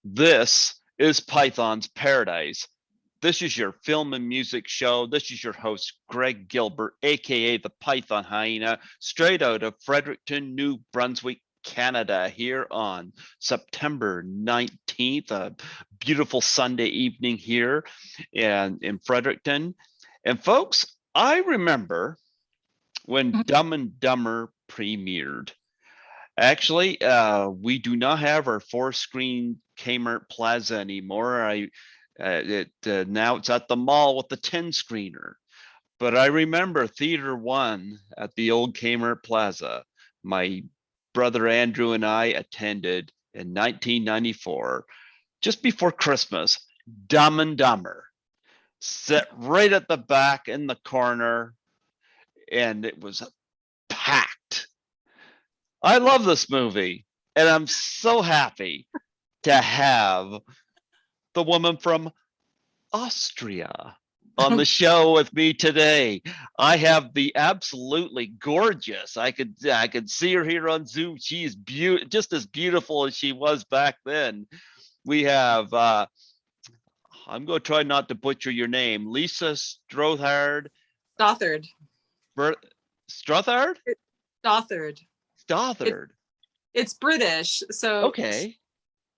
This is Python's Paradise. This is your film and music show. This is your host, Greg Gilbert, aka the Python Hyena, straight out of Fredericton, New Brunswick, Canada, here on September 19th, a beautiful Sunday evening here in Fredericton. And folks, I remember when Dumb and Dumber premiered. Actually, we do not have our four-screen Kmart Plaza anymore. Now it's at the mall with the 10-screener. But I remember Theater One at the old Kmart Plaza. My brother Andrew and I attended in 1994, just before Christmas. Dumb and Dumber, set right at the back in the corner, and it was packed. I love this movie, and I'm so happy to have the woman from Austria on the show with me today. I have the absolutely gorgeous. I could see her here on Zoom. She is just as beautiful as she was back then. We have I'm going to try not to butcher your name, Lisa Stothard. Stothard. Stothard? Stothard. Stothard. It's British, so okay.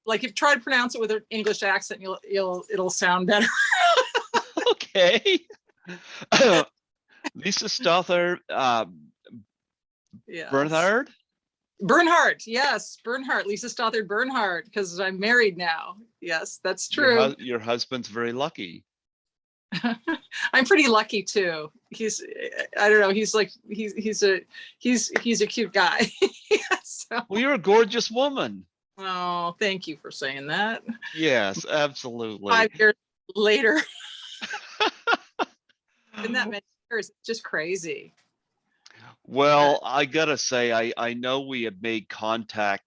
Like if you try to pronounce it with an English accent, it'll sound better. Okay. Lisa Stothard. Yes. Bernhardt, yes, Bernhardt. Lisa Stothard Bernhardt, because I'm married now. Yes, that's true. Your husband's very lucky. I'm pretty lucky too. I don't know. He's a cute guy. So. Well, you're a gorgeous woman. Oh, thank you for saying that. Yes, absolutely. 5 years later. In that many years, it's just crazy. Well, I gotta say, I know we have made contact.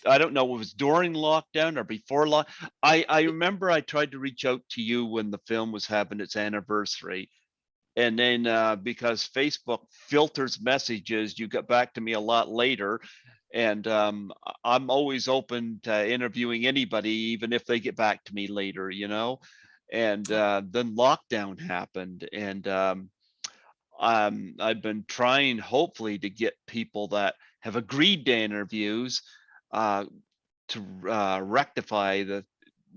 I don't know if it was during lockdown or before I remember I tried to reach out to you when the film was having its anniversary. And then because Facebook filters messages, you got back to me a lot later. And I'm always open to interviewing anybody, even if they get back to me later, you know. And then lockdown happened. And I've been trying, hopefully, to get people that have agreed to interviews to rectify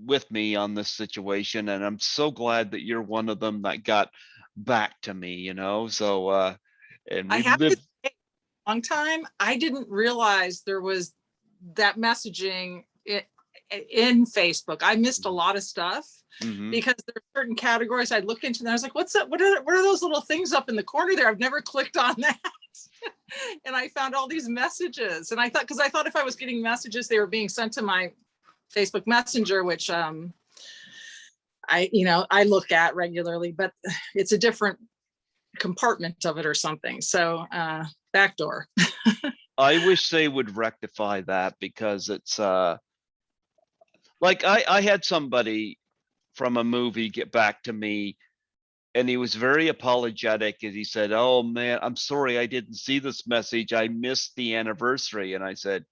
with me on this situation. And I'm so glad that you're one of them that got back to me, you know. So and I have to say, a long time I didn't realize there was that messaging in Facebook. I missed a lot of stuff because there are certain categories I'd look into and I was like, what's that? What are those little things up in the corner there? I've never clicked on that. And I found all these messages, and I thought if I was getting messages, they were being sent to my Facebook Messenger, which I look at regularly, but it's a different compartment of it or something. So backdoor. I wish they would rectify that, because it's like I had somebody from a movie get back to me, and he was very apologetic, and he said, "Oh man, I'm sorry, I didn't see this message. I missed the anniversary." And I said,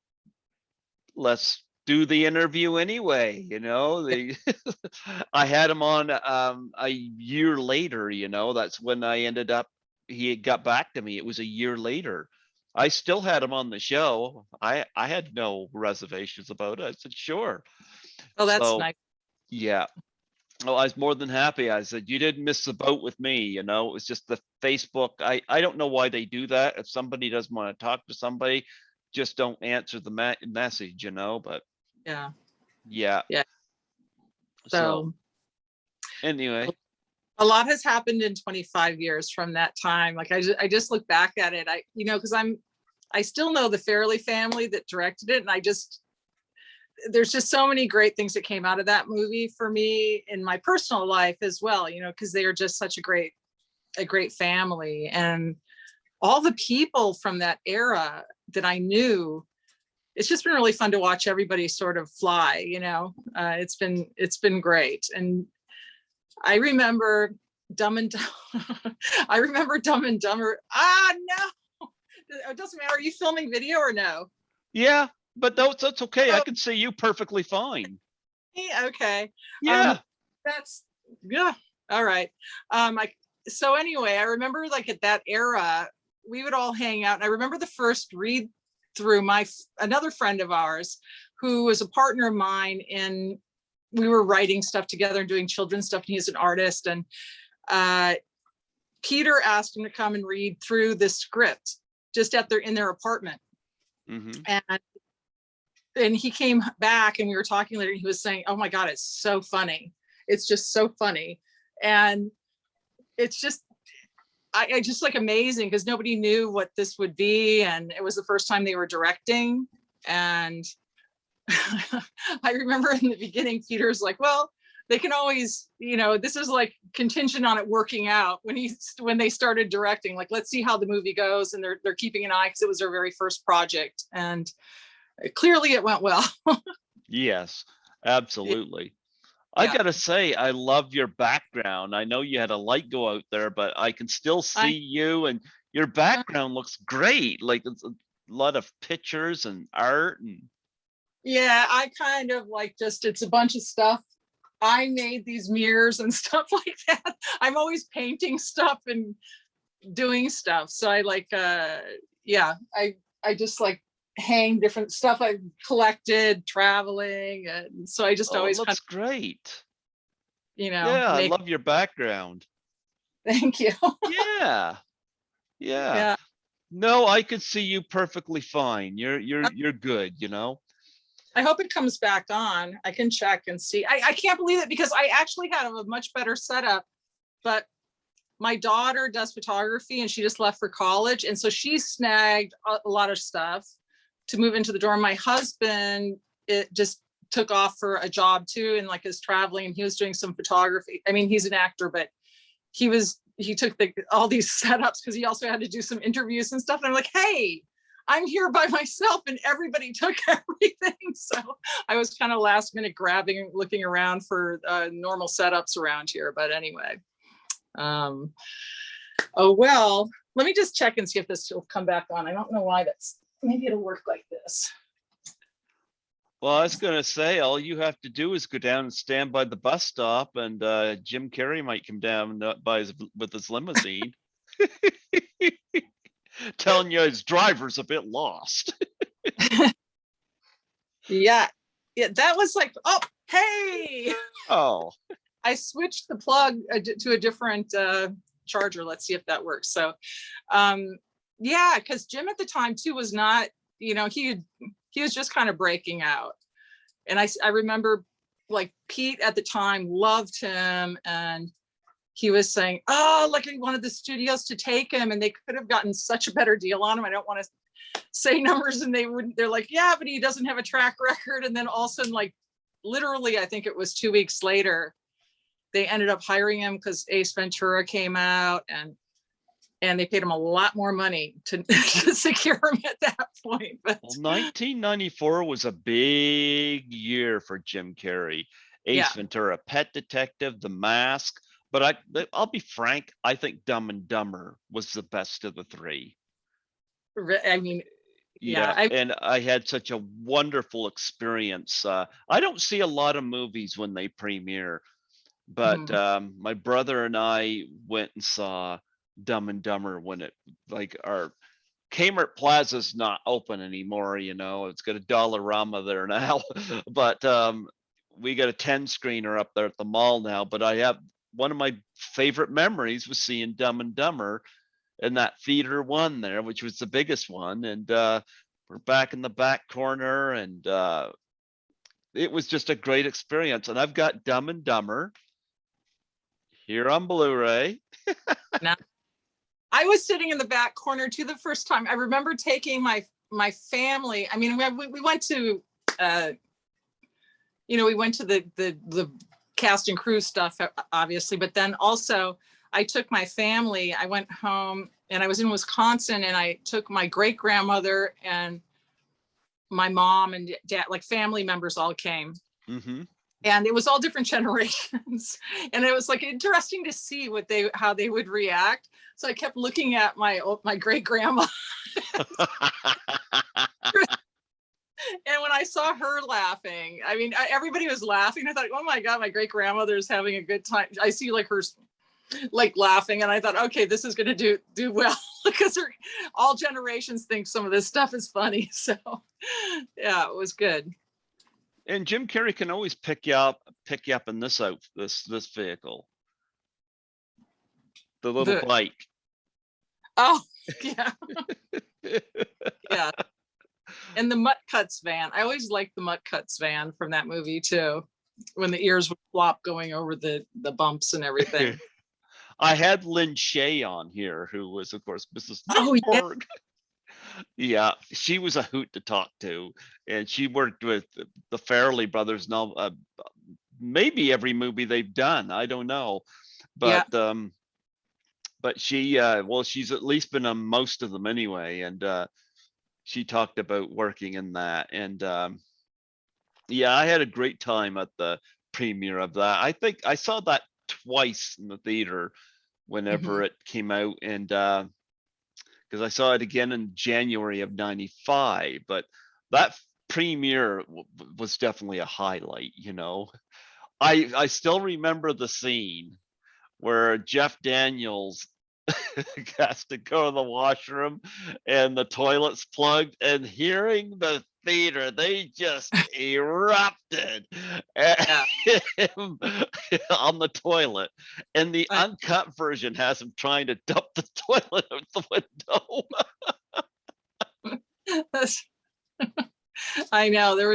"Let's do the interview anyway." You know, I had him on a year later, you know. That's when I ended up, he had got back to me. It was a year later. I still had him on the show. I had no reservations about it. I said, sure. Oh, that's nice. Yeah. Oh, I was more than happy. I said, you didn't miss the boat with me, you know. It was just the Facebook. I don't know why they do that. If somebody doesn't want to talk to somebody, just don't answer the message, you know. But yeah. So anyway, a lot has happened in 25 years from that time. Like I just look back at it, because I still know the Farrelly family that directed it, and there's just so many great things that came out of that movie for me in my personal life as well, you know, because they are just such a great family. And all the people from that era that I knew, it's just been really fun to watch everybody sort of fly, you know. It's been great. And I remember Dumb and Dumber. I remember Dumb and Dumber. No, it doesn't matter. Are you filming video or no? Yeah, but that's okay. I Oh, can see you perfectly fine. okay. Um, Yeah. that's yeah. All right. I so anyway, I remember like at that era, we would all hang out. And I remember the first read through another friend of ours who was a partner of mine in we were writing stuff together and doing children's stuff, and he's an artist. And uh, Peter asked him to come and read through this script just in their apartment. Mm-hmm. And he came back and we were talking later, and he was saying, oh my God, it's so funny. It's just so funny. And it's just, I just like amazing because nobody knew what this would be. And it was the first time they were directing. And I remember in the beginning, Peter's like, well, they can always, this is like contingent on it working out when they started directing, like, let's see how the movie goes. And they're keeping an eye because it was their very first project. And clearly it went well. Yes, absolutely. I Yeah. gotta say, I love your background. I know you had a light go out there, but I can still see I, you, and your background looks great. Like it's a lot of pictures and art and yeah, I kind of like it's a bunch of stuff. I made these mirrors and stuff like that. I'm always painting stuff and doing stuff. So I like, yeah, I just like hang different stuff I've collected traveling. And so I just oh, it always kind looks great. of, Yeah, I make, love your background. thank you. Yeah, yeah. Yeah. No, I could see you perfectly fine. You're good, you know? I hope it comes back on. I can check and see. I can't believe it because I actually had a much better setup, but my daughter does photography and she just left for college. And so she snagged a lot of stuff to move into the dorm. My husband, it just took off for a job too, and like is traveling, and he was doing some photography. I mean, he's an actor, but he took all these setups because he also had to do some interviews and stuff. And I'm like, hey, I'm here by myself, and everybody took everything. So I was kind of last minute grabbing, looking around for normal setups around here. But anyway, oh well, let me just check and see if this will come back on. I don't know why maybe it'll work like this. Well, I was gonna say, all you have to do is go down and stand by the bus stop, and Jim Carrey might come down with his limousine, telling you his driver's a bit lost. Yeah, that was like, oh, hey, Oh, I switched the plug to a different charger. Let's see if that works. So, yeah, because Jim at the time too was not, he was just kind of breaking out. And I remember like Pete at the time loved him, and he was saying, oh, like he wanted the studios to take him, and they could have gotten such a better deal on him. I don't want to say numbers, and they're like, yeah, but he doesn't have a track record. And then all of a sudden, like literally, I think it was 2 weeks later, they ended up hiring him because Ace Ventura came out, and they paid him a lot more money to secure him at that point. But well, 1994 was a big year for Jim Carrey. yeah, Ace Ventura, Pet Detective, The Mask. But I'll be frank, I think Dumb and Dumber was the best of the three. I mean, Yeah, yeah, and I had such a wonderful experience. I don't see a lot of movies when they premiere, but mhm. my brother and I went and saw Dumb and Dumber when it like our Kmart Plaza's not open anymore. It's got a Dollarama there now, but we got a 10 screener up there at the mall now. But I have one of my favorite memories was seeing Dumb and Dumber in that theater one there, which was the biggest one. And we're back in the back corner, and it was just a great experience. And I've got Dumb and Dumber here on Blu-ray. Now, I was sitting in the back corner too the first time. I remember taking my family. I mean, we went to, we went to the cast and crew stuff, obviously, but then also I took my family. I went home, and I was in Wisconsin, and I took my great grandmother and my mom and dad, like family members all came. Mm-hmm. And it was all different generations. And it was like interesting to see how they would react. So I kept looking at my great grandma. saw her laughing. I mean, everybody was laughing. I thought, oh my God, my great grandmother's having a good time. I see like her like laughing, and I thought, okay, this is going to do well because all generations think some of this stuff is funny. So yeah, it was good. And Jim Carrey can always pick you up in this vehicle, the little bike. Oh yeah. Yeah. And the Mutt Cuts van. I always liked the Mutt Cuts van from that movie too, when the ears would flop going over the bumps and everything. I had Lynn Shay on here, who was, of course, Mrs. Newborg. Yeah, she was a hoot to talk to, and she worked with the Farrelly Brothers. Now, maybe every movie they've done, I don't know, but she, well, she's at least been on most of them anyway, and she talked about working in that, and yeah, I had a great time at the premiere of that. I think I saw that twice in the theater whenever it came out, and because I saw it again in January of '95, but that premiere was definitely a highlight. You know, I still remember the scene where Jeff Daniels has to go to the washroom and the toilet's plugged, and hearing the theater, they just erupted at him on the toilet, and the uncut version has him trying to dump the toilet out the window. I know there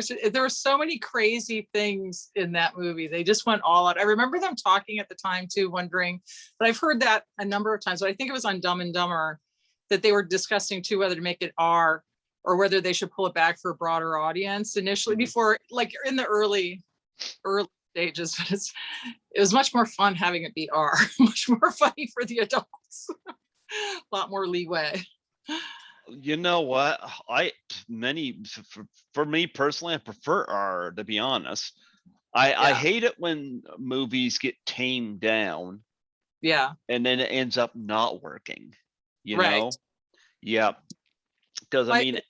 were so many crazy things in that movie. They just went all out. I remember them talking at the time too, wondering, but I've heard that a number of times, but I think it was on Dumb and Dumber that they were discussing too, whether to make it R or whether they should pull it back for a broader audience initially, before, like in the early stages. But it was much more fun having it be R, much more funny for the adults, a lot more leeway. You know what? For me personally, I prefer R, to be honest. I hate it when movies get tamed down. Yeah. And then it ends up not working. You know? Yeah. Because I mean,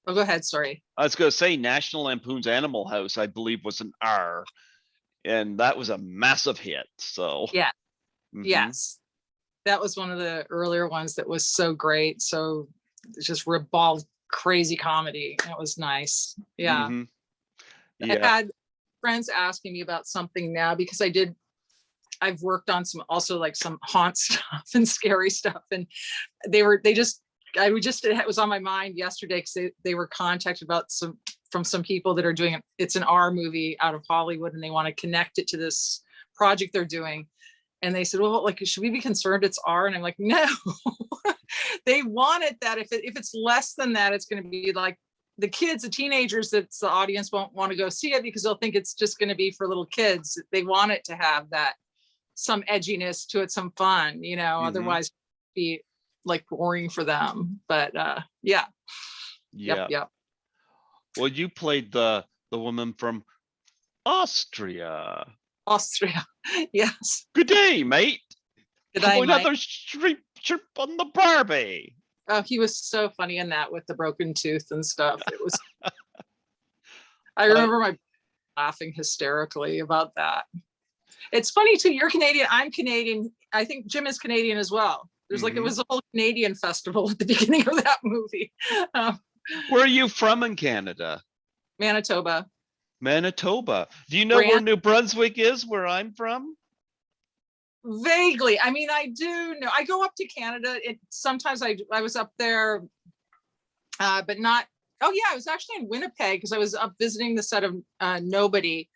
oh, go ahead. Sorry. I was going to say National Lampoon's Animal House, I believe, was an R, and that was a massive hit. So yeah. Yes, that was one of the earlier ones that was so great. So just ribald crazy comedy. It was nice. Yeah. I had friends asking me about something now, because I've worked on some haunt stuff and scary stuff, and it was on my mind yesterday because they were contacted about from some people that are doing it. It's an R movie out of Hollywood, and they want to connect it to this project they're doing. And they said, well, like, should we be concerned it's R? And I'm like, no. They wanted that if it's less than that, it's going to be like the teenagers, that's the audience won't want to go see it because they'll think it's just going to be for little kids. They want it to have that, some edginess to it, some fun, you know, otherwise it'd be like boring for them. But yeah. Yep. Well, you played the woman from Austria. Yes. Good day, mate. Good day, another chirp on the Barbie. Oh, he was so funny in that with the broken tooth and stuff. It was. I remember my laughing hysterically about that. It's funny too. You're Canadian. I'm Canadian. I think Jim is Canadian as well. There's it was a whole Canadian festival at the beginning of that movie. Where are you from in Canada? Manitoba. Do you know where New Brunswick is, where I'm from? Vaguely. I mean, I do know. I go up to Canada. Sometimes I was up there, but not. Oh yeah, I was actually in Winnipeg because I was up visiting the set of Nobody,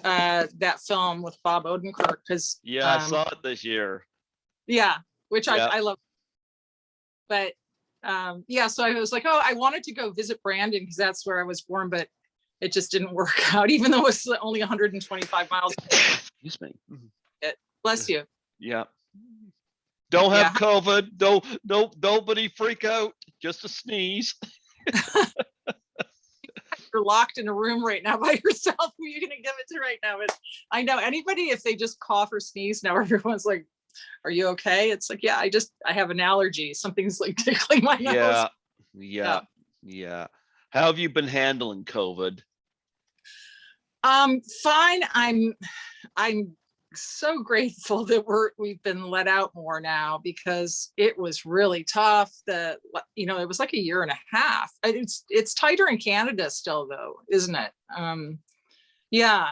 that film with Bob Odenkirk. Because I saw it this year. Yeah, which I love. But so I was like, oh, I wanted to go visit Brandon because that's where I was born, but it just didn't work out, even though it's only 125 miles. Excuse me. Bless you. Yeah. Don't have COVID. Nobody freak out. Just a sneeze. You're locked in a room right now by yourself. Who are you going to give it to right now? But I know anybody, if they just cough or sneeze now, everyone's like, are you okay? It's like, yeah, I have an allergy. Something's like tickling my nose. Yeah. How have you been handling COVID? Fine. I'm so grateful that we've been let out more now, because it was really tough. It was like a year and a half. It's tighter in Canada still though, isn't it? Yeah.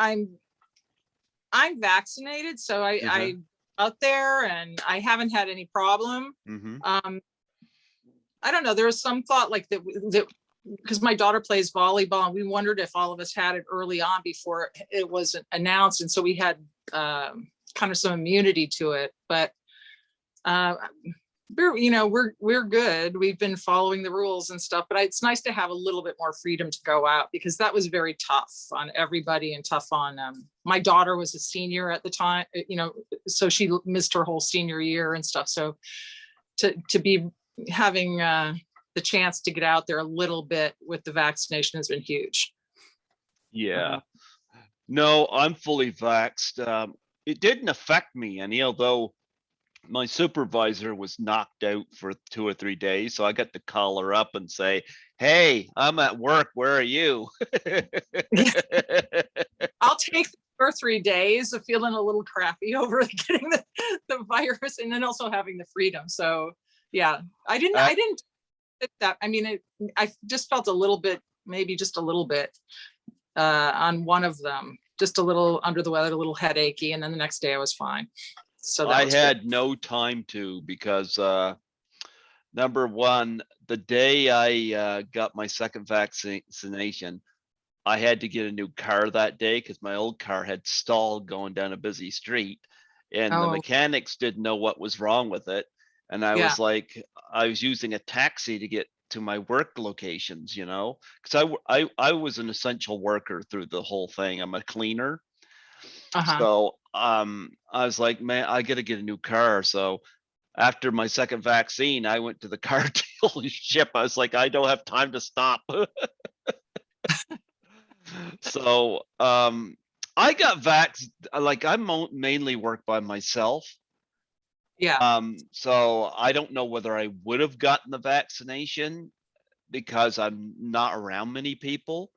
I'm vaccinated, so I out there, and I haven't had any problem. I don't know. There was some thought like that because my daughter plays volleyball, and we wondered if all of us had it early on before it was announced, and so we had kind of some immunity to it. But we're good. We've been following the rules and stuff. But it's nice to have a little bit more freedom to go out, because that was very tough on everybody, and tough on my daughter was a senior at the time, so she missed her whole senior year and stuff. So to be having the chance to get out there a little bit with the vaccination has been huge. Yeah. No, I'm fully vaxxed. It didn't affect me any, although my supervisor was knocked out for 2 or 3 days. So I got to call her up and say, hey, I'm at work. Where are you? I'll take 2 or 3 days of feeling a little crappy over getting the virus, and then also having the freedom. So yeah, I didn't that. I mean, I just felt a little bit, maybe just a little bit on one of them, just a little under the weather, a little headachy, and then the next day I was fine. So I had no time to, because number one, the day I got my second vaccination, I had to get a new car that day because my old car had stalled going down a busy street, and the mechanics didn't know what was wrong with it. And I was like, I was using a taxi to get to my work locations, because I was an essential worker through the whole thing. I'm a cleaner. So I was like, man, I got to get a new car. So after my second vaccine, I went to the car dealership. I was like, I don't have time to stop. So I got vaxxed. Like, I mainly work by myself. Yeah. So I don't know whether I would have gotten the vaccination because I'm not around many people.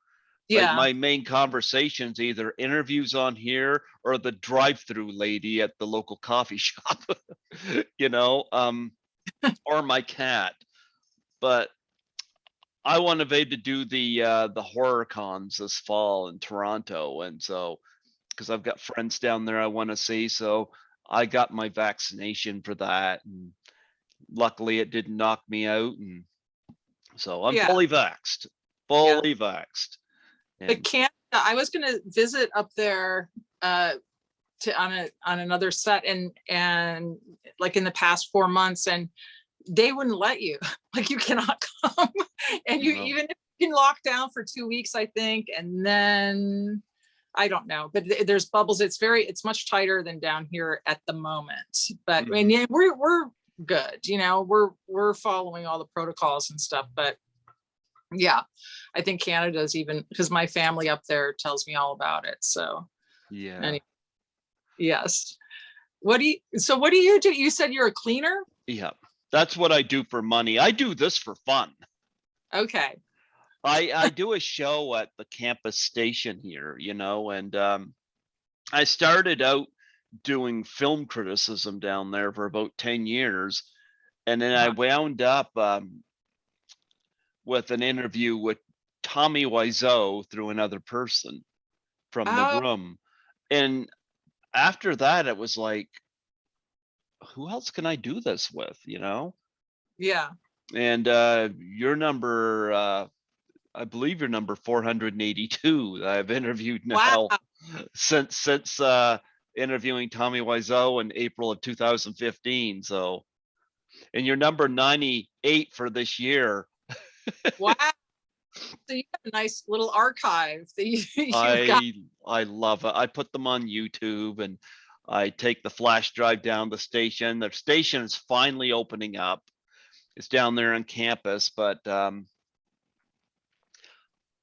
Yeah. Like, my main conversations, either interviews on here or the drive-through lady at the local coffee shop, or my cat. But I want to be to do the horror cons this fall in Toronto, and so because I've got friends down there I want to see, so I got my vaccination for that, and luckily it didn't knock me out, and so I'm fully vaxxed. Vaxxed. But Canada, I was going to visit up there on another set, and like in the past 4 months, and they wouldn't let you. Like, you cannot come, and even if you can lock down for 2 weeks, I think, and then I don't know, but there's bubbles. It's much tighter than down here at the moment. But I mean, we're good. We're following all the protocols and stuff. But yeah, I think Canada's, even because my family up there tells me all about it. So yeah. Anyway, yes. What do you do? You said you're a cleaner? Yeah, that's what I do for money. I do this for fun. Okay. I do a show at the campus station here, and I started out doing film criticism down there for about 10 years. And then I wound up with an interview with Tommy Wiseau through another person from the room. And after that, it was like, who else can I do this with, Yeah. And your number, I believe you're number 482 that I've interviewed now. Wow. since interviewing Tommy Wiseau in April of 2015. So, and you're number 98 for this year. Wow. So you have a nice little archive that you've got. I love it. I put them on YouTube, and I take the flash drive down the station. The station is finally opening up. It's down there on campus, but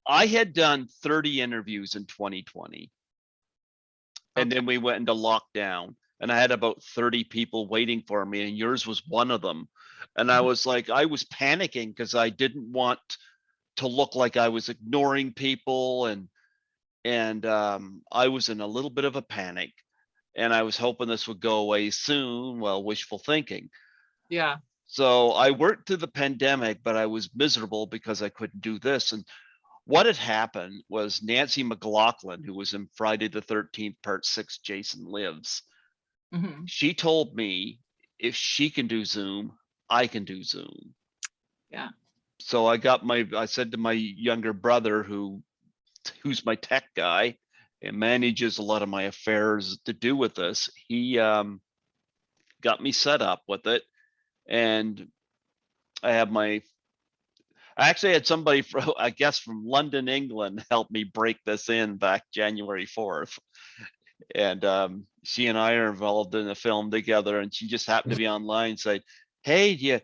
I had done 30 interviews in 2020, and then we went into lockdown, and I had about 30 people waiting for me, and yours was one of them. And I was like, I was panicking because I didn't want to look like I was ignoring people, and I was in a little bit of a panic, and I was hoping this would go away soon. Well, wishful thinking. Yeah. So I worked through the pandemic, but I was miserable because I couldn't do this. And what had happened was Nancy McLaughlin, who was in Friday the 13th, Part 6, Jason Lives, Hmm. she told me if she can do Zoom, I can do Zoom. Yeah. So I said to my younger brother, who's my tech guy and manages a lot of my affairs to do with this, he got me set up with it. And I actually had somebody from, I guess, from London, England, help me break this in back January 4th. And she and I are involved in a film together, and she just happened to be online and said, hey, do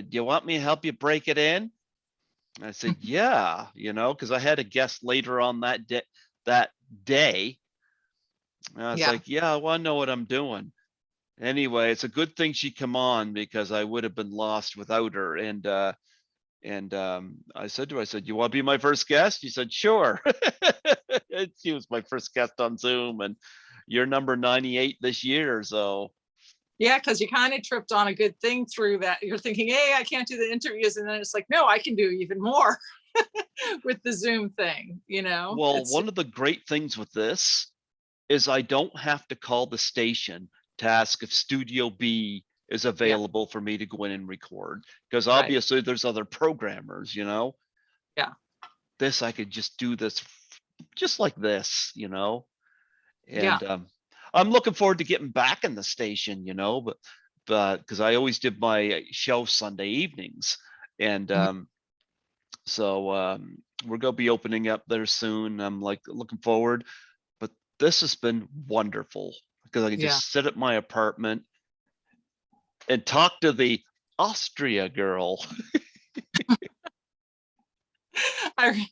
you want me to help you break it in? And I said, yeah, because I had a guest later on that day. And I was Yeah. like, yeah, I want to know what I'm doing. Anyway, it's a good thing she come on, because I would have been lost without her. And I said to her, I said, you want to be my first guest? She said, sure. She was my first guest on Zoom, and you're number 98 this year. So Yeah, because you kind of tripped on a good thing through that. You're thinking, hey, I can't do the interviews. And then it's like, no, I can do even more with the Zoom thing, well, It's one of the great things with this is I don't have to call the station to ask if Studio B is yeah, available for me to go in and record, because right. obviously there's other programmers. Yeah. This, I could just do this just like this, Yeah. and I'm looking forward to getting back in the station, but because I always did my show Sunday evenings, and Mhm. so we're gonna be opening up there soon. I'm like looking forward, but this has been wonderful because I can Yeah. just sit at my apartment and talk to the Austria girl. I,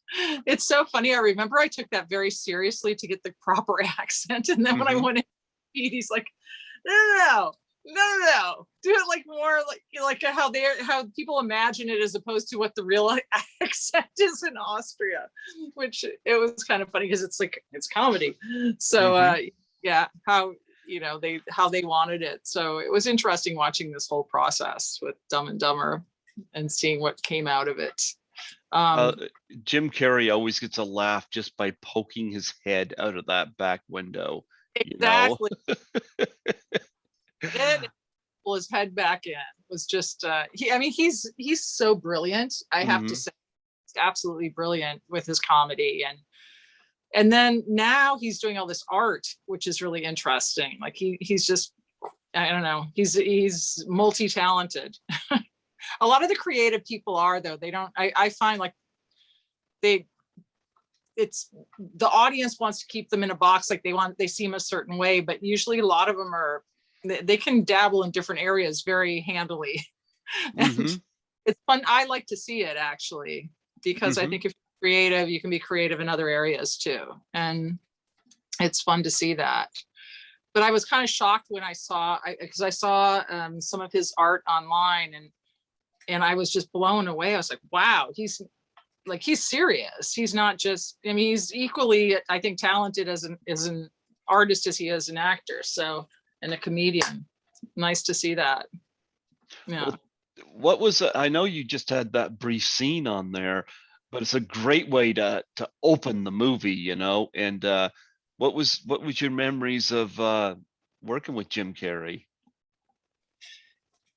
it's so funny. I remember I took that very seriously to get the proper accent. And then when I Hmm. went in, he's like, no, do it like more like how people imagine it, as opposed to what the real accent is in Austria, which it was kind of funny because it's comedy. So Hmm. yeah, how they wanted it. So it was interesting watching this whole process with Dumb and Dumber and seeing what came out of it. Uh, Um, Jim Carrey always gets a laugh just by poking his head out of that back window, you know. exactly. And pull his head back in was just he's so brilliant. I have to Hmm. say, he's absolutely brilliant with his comedy, and then now he's doing all this art, which is really interesting. Like he's just, I don't know, he's multi-talented. A lot of the creative people are, though. They don't, I find like they it's the audience wants to keep them in a box, like they seem a certain way, but usually a lot of them are, they can dabble in different areas very handily. And Hmm. it's fun. I like to see it, actually, because I Hmm. think if you're creative, you can be creative in other areas too, and it's fun to see that. But I was kind of shocked when I saw, because I saw some of his art online, and I was just blown away. I was like, wow, he's serious. He's not just, I mean, he's equally, I think, talented as an artist as he is an actor. So, and a comedian. Nice to see that. Yeah. Well, what was I know you just had that brief scene on there, but it's a great way to open the movie, And what was your memories of working with Jim Carrey?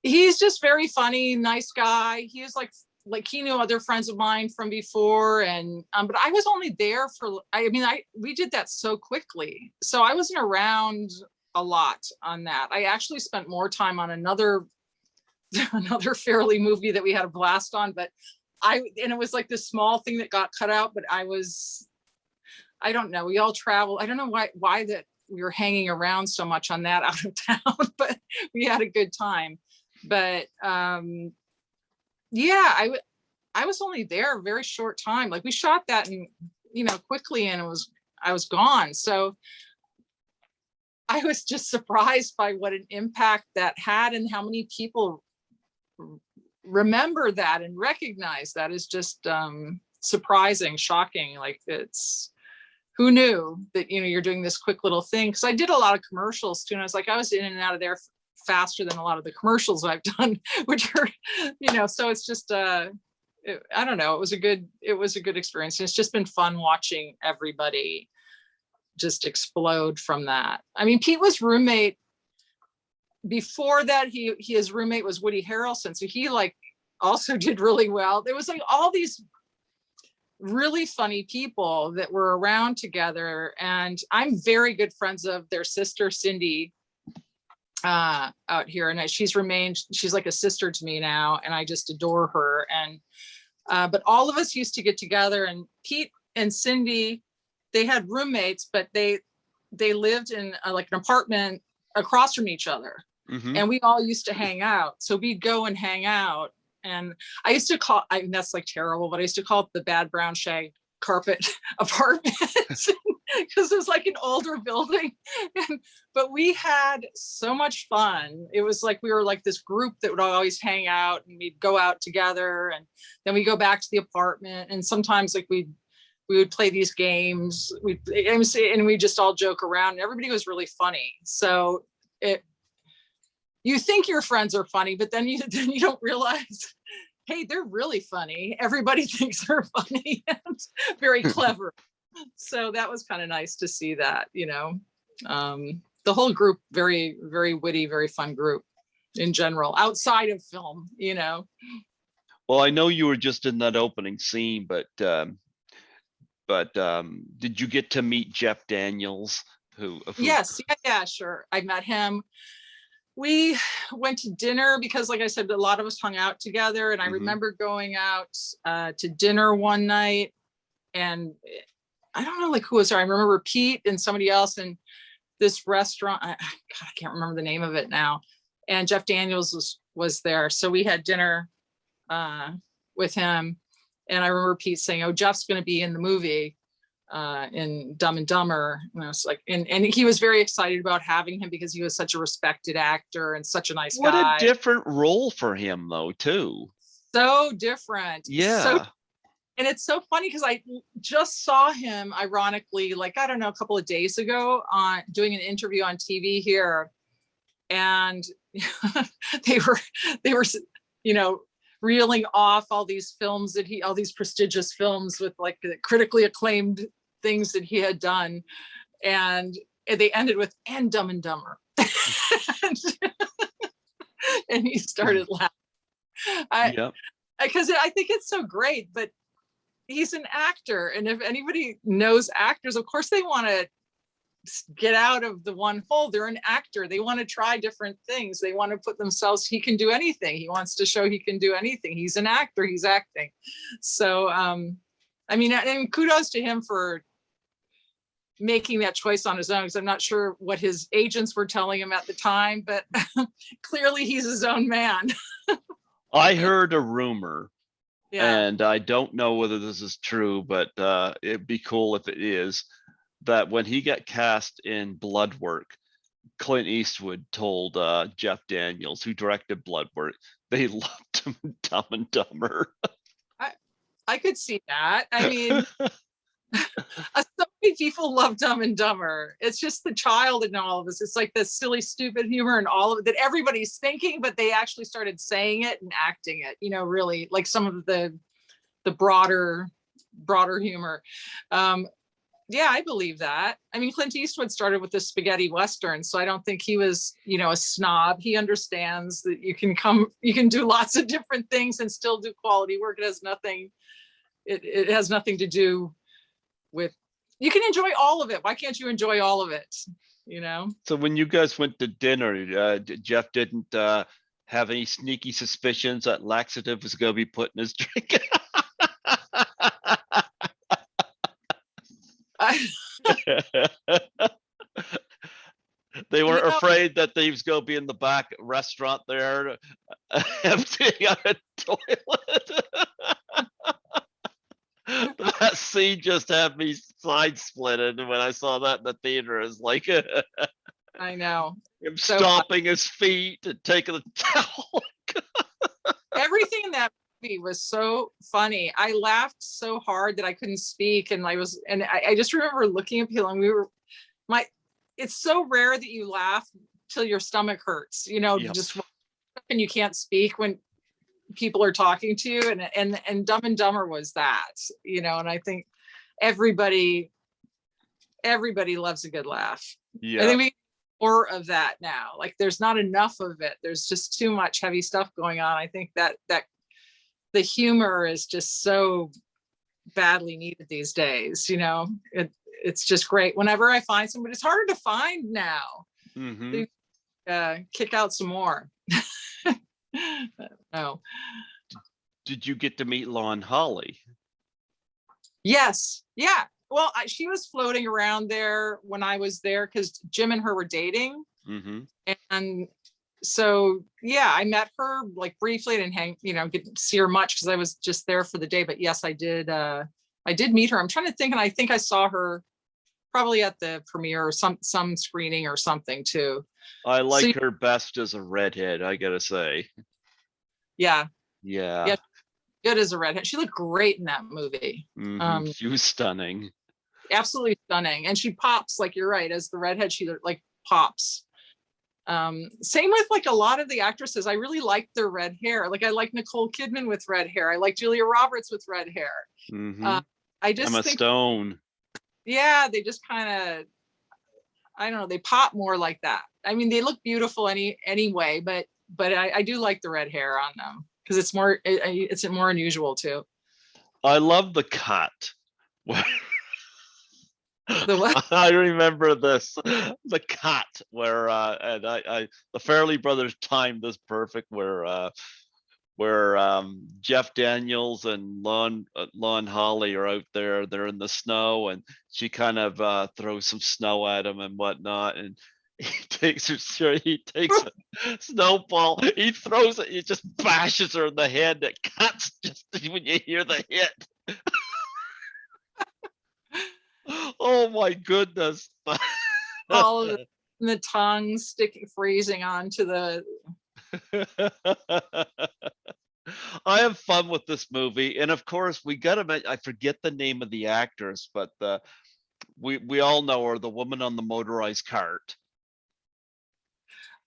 He's just very funny, nice guy. He was like he knew other friends of mine from before, and but I was only there for, we did that so quickly, so I wasn't around a lot on that. I actually spent more time on another Farrelly movie that we had a blast on, but and it was like this small thing that got cut out, but I don't know, we all traveled. I don't know why that we were hanging around so much on that out of town, but we had a good time. But yeah, I was only there a very short time. Like we shot that and quickly, and I was gone. So I was just surprised by what an impact that had, and how many people remember that and recognize that. Is just surprising, shocking. Like, who knew that, you're doing this quick little thing? Because I did a lot of commercials too, and I was in and out of there faster than a lot of the commercials I've done, which are, so it's just I don't know, it was a good experience. And it's just been fun watching everybody just explode from that. I mean, Pete was roommate before that. His roommate was Woody Harrelson, so he like also did really well. There was like all these really funny people that were around together, and I'm very good friends of their sister Cindy out here, and she's like a sister to me now, and I just adore her. And but all of us used to get together, and Pete and Cindy, they had roommates, but they lived in like an apartment across from each other. Mm-hmm. And we all used to hang out. So we'd go and hang out. And I used to that's like terrible, but I used to call it the bad brown shag carpet apartment because it was like an older building. But we had so much fun. It was like we were like this group that would always hang out, and we'd go out together, and then we go back to the apartment. And sometimes like we would play these games, and we just all joke around, and everybody was really funny. So you think your friends are funny, but then you don't realize, hey, they're really funny. Everybody thinks they're funny and very clever. So that was kind of nice to see that, the whole group, very, very witty, very fun group in general, outside of film, Well, I know you were just in that opening scene, but did you get to meet Jeff Daniels? Yes, yeah, sure. I met him. We went to dinner because, like I said, a lot of us hung out together. And I remember going out to dinner one night, and I don't know like who was there. I remember Pete and somebody else in this restaurant. I can't remember the name of it now. And Jeff Daniels was there. So we had dinner with him. And I remember Pete saying, "Oh, Jeff's going to be in the movie in Dumb and Dumber." And I was like, and he was very excited about having him because he was such a respected actor and such a nice guy. What a different role for him though, too. So different. Yeah. And it's so funny because I just saw him, ironically, like, I don't know, a couple of days ago on doing an interview on TV here. And they were, reeling off all these films all these prestigious films with like the critically acclaimed things that he had done. And they ended with, "and Dumb and Dumber." And he started laughing. Because I think it's so great, but he's an actor. And if anybody knows actors, of course they want to get out of the one hole. They're an actor. They want to try different things. They want to put themselves, he can do anything. He wants to show he can do anything. He's an actor. He's acting. So, I mean, and kudos to him for making that choice on his own, because I'm not sure what his agents were telling him at the time, but clearly he's his own man. I heard a rumor, Yeah. and I don't know whether this is true, but it'd be cool if it is, that when he got cast in Blood Work, Clint Eastwood told Jeff Daniels, who directed Blood Work, they loved him in Dumb and Dumber. I could see that. I mean, so many people love Dumb and Dumber. It's just the child in all of us. It's like the silly, stupid humor and all of it that everybody's thinking, but they actually started saying it and acting it, really like some of the broader humor. Yeah, I believe that. I mean, Clint Eastwood started with the spaghetti Western, so I don't think he was, a snob. He understands that you can do lots of different things and still do quality work. It has nothing to do with, you can enjoy all of it. Why can't you enjoy all of it? So when you guys went to dinner, Jeff didn't have any sneaky suspicions that laxative was going to be put in his drink? They weren't afraid that he was going to be in the back restaurant there emptying out a toilet. That scene just had me side splitted when I saw that in the theater. It's like I know him stomping his feet and taking the towel. Everything in that movie was so funny. I laughed so hard that I couldn't speak, and I just remember looking at people, and it's so rare that you laugh till your stomach hurts, Yep. just and you can't speak when people are talking to you, and Dumb and Dumber was that, and I think everybody loves a good laugh. Yeah. I think we need more of that now. Like, there's not enough of it. There's just too much heavy stuff going on. I think that the humor is just so badly needed these days. It's just great. Whenever I find somebody, it's harder to find now. Mm-hmm. They kick out some more. No. Did you get to meet Lon Holly? Yes. Yeah. Well, she was floating around there when I was there because Jim and her were dating. Mm-hmm. And so, yeah, I met her like briefly. I didn't get to see her much because I was just there for the day. But yes, I did meet her. I'm trying to think, and I think I saw her probably at the premiere or some screening or something too. I like her best as a redhead, I gotta say. Yeah. Yeah. Good as a redhead. She looked great in that movie. Mm-hmm. She was stunning. Absolutely stunning. And she pops, like, you're right, as the redhead, she like pops. Same with like a lot of the actresses. I really like their red hair. Like, I like Nicole Kidman with red hair. I like Julia Roberts with red hair. Mm-hmm. I just Emma think Stone. Yeah, they just kind of, I don't know, they pop more like that. I mean, they look beautiful anyway, but I do like the red hair on them because it's more unusual too. I love the cut. The what? I remember this, the cut where the Farrelly Brothers timed this perfect, where Jeff Daniels and Lon Holly are out there. They're in the snow, and she kind of throws some snow at him and whatnot, and he takes a snowball, he throws it, he just bashes her in the head. It cuts just when you hear the hit. Oh my goodness. All of the tongue freezing onto the. I have fun with this movie, and of course we gotta I forget the name of the actress, but we all know her, the woman on the motorized cart.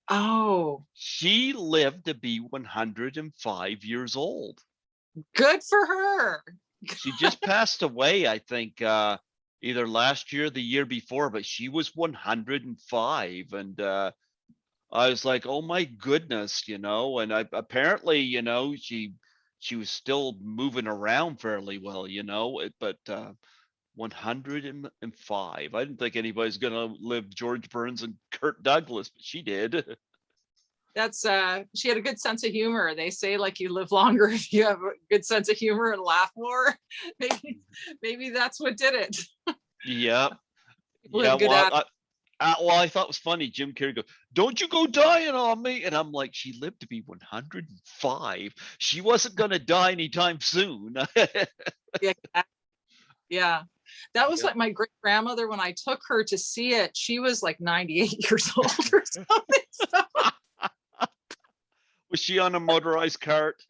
Oh, she lived to be 105 years old. Good for her. She just passed away, I think, either last year or the year before, but she was 105, and I was like, oh my goodness, and apparently, she was still moving around fairly well, but 105. I didn't think anybody's gonna live George Burns and Kirk Douglas, but she did. That's she had a good sense of humor. They say, like, you live longer if you have a good sense of humor and laugh more. Maybe that's what did it. Yep. Yeah. Well, I thought it was funny. Jim Carrey goes, "Don't you go dying on me," and I'm like, she lived to be 105. She wasn't gonna die anytime soon. Yeah. That was like my great grandmother. When I took her to see it, she was like 98 years old or something. So. Was she on a motorized cart?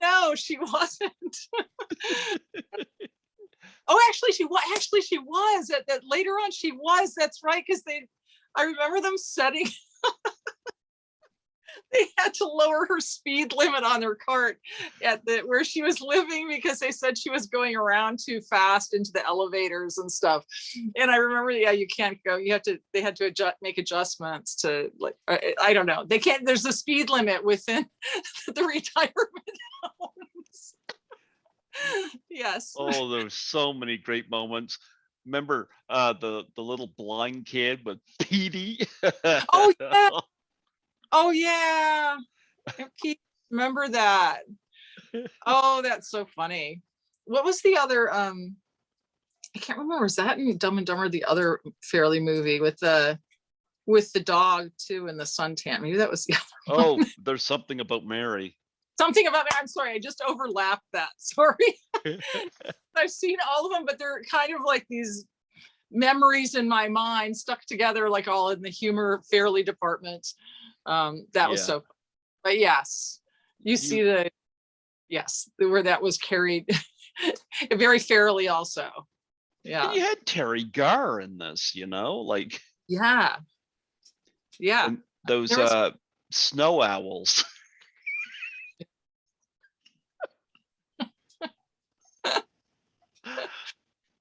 No, she wasn't. Oh, actually, she was. Actually, she was. That later on, she was. That's right. Because I remember them setting. They had to lower her speed limit on her cart at where she was living because they said she was going around too fast into the elevators and stuff. And I remember, you can't go. They had to make adjustments to, like, I don't know. They can't. There's a speed limit within the retirement homes. Yes. Oh, there's so many great moments. Remember the little blind kid with Petey? Oh yeah. Oh yeah. Remember that. Oh, that's so funny. What was the other I can't remember. Was that in Dumb and Dumber, the other Farrelly movie with the dog too and the suntan? Maybe that was the other one. Oh, There's Something About Mary. Something About Mary. I'm sorry, I just overlapped that. Sorry. I've seen all of them, but they're kind of like these memories in my mind stuck together, like all in the humor Farrelly department. That was so fun. But yes, you see Yes, where that was carried very fairly also. And you had Terry Garr in this, like Yeah. and those Was, snow owls.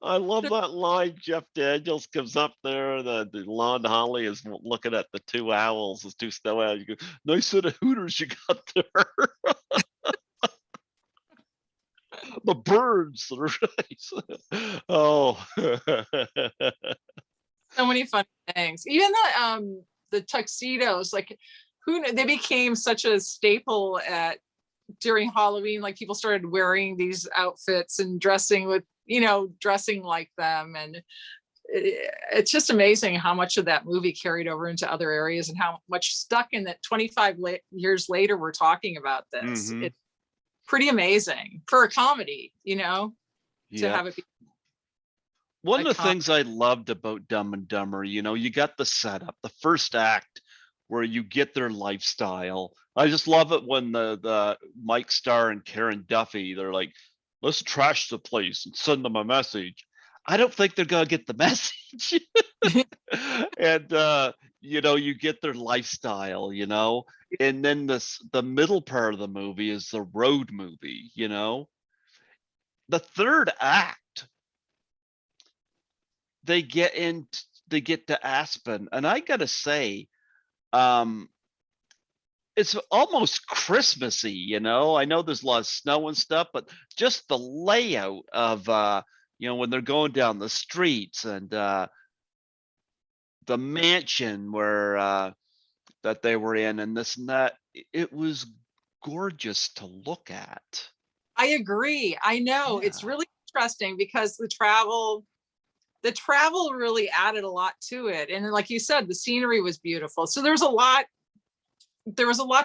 I love that line. Jeff Daniels comes up there. The Lon Holly is looking at the two owls, the two snow owls. You go, nice set of hooters you got there. The birds. Oh. so many fun things. Even the tuxedos, like they became such a staple during Halloween. Like people started wearing these outfits and dressing like them, and it's just amazing how much of that movie carried over into other areas and how much stuck in that 25 years later we're talking about this. Mm-hmm. It's pretty amazing for a comedy, to have it be one of the things I loved about Dumb and Dumber, you got the setup, the first act where you get their lifestyle. I just love it when the Mike Starr and Karen Duffy, they're like, let's trash the place and send them a message. I don't think they're gonna get the message. And you get their lifestyle, and then the middle part of the movie is the road movie, the third act, they get to Aspen, and I gotta say, it's almost Christmassy, I know there's a lot of snow and stuff, but just the layout of when they're going down the streets, and the mansion where that they were in, and this and that, it was gorgeous to look at. I agree. I know. Yeah. It's really interesting because the travel really added a lot to it. And like you said, the scenery was beautiful. So there was a lot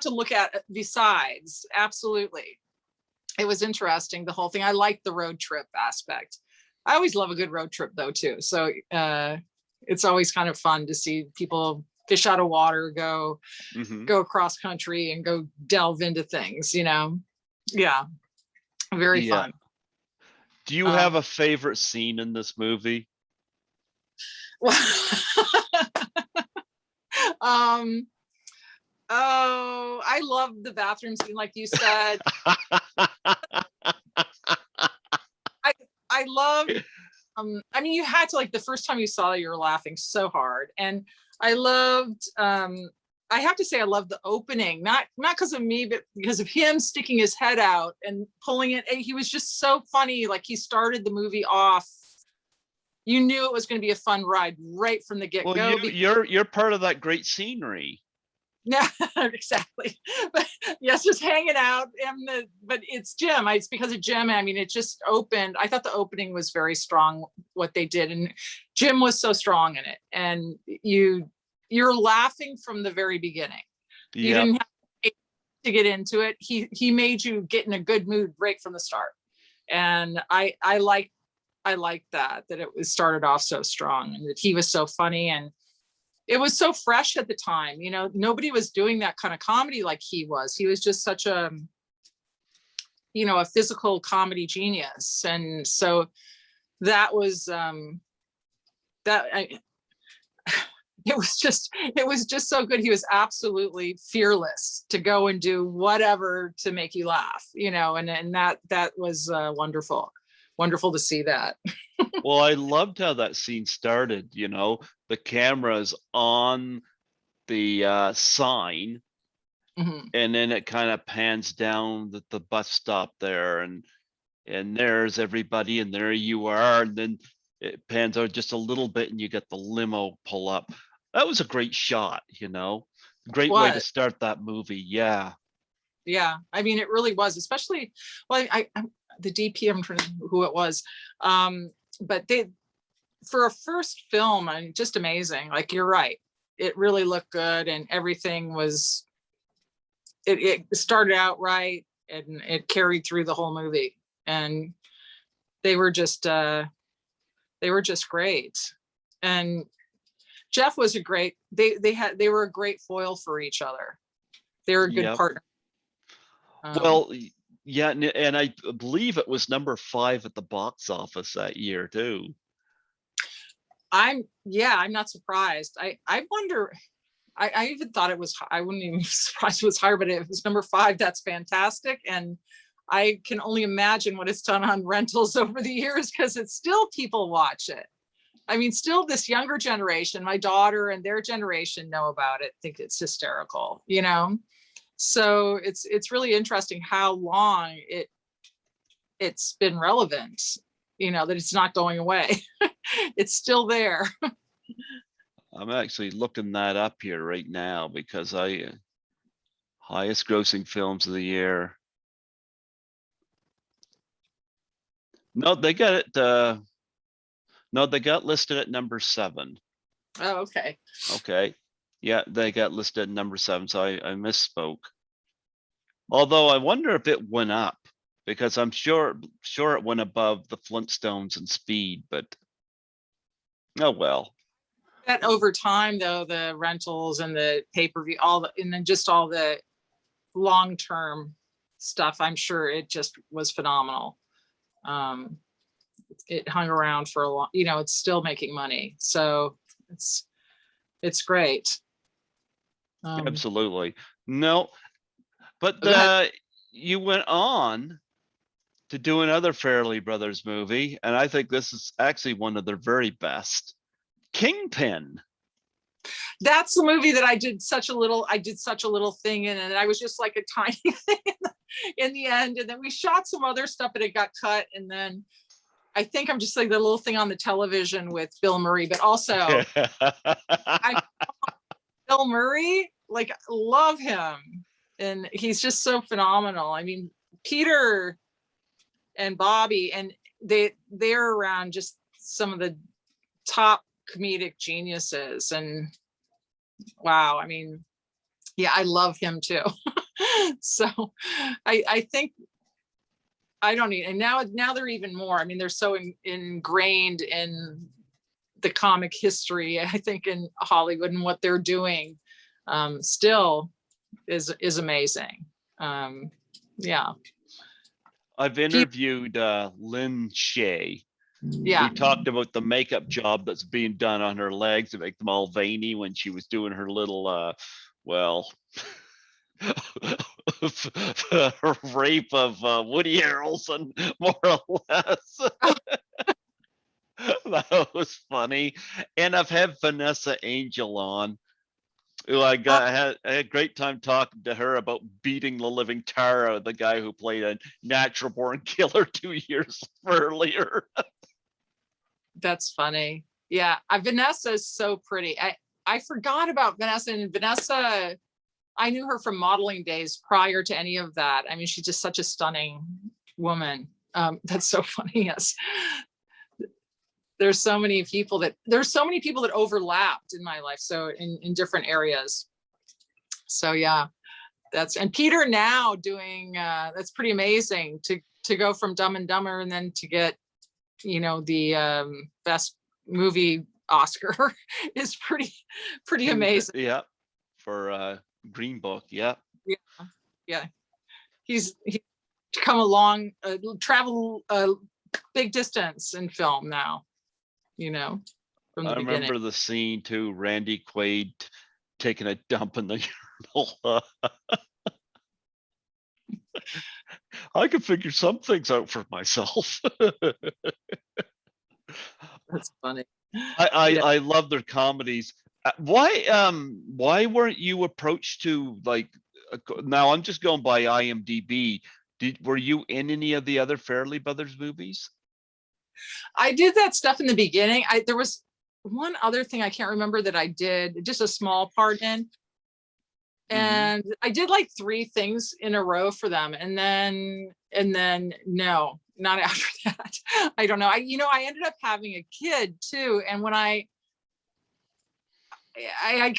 to look at besides. Absolutely. It was interesting, the whole thing. I liked the road trip aspect. I always love a good road trip though, too. So it's always kind of fun to see people fish out of water, go across country and go delve into things, Yeah. Very fun. Do you have a favorite scene in this movie? I love the bathroom scene, like you said. I love. You had to, like, the first time you saw it, you were laughing so hard, and I loved. I have to say, I love the opening, not because of me, but because of him sticking his head out and pulling it. And he was just so funny. Like, he started the movie off. You knew it was going to be a fun ride right from the get-go. Well, you're part of that great scenery. Yeah, exactly. But yes, just hanging out. But it's Jim. It's because of Jim. It just opened. I thought the opening was very strong, what they did, and Jim was so strong in it. And you're laughing from the very beginning. Yep. You didn't have to get into it. He made you get in a good mood right from the start. And I like that it was started off so strong, and that he was so funny, and it was so fresh at the time. Nobody was doing that kind of comedy like he was. He was just such a physical comedy genius. And so that was it was just so good. He was absolutely fearless to go and do whatever to make you laugh, and that was wonderful to see that. Well, I loved how that scene started. The camera's on the sign, and then it kind of pans down the bus stop there, and there's everybody, and there you are, and then it pans out just a little bit, and you get the limo pull up. That was a great shot, great way to start that movie. Yeah. It really was, especially, well, the DP, I'm trying to remember who it was, but for a first film, just amazing. Like, you're right, it really looked good, and everything was, it started out right, and it carried through the whole movie, and they were just great. And Jeff was they were a great foil for each other. They were a good partner. Well, Yeah, and I believe it was number 5 at the box office that year too. I'm not surprised. I wonder, I even thought it was, I wouldn't even be surprised it was higher, but if it was number 5, that's fantastic. And I can only imagine what it's done on rentals over the years, because it's still, people watch it. I mean, still this younger generation, my daughter and their generation know about it, think it's hysterical, you know? So it's really interesting how long it's been relevant, you know, that it's not going away. It's still there. I'm actually looking that up here right now because highest grossing films of the year. No, they got it. No, they got listed at number 7. Oh, okay. Okay. Yeah, they got listed at number 7, so I misspoke. Although I wonder if it went up, because I'm sure it went above the Flintstones and Speed, but oh well. That over time, though, the rentals and the pay-per-view, and then just all the long-term stuff, I'm sure it just was phenomenal. It hung around for a long, you know, it's still making money, so it's great. Absolutely. No, but you went on to do another Farrelly Brothers movie, and I think this is actually one of their very best, Kingpin. That's the movie that I did such a little thing in, and I was just like a tiny thing in the end. And then we shot some other stuff, but it got cut. And then I think I'm just like the little thing on the television with Bill Murray, but also I Bill Murray, like, love him. And he's just so phenomenal. I mean, Peter and Bobby, and they're around just some of the top comedic geniuses. And wow, I mean, yeah, I love him too. So I think I don't need, and now they're even more. I mean, they're so ingrained in the comic history, I think, in Hollywood, and what they're doing still is amazing. Yeah. I've interviewed Lynn Shay. Yeah. We talked about the makeup job that's being done on her legs to make them all veiny when she was doing her little rape of Woody Harrelson, more or less. That was funny. And I've had Vanessa Angel on, who I had a great time talking to her about beating the living tar out of the guy who played a natural born killer 2 years earlier. That's funny. Yeah, Vanessa is so pretty. I forgot about Vanessa. And Vanessa, I knew her from modeling days prior to any of that. I mean, she's just such a stunning woman. That's so funny. Yes. There's so many people that overlapped in my life. So in different areas. So yeah, and Peter now doing, that's pretty amazing to go from Dumb and Dumber and then to get, you know, the best movie Oscar is pretty amazing. Yeah. For Green Book. Yeah. Yeah. He's come along, travel big distance in film now, you know, from the beginning. Remember the scene too, Randy Quaid taking a dump in the urinal. I could figure some things out for myself. That's funny. I love their comedies. Why weren't you approached to, like, now I'm just going by IMDb. Were you in any of the other Farrelly Brothers movies? I did that stuff in the beginning. There was one other thing I can't remember that I did, just a small part in. And I did like 3 things in a row for them. And then no, not after that. I don't know. I ended up having a kid too. And when I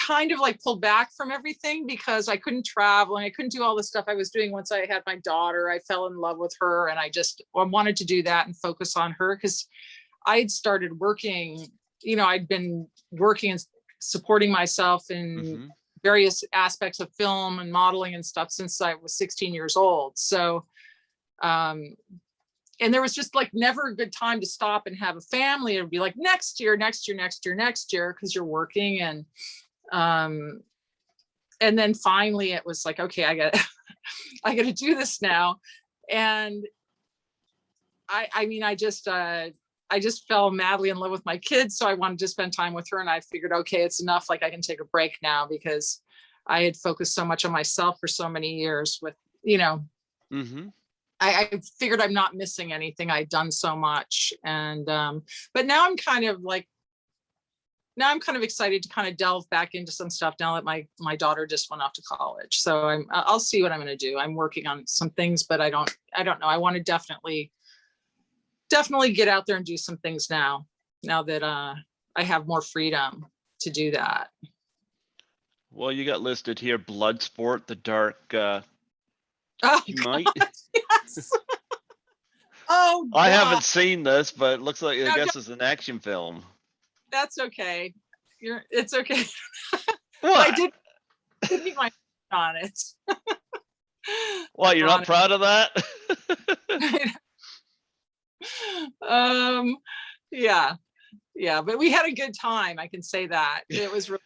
kind of like pulled back from everything because I couldn't travel and I couldn't do all the stuff I was doing once I had my daughter. I fell in love with her and I wanted to do that and focus on her because I'd started working, you know, I'd been working and supporting myself in various aspects of film and modeling and stuff since I was 16 years old. So And there was just like never a good time to stop and have a family. It would be like next year, next year, next year, next year, because you're working. And then finally it was like, okay, I gotta do this now. And I mean, I just fell madly in love with my kids. So I wanted to spend time with her, and I figured, okay, it's enough. Like I can take a break now, because I had focused so much on myself for so many years with, Mm-hmm. I figured I'm not missing anything. I'd done so much. And, but now I'm kind of excited to kind of delve back into some stuff now that my daughter just went off to college. So I'll see what I'm going to do. I'm working on some things, but I don't know. I want to definitely get out there and do some things now that, I have more freedom to do that. Well, you got listed here, Bloodsport, the dark, Oh, you might. yes. Oh, I God. haven't seen this, but it looks like, I No, guess it's an action film. That's okay. It's okay. What? I did need my on it. What, you're not proud of that? Yeah, but we had a good time. I can say that. It was really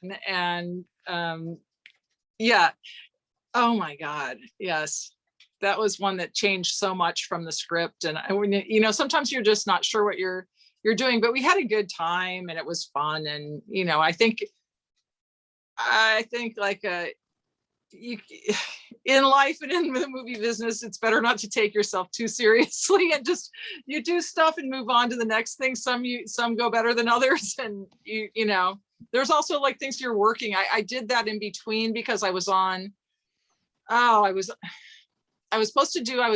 fun. And yeah. Oh my God. Yes. That was one that changed so much from the script. And when sometimes you're just not sure what you're doing, but we had a good time and it was fun. And I think like in life and in the movie business, it's better not to take yourself too seriously, and just you do stuff and move on to the next thing. Some go better than others, and there's also like things you're working. I did that in between because I was on. I was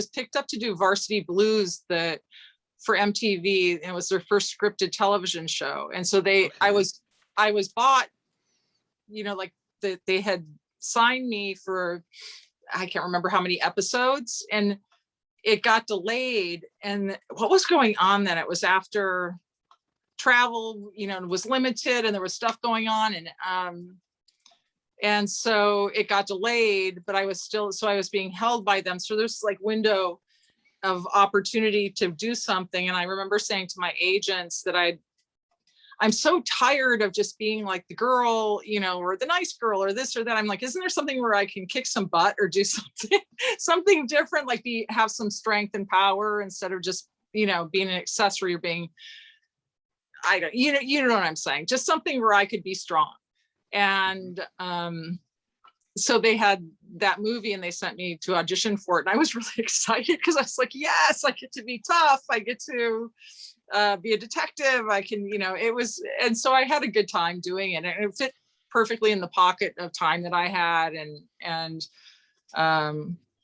picked up to do Varsity Blues for MTV. And it was their first scripted television show. And so I was bought, like they had signed me for, I can't remember how many episodes, and it got delayed. And what was going on then? It was after travel, was limited, and there was stuff going on. And so it got delayed, but I was being held by them. So there's like window of opportunity to do something. And I remember saying to my agents that I'm so tired of just being like the girl, or the nice girl or this or that. I'm like, isn't there something where I can kick some butt or do something different, like have some strength and power instead of just, being an accessory or being, you know what I'm saying? Just something where I could be strong. And so they had that movie and they sent me to audition for it. And I was really excited because I was like, yes, I get to be tough. I get to be a detective. I can, it was, and so I had a good time doing it. And it fit perfectly in the pocket of time that I had. And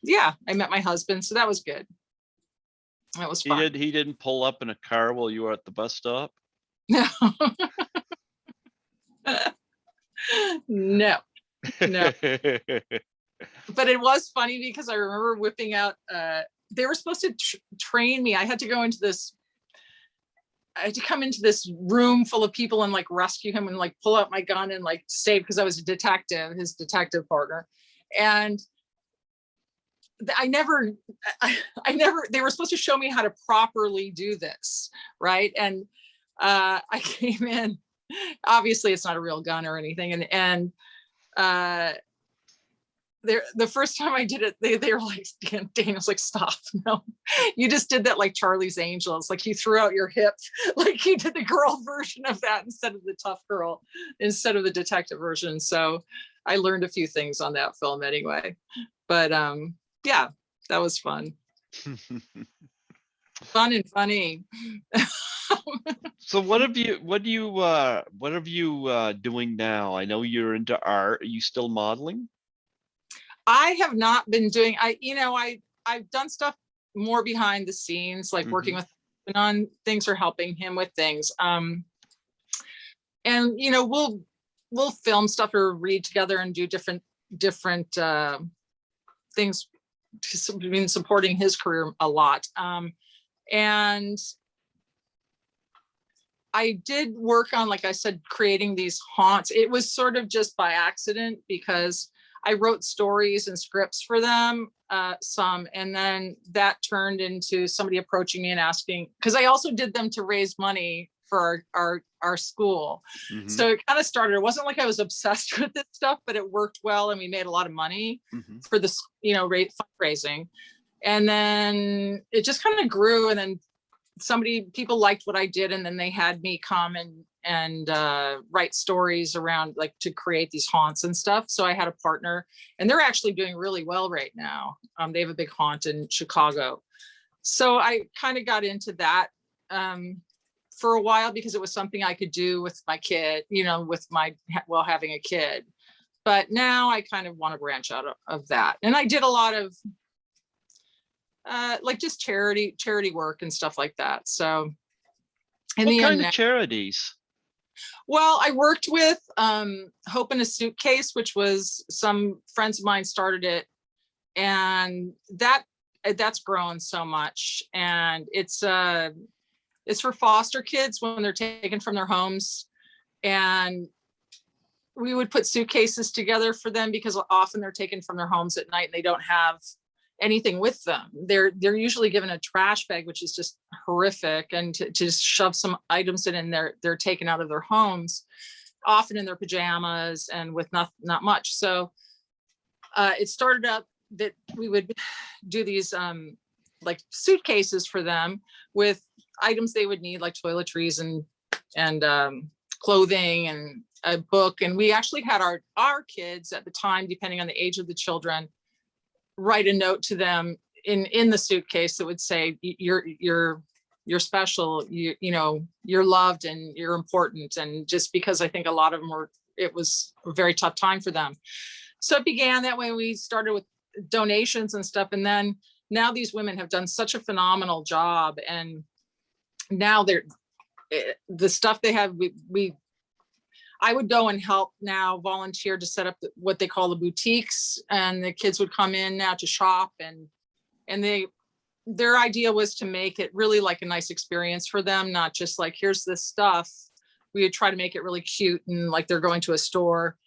yeah, I met my husband. So that was good. That was fun. He didn't pull up in a car while you were at the bus stop? No. No. But it was funny because I remember whipping out, they were supposed to train me. I had to come into this room full of people and like rescue him and like pull out my gun and like save, because I was a detective, his detective partner. And they were supposed to show me how to properly do this. Right. And I came in, obviously it's not a real gun or anything. And the first time I did it, they were like, Daniel's like, stop. No, you just did that like Charlie's Angels. Like you threw out your hip, like you did the girl version of that instead of the tough girl, instead of the detective version. So I learned a few things on that film anyway. But yeah, that was fun. Fun and funny. So what are you doing now? I know you're into art. Are you still modeling? I have not been doing, I've done stuff more behind the scenes, like working with on things or helping him with things. And we'll film stuff or read together and do different things. I've been supporting his career a lot. And I did work on, like I said, creating these haunts. It was sort of just by accident because I wrote stories and scripts for them, some, and then that turned into somebody approaching me and asking, because I also did them to raise money for our school. Mm-hmm. So it kind of started, it wasn't like I was obsessed with this stuff, but it worked well and we made a lot of money for this, fundraising. And then it just kind of grew, and then people liked what I did, and then they had me come and write stories around, like, to create these haunts and stuff. So I had a partner, and they're actually doing really well right now. They have a big haunt in Chicago. So I kind of got into that for a while because it was something I could do with my kid, having a kid. But now I kind of want to branch out of that. And I did a lot of like just charity work and stuff like that. So what kind of charities? Well, I worked with Hope in a Suitcase, which was some friends of mine started it, and that's grown so much. And it's for foster kids when they're taken from their homes, and we would put suitcases together for them because often they're taken from their homes at night and they don't have anything with them. They're usually given a trash bag, which is just horrific, and to just shove some items in, and they're taken out of their homes, often in their pajamas and with not much. So it started up that we would do these like suitcases for them with items they would need, like toiletries and clothing and a book. And we actually had our kids at the time, depending on the age of the children, write a note to them in the suitcase that would say, you're special, you're loved and you're important. And just because I think a lot of them it was a very tough time for them. So it began that way. We started with donations and stuff. And then now these women have done such a phenomenal job. And now the stuff they have, I would go and help now, volunteer to set up what they call the boutiques, and the kids would come in now to shop, and their idea was to make it really like a nice experience for them, not just like, here's this stuff. We would try to make it really cute and like they're going to a store.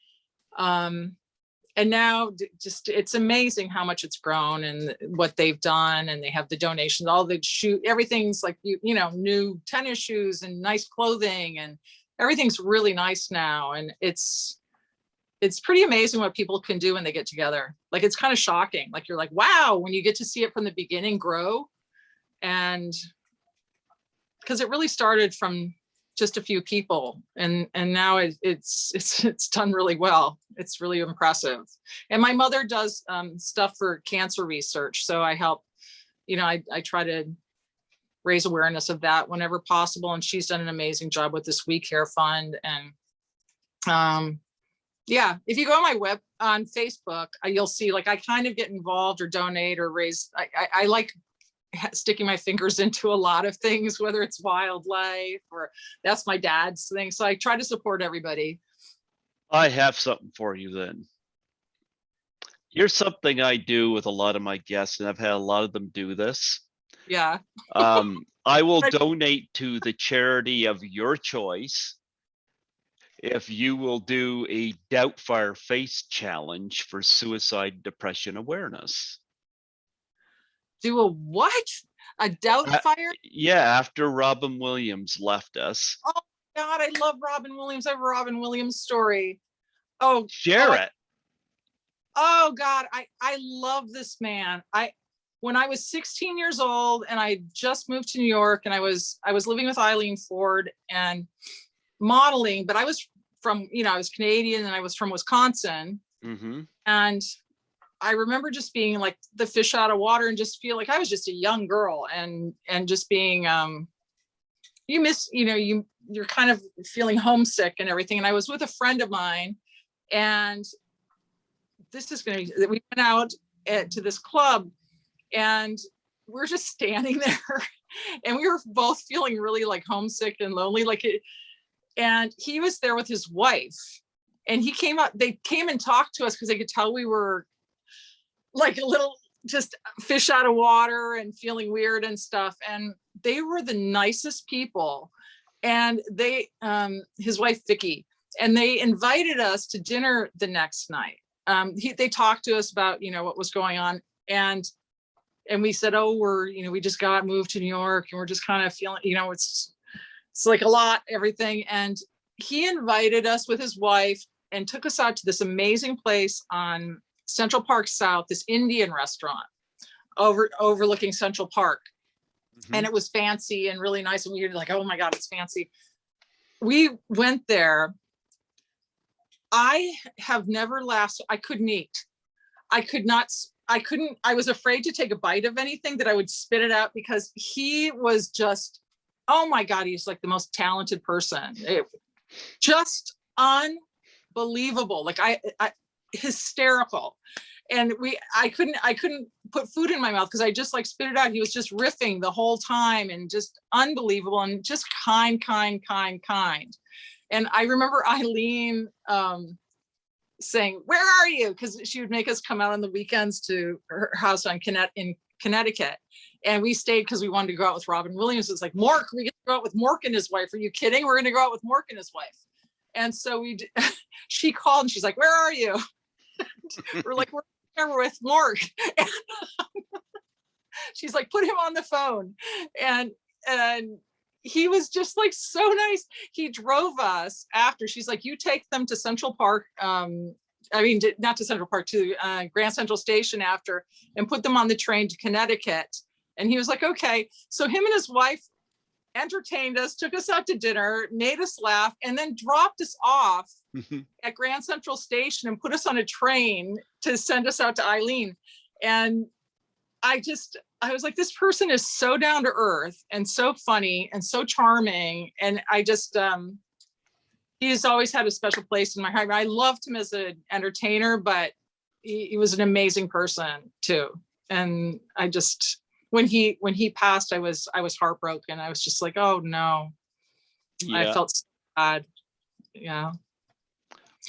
And now just, it's amazing how much it's grown and what they've done. And they have the donations, all the everything's like, new tennis shoes and nice clothing, and everything's really nice now. And it's pretty amazing what people can do when they get together. Like, it's kind of shocking. Like, you're like, wow, when you get to see it from the beginning grow. And because it really started from just a few people, and now it's done really well. It's really impressive. And my mother does stuff for cancer research. So I help, I try to raise awareness of that whenever possible. And she's done an amazing job with this We Care Fund. And yeah, if you go on Facebook, you'll see, like, I kind of get involved or donate or raise. I like sticking my fingers into a lot of things, whether it's wildlife or that's my dad's thing. So I try to support everybody. I have something for you then. Here's something I do with a lot of my guests, and I've had a lot of them do this. Yeah. I will donate to the charity of your choice if you will do a Doubtfire Face challenge for suicide depression awareness. Do a what? A Doubtfire? Yeah, after Robin Williams left us. Oh God, I love Robin Williams. I have a Robin Williams story. Oh, share it. Oh God, I love this man. When I was 16 years old and I just moved to New York, and I was living with Eileen Ford and modeling, but I was from, I was Canadian and I was from Wisconsin. Mm-hmm. And I remember just being like the fish out of water and just feel like I was just a young girl and just being, you miss, you're kind of feeling homesick and everything. And I was with a friend of mine, and we went out to this club, and we're just standing there and we were both feeling really like homesick and lonely, and he was there with his wife, and they came and talked to us because they could tell we were like a little just fish out of water and feeling weird and stuff. And they were the nicest people. And his wife, Vicky, and they invited us to dinner the next night. they talked to us about, what was going on. And we said, oh, we just got moved to New York and we're just kind of feeling, it's like a lot, everything. And he invited us with his wife and took us out to this amazing place on Central Park South, this Indian restaurant overlooking Central Park. Mm-hmm. And it was fancy and really nice. And we were like, oh my God, it's fancy. We went there. I have never laughed. I couldn't eat. I was afraid to take a bite of anything, that I would spit it out, because he was just, oh my God, he's like the most talented person. Just unbelievable. Like hysterical. And I couldn't put food in my mouth because I just like spit it out. He was just riffing the whole time and just unbelievable and just kind. And I remember Eileen saying, where are you? Because she would make us come out on the weekends to her house in Connecticut. And we stayed because we wanted to go out with Robin Williams. It's like, Mork, we get to go out with Mork and his wife. Are you kidding? We're going to go out with Mork and his wife. And so she called and she's like, where are you? We're like, we're here with Mork. And she's like, put him on the phone. And he was just like so nice. He drove us after. She's like, you take them to Central Park. Not to Central Park, to Grand Central Station after, and put them on the train to Connecticut. And he was like, okay. So him and his wife entertained us, took us out to dinner, made us laugh, and then dropped us off at Grand Central Station and put us on a train to send us out to Eileen. And I was like, this person is so down to earth and so funny and so charming. And I just, he's always had a special place in my heart. I loved him as an entertainer, but he was an amazing person too. And I just, when he passed, I was heartbroken. I was just like, oh no. Yeah. I felt so bad. Yeah.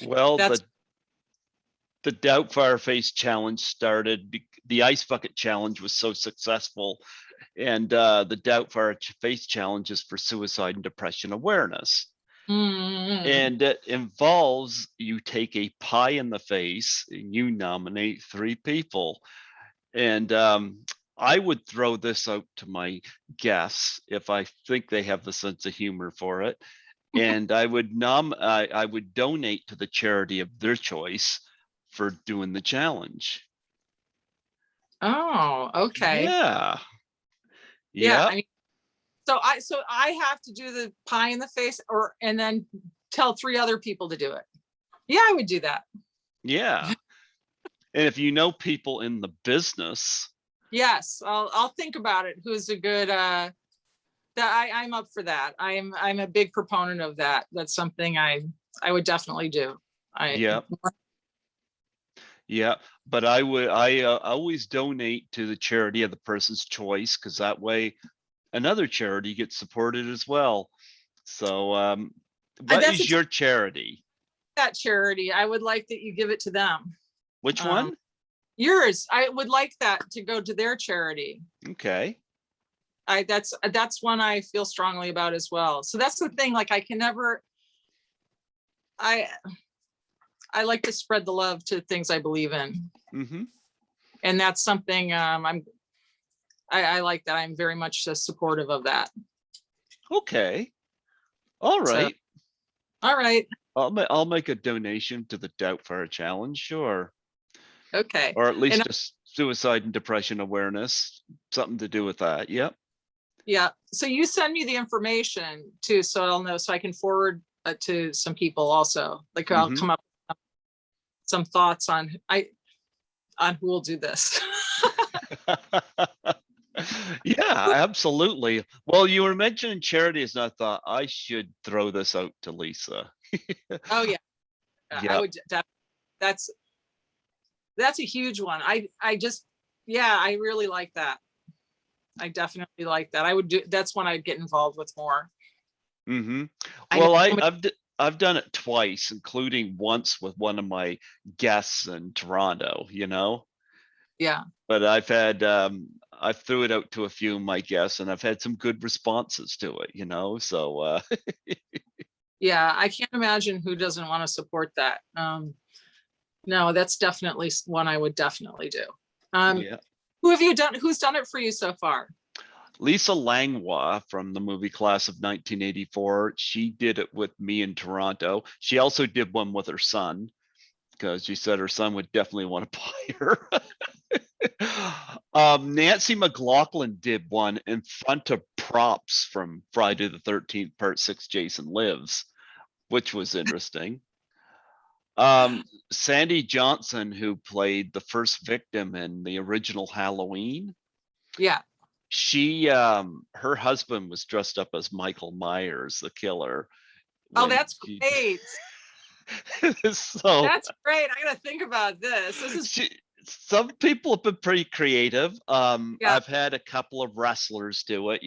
Well, the Doubtfire Face Challenge started. The Ice Bucket Challenge was so successful, and the Doubtfire Face Challenge is for suicide and depression awareness. Mm-hmm. And it involves you take a pie in the face and you nominate 3 people. And I would throw this out to my guests if I think they have the sense of humor for it. And I would I would donate to the charity of their choice for doing the challenge. Oh, okay. Yeah. Yeah. I mean, so I have to do the pie in the face and then tell 3 other people to do it. Yeah, I would do that. Yeah. And if you know people in the business. Yes, I'll think about it. Who's a good I'm up for that. I'm a big proponent of that. That's something I would definitely do. Yeah, but I always donate to the charity of the person's choice, because that way another charity gets supported as well. So what is your charity? That charity, I would like that you give it to them. Which one? Yours. I would like that to go to their charity. Okay. That's one I feel strongly about as well. So that's the thing, like I can never, I like to spread the love to things I believe in. Mm-hmm. And that's something I like that. I'm very much supportive of that. Okay. All right. All right. I'll make a donation to the Doubtfire Challenge, sure. Okay. Or at least just suicide and depression awareness, something to do with that. Yep. Yeah. So you send me the information too, so I'll know, so I can forward to some people also. Like I'll come up with some thoughts on who will do this. Yeah, absolutely. Well, you were mentioning charities, and I thought I should throw this out to Lisa. Oh yeah. I would definitely. That's a huge one. I really like that. I definitely like that. I would do. That's one I'd get involved with more. Mm-hmm. Well, I've done it twice, including once with one of my guests in Toronto. Yeah. But I've had I threw it out to a few of my guests, and I've had some good responses to it. So. Yeah, I can't imagine who doesn't want to support that. No, that's definitely one I would definitely do. Yeah. Who's done it for you so far? Lisa Langlois from the movie class of 1984. She did it with me in Toronto. She also did one with her son because she said her son would definitely want to buy her. Nancy McLaughlin did one in front of props from Friday the 13th, Part 6, Jason Lives, which was interesting. Sandy Johnson, who played the first victim in the original Halloween, Yeah. she her husband was dressed up as Michael Myers, the killer. Oh, that's great. So That's great. I gotta think about this. Some people have been pretty creative. Yeah. I've had a couple of wrestlers do it,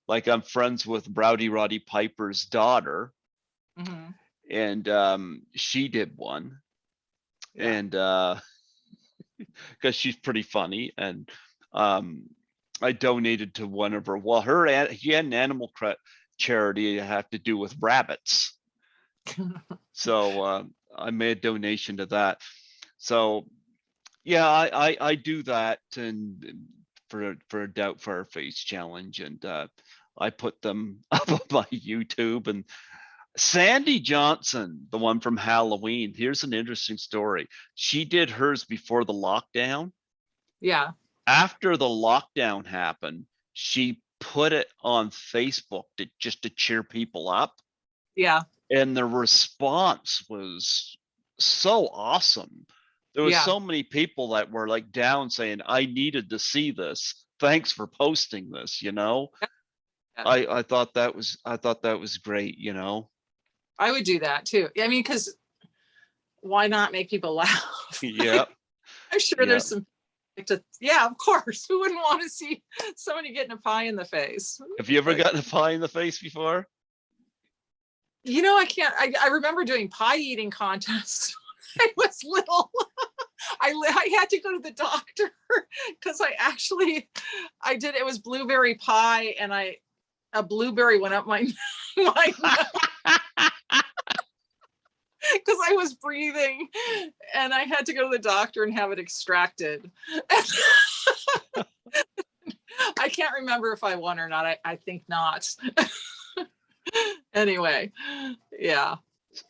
like I'm friends with Rowdy Roddy Piper's daughter, Mm-hmm. and she did one. Yeah. And because she's pretty funny, and I donated to one of her. Well, he had an animal charity that had to do with rabbits, so I made a donation to that. So yeah, I do that, and for a doubt for our face challenge, and I put them up on my YouTube. And Sandy Johnson, the one from Halloween, here's an interesting story. She did hers before the lockdown. Yeah. After the lockdown happened, she put it on Facebook to cheer people up. Yeah. And the response was so awesome. There was Yeah. so many people that were like down saying, I needed to see this. Thanks for posting this, Yeah. I thought that was great, I would do that too. I mean, because why not make people laugh? Yeah. I'm sure Yeah. there's some yeah, of course. Who wouldn't want to see somebody getting a pie in the face? Have you ever gotten a pie in the face before? I remember doing pie eating contests. I was little. I had to go to the doctor because I did. It was blueberry pie, and a blueberry went up my nose because I was breathing, and I had to go to the doctor and have it extracted. I can't remember if I won or not. I think not. Anyway, yeah.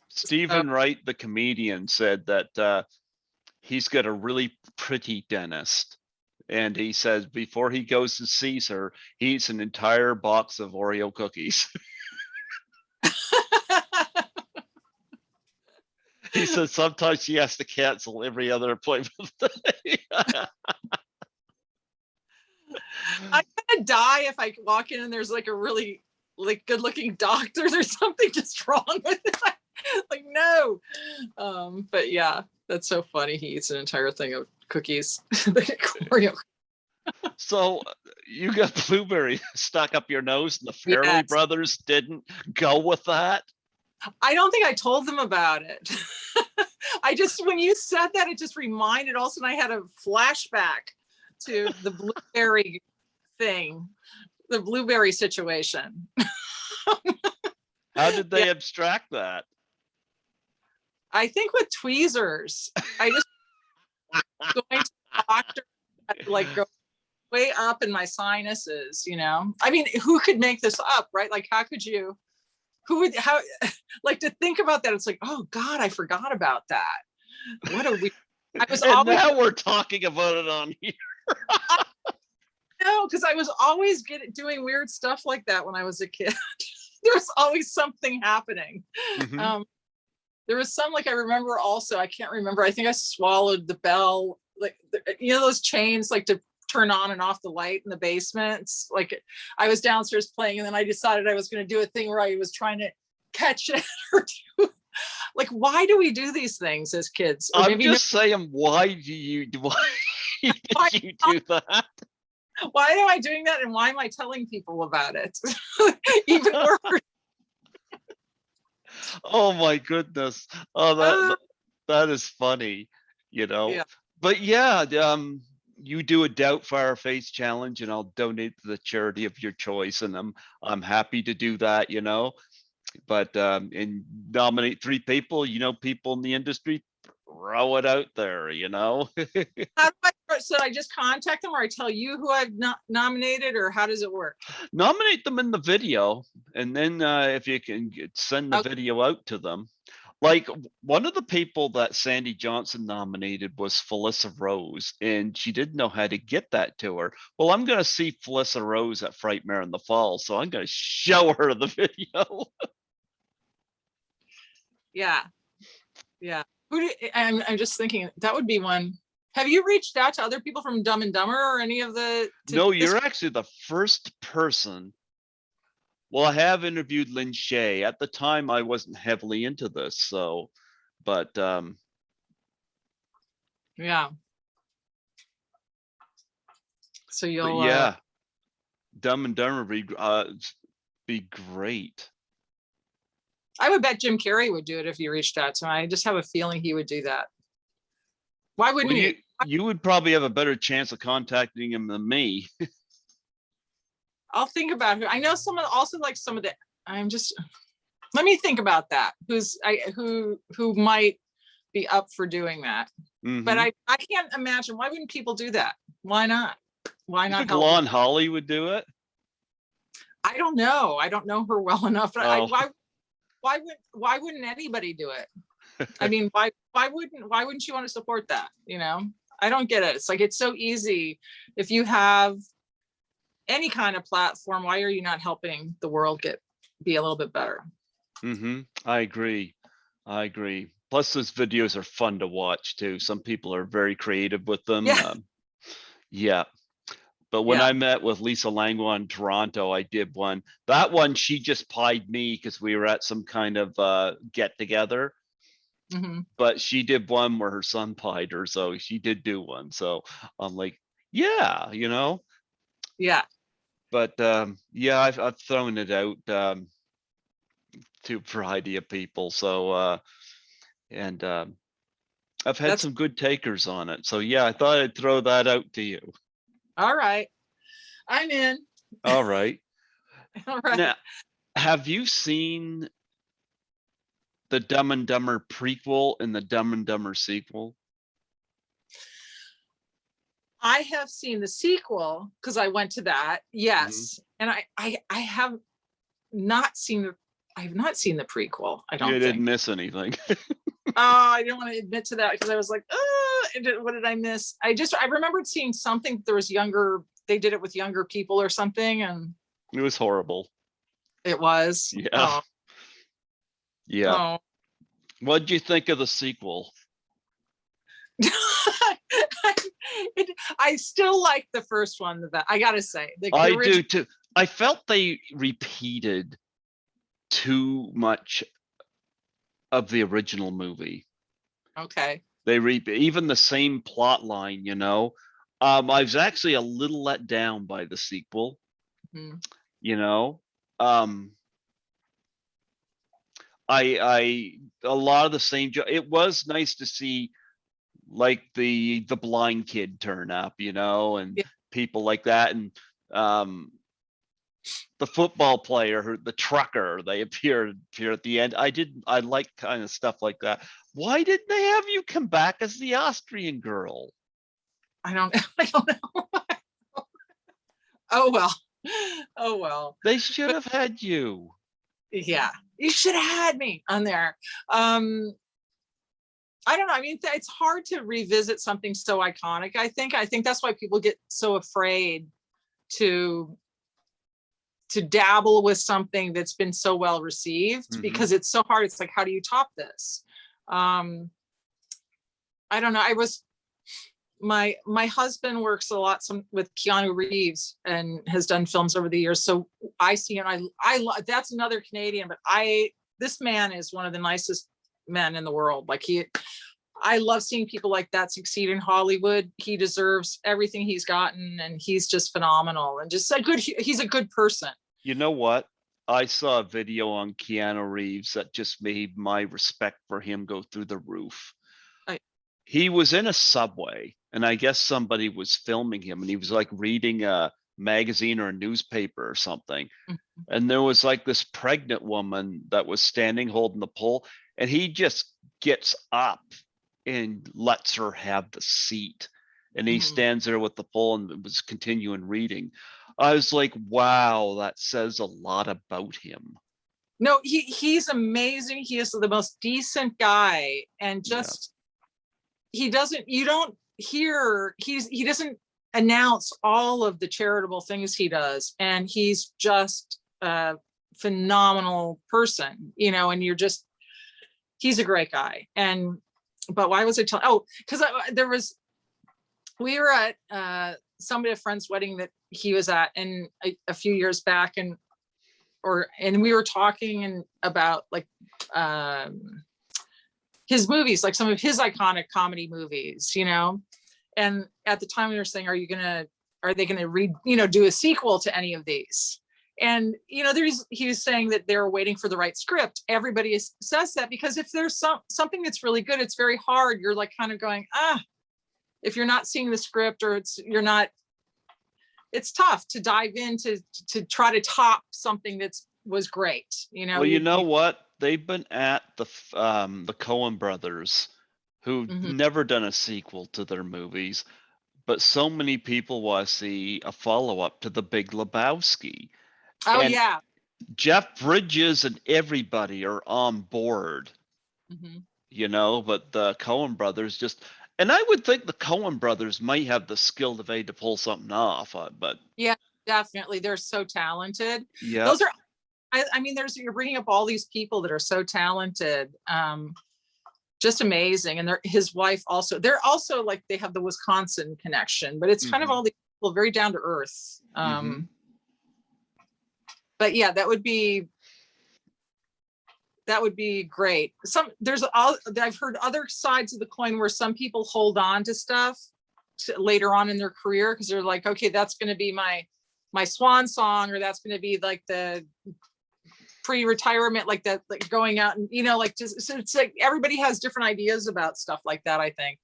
Stephen Wright, the comedian, said that he's got a really pretty dentist. And he says before he goes and sees her, he eats an entire box of Oreo cookies. He says sometimes he has to cancel every other appointment. I'm gonna die if I walk in and there's like a really good looking doctor. There's something just wrong with it. Like, no. But yeah, that's so funny. He eats an entire thing of cookies. So you got blueberry stuck up your nose, and the Farrelly Brothers didn't go with that? I don't think I told them about it. When you said that, it just reminded, all of a sudden I had a flashback to the blueberry thing, the blueberry situation. How did they abstract that? I think with tweezers. I just going to the doctor, like go way up in my sinuses, I mean, who could make this up, right? Like, like, to think about that, it's like, oh God, I forgot about that. Now we're talking about it on here. No, because I was always doing weird stuff like that when I was a kid. There was always something happening. Mm-hmm. There was some, like, I remember also, I can't remember, I think I swallowed the bell, like, those chains, like, to turn on and off the light in the basement. It's like I was downstairs playing, and then I decided I was going to do a thing where I was trying to catch it or do, like, why do we do these things as kids? Or I'm just saying, why did you do that? Why am I doing that, and why am I telling people about it? Even worse. Oh my goodness. Oh, that is funny, Yeah. But yeah, you do a Doubtfire face challenge, and I'll donate to the charity of your choice, and I'm happy to do that, But and nominate 3 people, people in the industry, throw it out there, you know. How do so I just contact them, or I tell you who I've not nominated, or how does it work? Nominate them in the video, and then if you can send the Okay. video out to them. Like one of the people that Sandy Johnson nominated was Felissa Rose, and she didn't know how to get that to her. Well, I'm going to see Felissa Rose at Frightmare in the Fall, so I'm going to show her the video. Yeah. I'm just thinking that would be one. Have you reached out to other people from Dumb and Dumber or any of the? No, you're actually the first person. Well, I have interviewed Lynn Shay. At the time, I wasn't heavily into this, so, but Yeah. So you'll yeah, Dumb and Dumber be great. I would bet Jim Carrey would do it if you reached out to him. I just have a feeling he would do that. Why wouldn't Well, you? You would probably have a better chance of contacting him than me. I'll think about it. I know some of the. I'm just. Let me think about that. Who might be up for doing that? Mm-hmm. But I can't imagine. Why wouldn't people do that? Why not? Why not? Lon Holly would do it. I don't know. I don't know her well enough. But Oh. why wouldn't anybody do it? I mean, why wouldn't you want to support that? You know, I don't get it. It's like, it's so easy. If you have any kind of platform, why are you not helping the world be a little bit better? Mm-hmm. I agree. Plus, those videos are fun to watch too. Some people are very creative with them. Yeah. Yeah. But when I met with Lisa Langwa in Toronto, I did one. That one, she just pied me because we were at some kind of get together. Mm-hmm. But she did one where her son pied her, so she did do one. So I'm like, yeah, you know. Yeah. But yeah, I've thrown it out to a variety of people. So and I've had some good takers on it. So yeah, I thought I'd throw that out to you. All right. I'm in. All right. All right. Now, have you seen the Dumb and Dumber prequel and the Dumb and Dumber sequel? I have seen the sequel because I went to that. Yes. Mm-hmm. And I have not seen the prequel. I don't think. You didn't miss anything. Oh, I didn't want to admit to that because I was like, what did I miss? I remembered seeing something. There was they did it with younger people or something, and it was horrible. It was. Yeah. Oh. Yeah. Oh. What did you think of the sequel? I still like the first one the best. I gotta say, I do too. I felt they repeated too much of the original movie. Okay. They even the same plot line, you know. I was actually a little let down by the sequel. Mm-hmm. You know, I a lot of the same. It was nice to see, like the blind kid turn up, you know, and people like that, and the football player, the trucker, they appear at the end. I like kind of stuff like that. Why didn't they have you come back as the Austrian girl? I don't know. Oh well. They should have had you. Yeah, you should have had me on there. I don't know. I mean, it's hard to revisit something so iconic. I think that's why people get so afraid to dabble with something that's been so well received, mm-hmm. because it's so hard. It's like, how do you top this? I don't know. My husband works a lot with Keanu Reeves and has done films over the years. So I see, and that's another Canadian, but this man is one of the nicest men in the world. Like I love seeing people like that succeed in Hollywood. He deserves everything he's gotten, and he's just phenomenal and just he's a good person. You know what? I saw a video on Keanu Reeves that just made my respect for him go through the roof. He was in a subway, and I guess somebody was filming him, and he was like reading a magazine or a newspaper or something. Mm-hmm. And there was like this pregnant woman that was standing holding the pole, and he just gets up and lets her have the seat. And he Mhm. stands there with the pole and was continuing reading. I was like, wow, that says a lot about him. No, he's amazing. He is the most decent guy, and Yeah. just he doesn't. You don't hear he doesn't announce all of the charitable things he does, and he's just a phenomenal person, and you're just he's a great guy. And but why was I telling? Oh, because we were at a friend's wedding that he was at, and a few years back, and we were talking about like his movies, like some of his iconic comedy movies, and at the time we were saying, are they gonna do a sequel to any of these? And he was saying that they're waiting for the right script. Everybody says that, because if there's something that's really good, it's very hard. You're like kind of going, if you're not seeing the script, or it's tough to dive in to try to top something was great. Well, you know what? They've been at the Coen brothers, who've Mhm. never done a sequel to their movies, but so many people want to see a follow-up to The Big Lebowski. Oh And yeah. Jeff Bridges and everybody are on board, Mhm. but the Coen brothers and I would think the Coen brothers might have the skill to pull something off, but Yeah, definitely. They're so talented. yeah. Those are, I mean, you're bringing up all these people that are so talented, just amazing. And his wife also, they're also like, they have the Wisconsin connection, but it's kind of all these people very down to earth. But yeah, that would be great. I've heard other sides of the coin where some people hold on to stuff later on in their career, because they're like, okay, that's going to be my swan song, or that's going to be like the pre-retirement, like that, like going out and so it's like everybody has different ideas about stuff like that. I think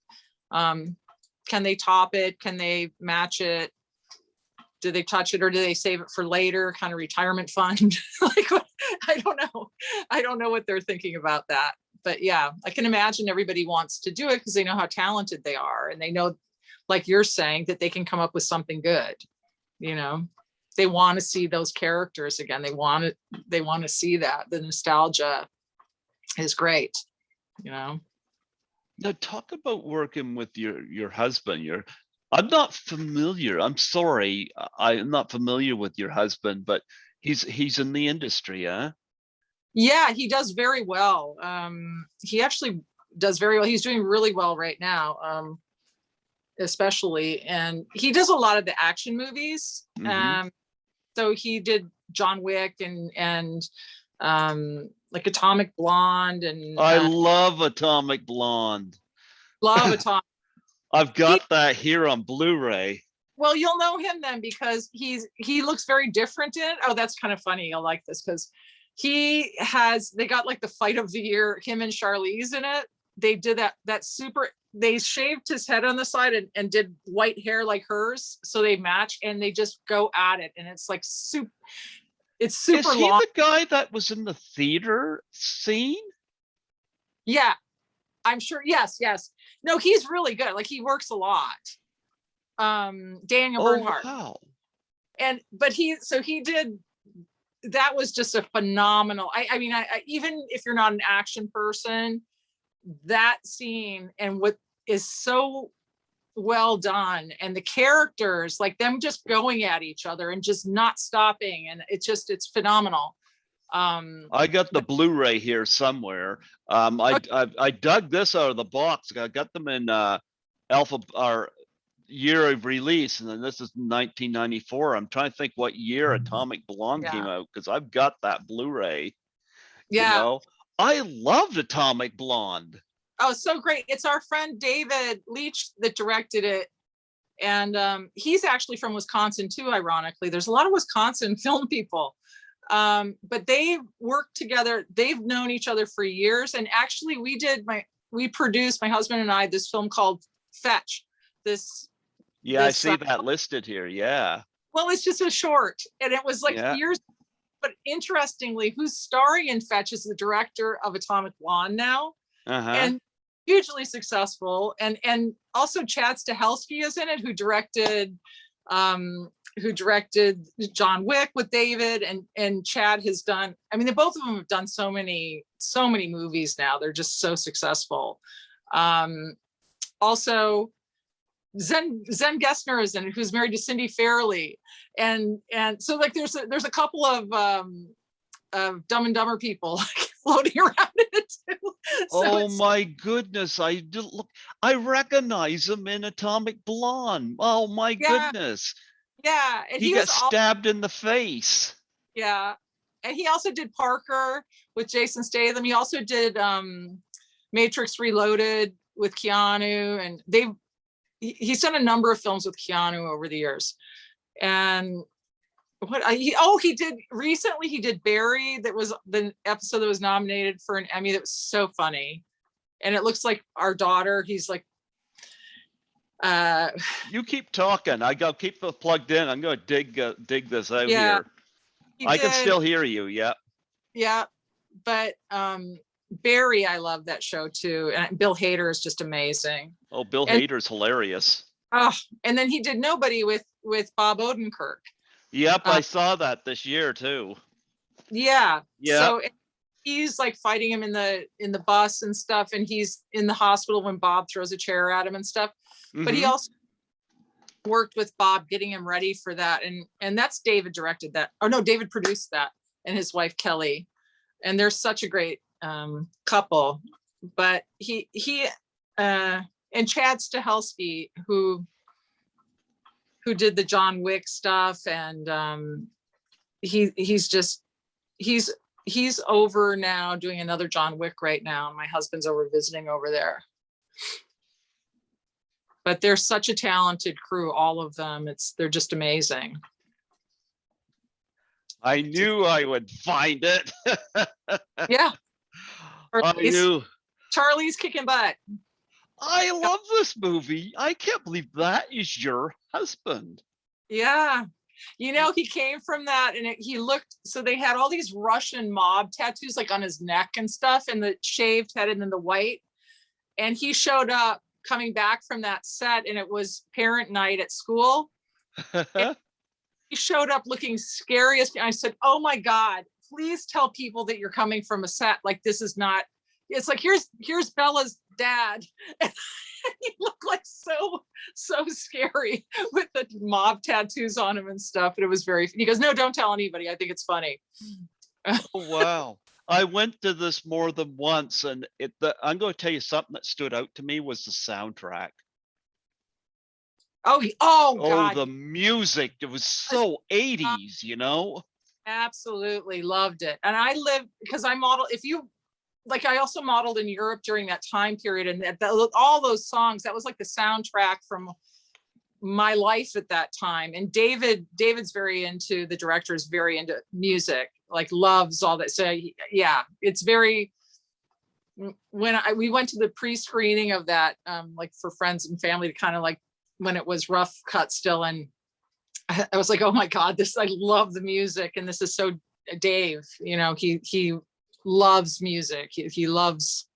can they top it, can they match it, do they touch it, or do they save it for later, kind of retirement fund? Like, I don't know what they're thinking about that. But yeah, I can imagine everybody wants to do it because they know how talented they are, and they know, like you're saying, that they can come up with something good. They want to see those characters again. They want to see that. The nostalgia is great. Now talk about working with your husband. I'm not familiar. I'm sorry. I'm not familiar with your husband, but he's in the industry, huh? Yeah, he does very well. He actually does very well. He's doing really well right now, especially, and he does a lot of the action movies. So he did John Wick and like Atomic Blonde, and I love Atomic Blonde. love Atomic. I've got that here on Blu-ray. Well, you'll know him then, because he looks very different in it. Oh, that's kind of funny. You'll like this, because they got like the fight of the year, him and Charlize in it. They did that super, they shaved his head on the side and did white hair like hers, so they match, and they just go at it, and it's like super Is he long. the guy that was in the theater scene? Yeah, I'm sure. Yes. No, he's really good. Like, he works a lot. Daniel Bernhardt. Wow. But he did, that was just a phenomenal. I mean, even if you're not an action person, that scene and what is so well done, and the characters, like them just going at each other and just not stopping, and it's phenomenal. I got the Blu-ray here somewhere. I dug this out of the box. I got them in alpha or year of release, and then this is 1994. I'm trying to think what year Atomic Blonde came out, because I've got that Blu-ray. Yeah. I loved Atomic Blonde. Oh, so great. It's our friend David Leach that directed it. And he's actually from Wisconsin too, ironically. There's a lot of Wisconsin film people. But they worked together. They've known each other for years. And actually we produced, my husband and I, this film called Fetch. I see that listed here. Yeah. Well, it's just a short, and it was like years. But interestingly, who's starring in Fetch is the director of Atomic Blonde now. And hugely successful. And also Chad Stahelski is in it, who directed John Wick with David, and Chad has done, I mean, both of them have done so many movies now. They're just so successful. Also Zen Gessner is in it, who's married to Cindy Farrelly. And so like there's a couple of Dumb and Dumber people floating around in it too. So my goodness. I recognize him in Atomic Blonde. Oh my goodness. Yeah. And he got stabbed in the face. Yeah. And he also did Parker with Jason Statham. He also did Matrix Reloaded with Keanu, and he's done a number of films with Keanu over the years. And he did Barry, that was the episode that was nominated for an Emmy, that was so funny. And it looks like our daughter. He's like, you keep talking. I gotta keep the plugged in. I'm gonna dig this out here. I can still hear you. Yeah. But Barry, I love that show too. And Bill Hader is just amazing. Oh, Bill Hader's hilarious. Oh, and then he did Nobody with Bob Odenkirk. Yep, I saw that this year too. Yeah. So he's like fighting him in the bus and stuff, and he's in the hospital when Bob throws a chair at him and stuff. Mm-hmm. But he also worked with Bob getting him ready for that, and that's David directed that. Oh no, David produced that, and his wife Kelly, and they're such a great couple. But he and Chad Stahelski, who did the John Wick stuff, and he's over now doing another John Wick right now. My husband's over visiting over there. But they're such a talented crew, all of them. They're just amazing. I knew I would find it. Yeah. I knew. Charlie's kicking butt. I love this movie. I can't believe that is your husband. Yeah. You know, he came from that, and he looked, so they had all these Russian mob tattoos like on his neck and stuff, and the shaved head and then the white. And he showed up coming back from that set, and it was parent night at school. He showed up looking scary as I said, "Oh my God, please tell people that you're coming from a set. Like, this is not," it's like, here's Bella's dad. And he looked like so scary with the mob tattoos on him and stuff. And it was very, he goes, "No, don't tell anybody. I think it's funny." Oh, wow. I went to this more than once, and I'm going to tell you something that stood out to me was the soundtrack. Oh God. The music. It was so 80s, you know? Absolutely loved it. And I lived, because I modeled, I also modeled in Europe during that time period, and all those songs, that was like the soundtrack from my life at that time. And David's very into, the director is very into music, like loves all that. So yeah, it's very, when we went to the pre-screening of that, like for friends and family, to kind of like when it was rough cut still. And I was like, oh my God, I love the music. And this is so Dave, you know, he loves music. He loves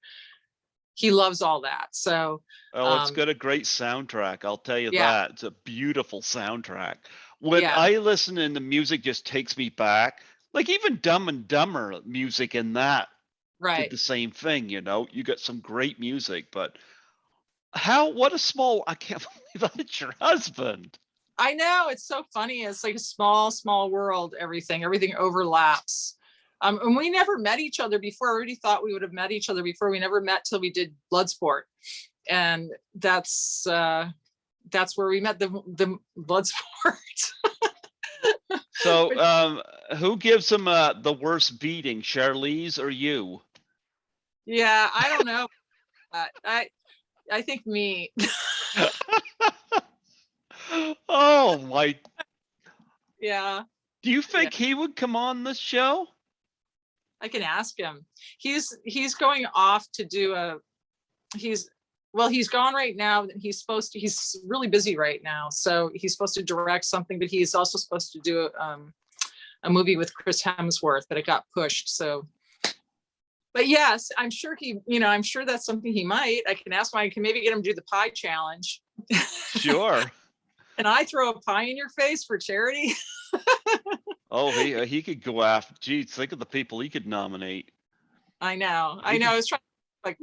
all that. So it's got a great soundtrack. I'll tell you that. It's a beautiful soundtrack. When I listen and the music just takes me back, like even Dumb and Dumber music in that did the same thing, you know. You got some great music, but I can't believe that's your husband. I know, it's so funny. It's like a small world. Everything overlaps. And we never met each other before. I already thought we would have met each other before. We never met till we did Bloodsport. And that's where we met, the Bloodsport. So who gives him the worst beating, Charlize or you? Yeah, I don't know. I think me. Oh my. Yeah. Do you think he would come on this show? I can ask him. He's going off to do he's gone right now. He's really busy right now. So he's supposed to direct something, but he's also supposed to do a movie with Chris Hemsworth, but it got pushed. So, But yes, I'm sure I'm sure that's something he might. I can ask him. I can maybe get him to do the pie challenge. Sure. And I throw a pie in your face for charity. Oh, he could go after. Geez, think of the people he could nominate. I know. I was trying like,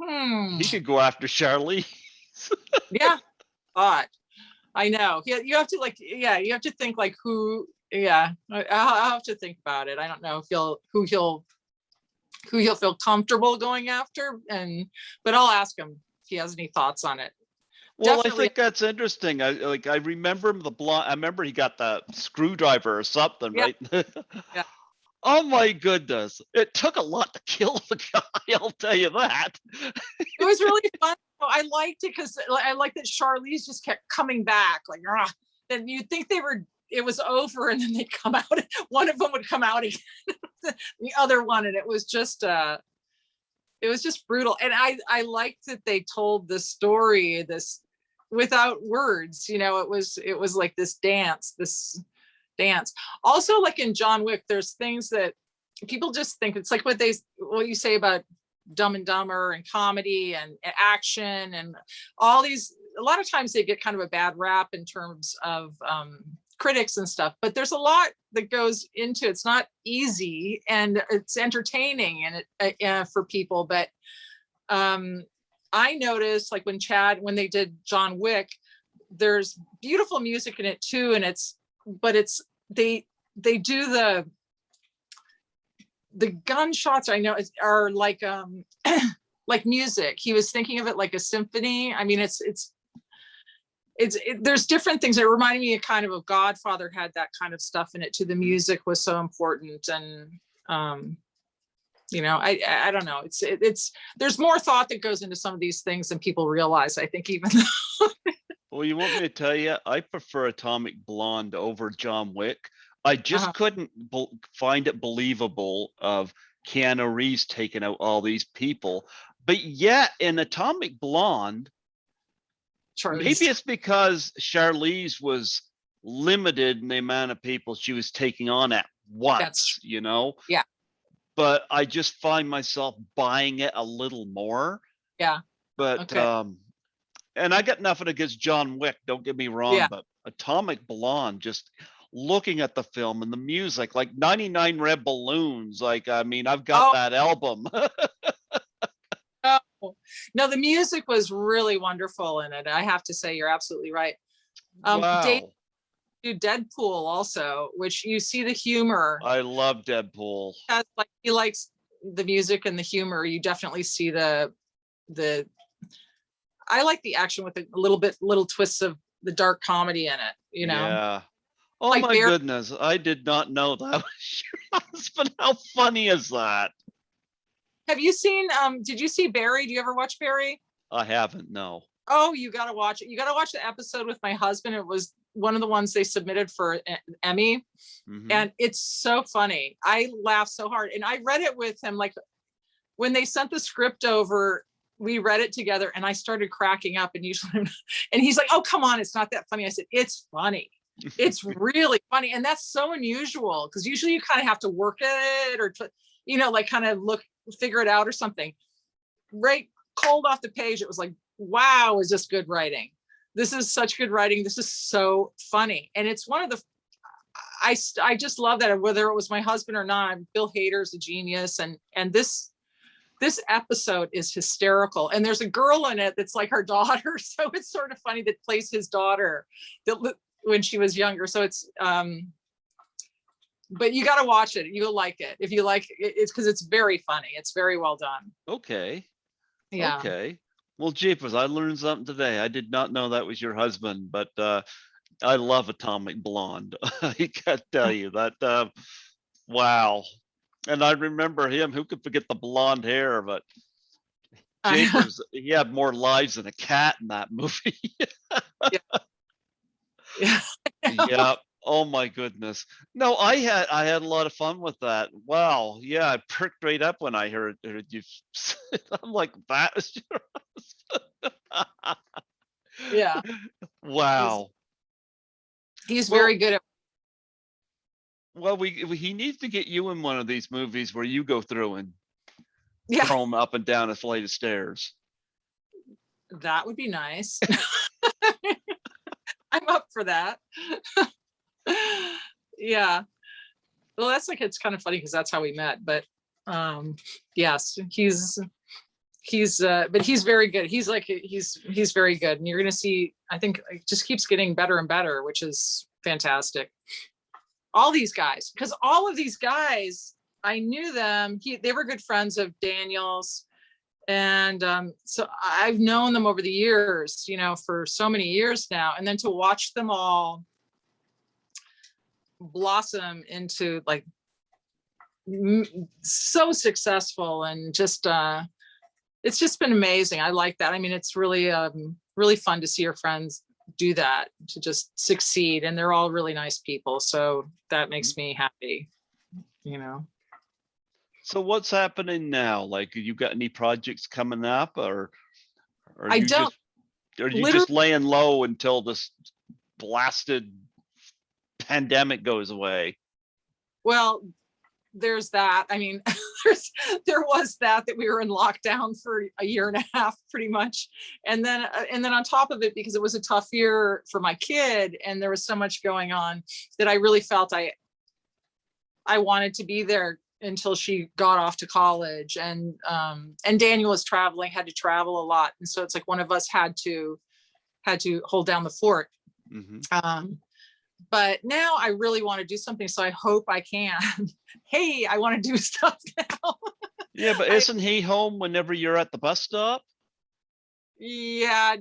He could go after Charlie. Yeah, but I know. Yeah, you have to you have to think like who. Yeah, I'll have to think about it. I don't know if who he'll feel comfortable going after, but I'll ask him if he has any thoughts on it. Well, Definitely. I think that's interesting. I remember the blonde. I remember he got the screwdriver or something, Yeah, right? yeah. Oh my goodness! It took a lot to kill the guy. I'll tell you that. It was really fun. I liked it because I liked that Charlize just kept coming back, like, and you'd think it was over, and then they'd come out. One of them would come out again, the other one, and it was just brutal. And I liked that they told the story without words. It was like this dance. Also, like in John Wick, there's things that people just think it's like what you say about Dumb and Dumber and comedy and action and all these. A lot of times they get kind of a bad rap in terms of critics and stuff, but there's a lot that goes into it. It's not easy, and it's entertaining and for people. But I noticed, like when they did John Wick, there's beautiful music in it too, and they do the gunshots, I know, are like like music. He was thinking of it like a symphony. I mean, there's different things. It reminded me of kind of Godfather had that kind of stuff in it too. The music was so important, and I don't know. There's more thought that goes into some of these things than people realize, I think, even though. Well, you want me to tell you, I prefer Atomic Blonde over John Wick. I just couldn't find it believable of Keanu Reeves taking out all these people. But yet in Atomic Blonde, maybe it's because Charlize was limited in the amount of people she was taking on at once, Yeah. But I just find myself buying it a little more. Yeah. But and I got nothing against John Wick, don't get me wrong, but Atomic Blonde, just looking at the film and the music, like 99 Red Balloons, like, I mean, I've got that album. No, the music was really wonderful in it. I have to say, you're absolutely right. Wow. Dave do Deadpool also, which you see the humor. I love Deadpool. Like, he likes the music and the humor. You definitely see the I like the action with a little twists of the dark comedy in it, Yeah. Oh, like my goodness. I did not know that was your husband. How funny is that? Have you seen, did you see Barry? Do you ever watch Barry? I haven't, no. Oh, you got to watch it. You got to watch the episode with my husband. It was one of the ones they submitted for an Emmy. Mm-hmm. And it's so funny. I laughed so hard. And I read it with him. Like when they sent the script over, we read it together and I started cracking up, and he's like, oh, come on. It's not that funny. I said, it's funny. It's really funny. And that's so unusual, because usually you kind of have to work at it or, like kind of figure it out or something. Right. Cold off the page. It was like, wow, is this good writing? This is such good writing. This is so funny. And it's one of the, I just love that, whether it was my husband or not. Bill Hader's a genius. And this episode is hysterical. And there's a girl in it that's like her daughter. So it's sort of funny, that plays his daughter when she was younger. So it's, but you got to watch it. You'll like it. If you like it, it's because it's very funny. It's very well done. Okay. Yeah. Okay. Well, jeepers, I learned something today. I did not know that was your husband, but I love Atomic Blonde. I can't tell you that. Wow. And I remember him. Who could forget the blonde hair? But jeepers, he had more lives than a cat in that movie. Yeah. Yeah. Oh my goodness. No, I had a lot of fun with that. Wow. Yeah, I perked right up when I heard you. I'm like, that was your husband. Yeah. Wow. He's very good at. Well, he needs to get you in one of these movies where you go through and Yeah, throw him up and down a flight of stairs. that would be nice. I'm up for that. Yeah. Well, that's like, it's kind of funny because that's how we met. But yes, but he's very good. He's like, he's very good. And you're going to see, I think it just keeps getting better and better, which is fantastic. All these guys, because all of these guys, I knew them. They were good friends of Daniel's. And so I've known them over the years, for so many years now. And then to watch them all blossom into like so successful, and just it's just been amazing. I like that. I mean, it's really really fun to see your friends do that, to just succeed, and they're all really nice people, so that makes me happy. So what's happening now? Like, you got any projects coming up, or I don't. Are you just laying low until this blasted pandemic goes away? Well, there's that. I mean, there was that we were in lockdown for a year and a half, pretty much, and then on top of it, because it was a tough year for my kid, and there was so much going on, that I really felt I wanted to be there until she got off to college, and Daniel was had to travel a lot, and so it's like one of us had to hold down the fort. Mm-hmm. But now I really want to do something, so I hope I can. Hey, I want to do stuff now. Yeah, but isn't he home whenever you're at the bus stop? Yeah.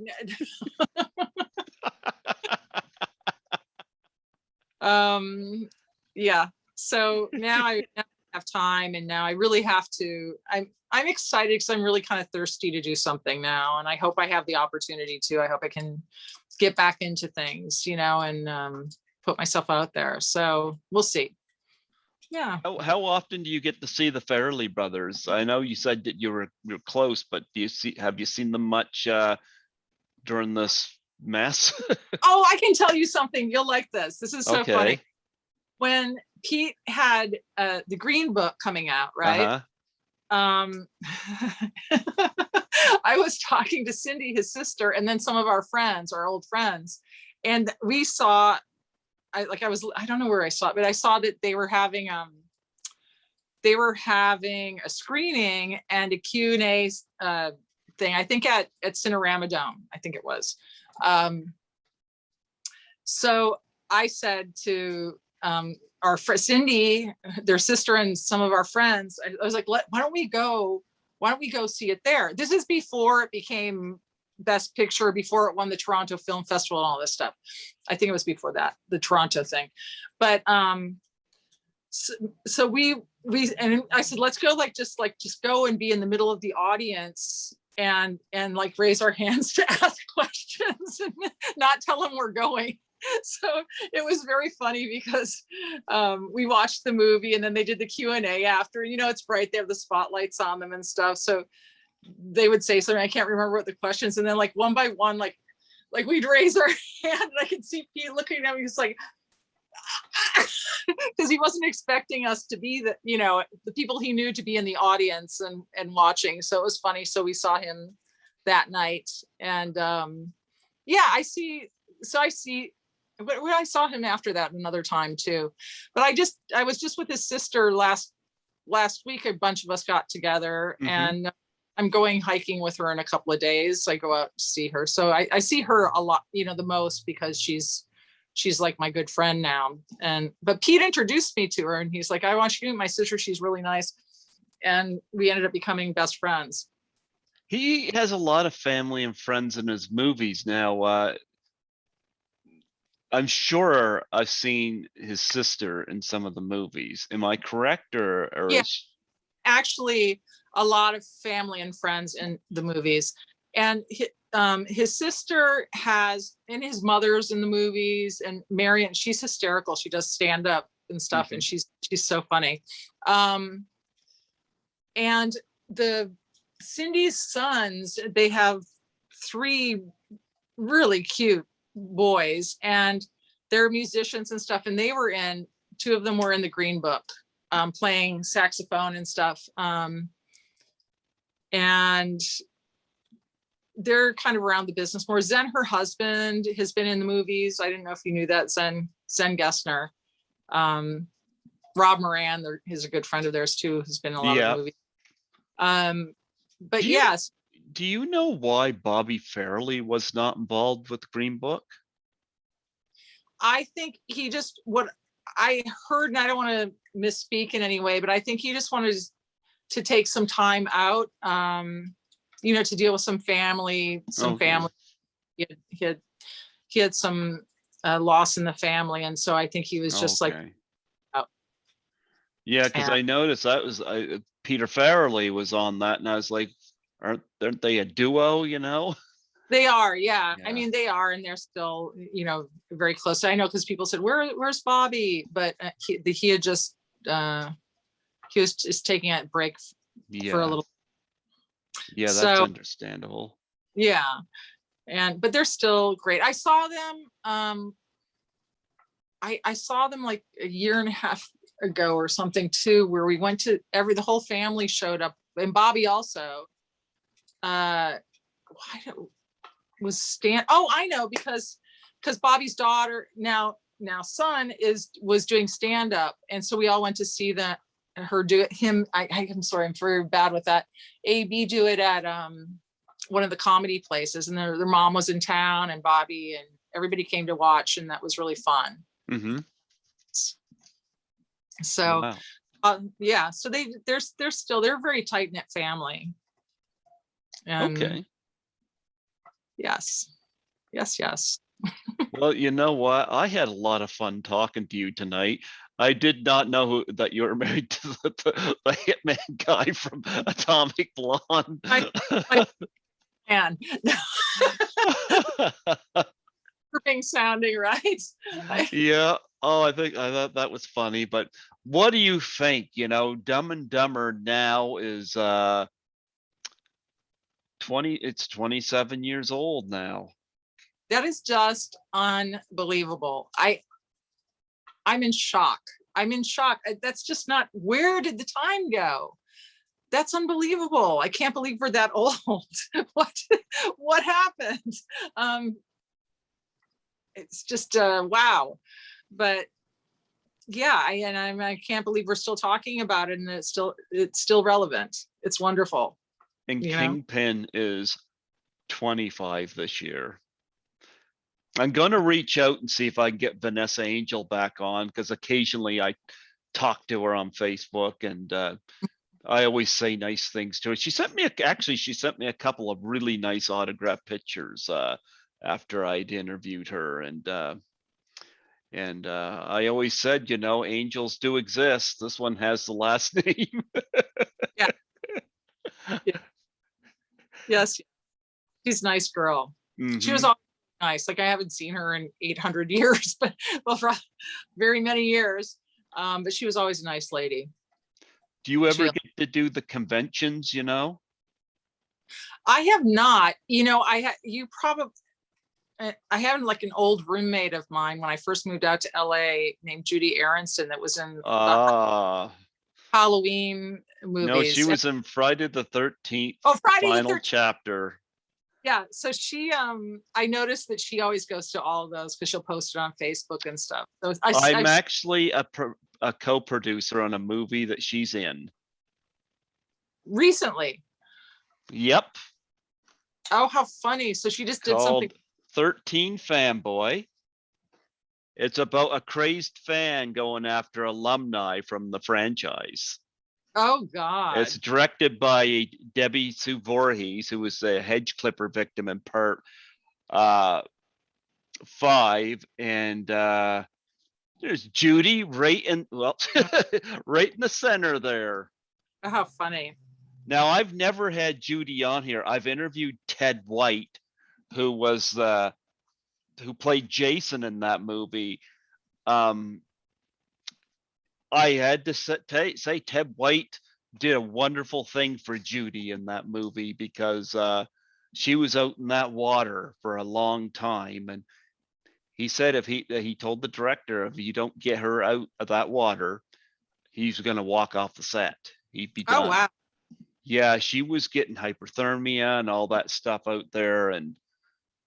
Yeah. So now I have time, and now I really have to. I'm excited because I'm really kind of thirsty to do something now, and I hope I have the opportunity to. I hope I can get back into things, and put myself out there. So we'll see. Yeah. How often do you get to see the Farrelly Brothers? I know you said that you're close, but have you seen them much during this mess? Oh, I can tell you something. You'll like this. This is so funny. When Pete had the Green Book coming out, right? I was talking to Cindy, his sister, and then some of our old friends, and we saw. I don't know where I saw it, but I saw that they were having a screening and a Q&A thing, I think at Cinerama Dome, I think it was. So I said to our friend Cindy, their sister, and some of our friends, I was like, why don't we go see it there? This is before it became Best Picture, before it won the Toronto Film Festival and all this stuff. I think it was before that, the Toronto thing. But so we and I said, let's go, just go and be in the middle of the audience and like raise our hands to ask questions and not tell them we're going. So it was very funny because we watched the movie, and then they did the Q&A after. It's bright, they have the spotlights on them and stuff, so they would say something. I can't remember what the questions, and then like one by one, like we'd raise our hand, and I could see Pete looking at me, just like, because he wasn't expecting us to be the people he knew to be in the audience and watching. So it was funny. So we saw him that night, and yeah, I saw him after that another time too. But I was just with his sister last week. A bunch of us got together, and I'm going hiking with her in a couple of days. I go out to see her. So I see her a lot, the most, because she's like my good friend now. But Pete introduced me to her, and he's like, I want you to meet my sister. She's really nice. And we ended up becoming best friends. He has a lot of family and friends in his movies now. I'm sure I've seen his sister in some of the movies. Am I correct? Or yeah, actually a lot of family and friends in the movies. And his sister and his mother's in the movies, and Marion, she's hysterical. She does stand up and stuff, and she's so funny. And the Cindy's sons, they have 3 really cute boys, and they're musicians and stuff, and 2 of them were in the Green Book, playing saxophone and stuff. and they're kind of around the business more. Zen, her husband, has been in the movies. I didn't know if you knew that. Zen Gessner. Rob Moran, he's a good friend of theirs too, who's been in a lot of the movies. But yes. Do you know why Bobby Farrelly was not involved with Green Book? I think he just, what I heard, and I don't want to misspeak in any way, but I think he just wanted to take some time out, to deal with some family, family. He had some loss in the family, and so I think he was just like, out. Yeah, because I noticed that was Peter Farrelly was on that, and I was like, aren't they a duo? They are, yeah. I mean, they are, and they're still, very close. I know, because people said, "Where's Bobby?" But he had just he was just taking a break for a little. Yeah, that's understandable. Yeah, but they're still great. I saw them. I saw them like a year and a half ago or something too, where we went to the whole family showed up, and Bobby also. Was Stan? Oh, I know, because Bobby's daughter, now son, was doing stand up, and so we all went to see her do it. I'm sorry, I'm very bad with that. AB do it at one of the comedy places, and their mom was in town, and Bobby and everybody came to watch, and that was really fun. Mm-hmm. So, wow. So they're a very tight knit family. Okay. Yes. Well, you know what? I had a lot of fun talking to you tonight. I did not know that you were married to the hitman guy from Atomic Blonde. Man. Sounding right. Yeah. Oh, I thought that was funny. But what do you think? Dumb and Dumber now is 27 years old now. That is just unbelievable. I'm in shock. That's just not, where did the time go? That's unbelievable. I can't believe we're that old. What happened? It's just wow. But yeah, I can't believe we're still talking about it, and it's still relevant. It's wonderful. And Kingpin is 25 this year. I'm going to reach out and see if I can get Vanessa Angel back on, because occasionally I talk to her on Facebook, and I always say nice things to her. She sent me a couple of really nice autograph pictures after I'd interviewed her, and I always said, angels do exist. This one has the last name. Yeah. Yes, she's a nice girl. Mm-hmm. She was always nice. Like, I haven't seen her in 800 years, but for very many years. But she was always a nice lady. Do you ever get to do the conventions? I have not. I have like an old roommate of mine when I first moved out to LA named Judy Aronson, that was in Halloween movies. No, she was in Friday the 13th. Oh, Friday the 13th. Final chapter. Yeah, so she, I noticed that she always goes to all of those because she'll post it on Facebook and stuff. So I'm actually a co-producer on a movie that she's in. Recently? Yep. Oh, how funny. So she just did something. 13 Fanboy. It's about a crazed fan going after alumni from the franchise. Oh, God. It's directed by Debbie Sue Voorhees, who was a hedge clipper victim in part 5. And there's Judy right in the center there. Oh, how funny. Now, I've never had Judy on here. I've interviewed Ted White, who played Jason in that movie. I had to say Ted White did a wonderful thing for Judy in that movie, because she was out in that water for a long time, and he said he told the director, if you don't get her out of that water, he's going to walk off the set. He'd be done. Oh, wow. Yeah, she was getting hyperthermia and all that stuff out there. And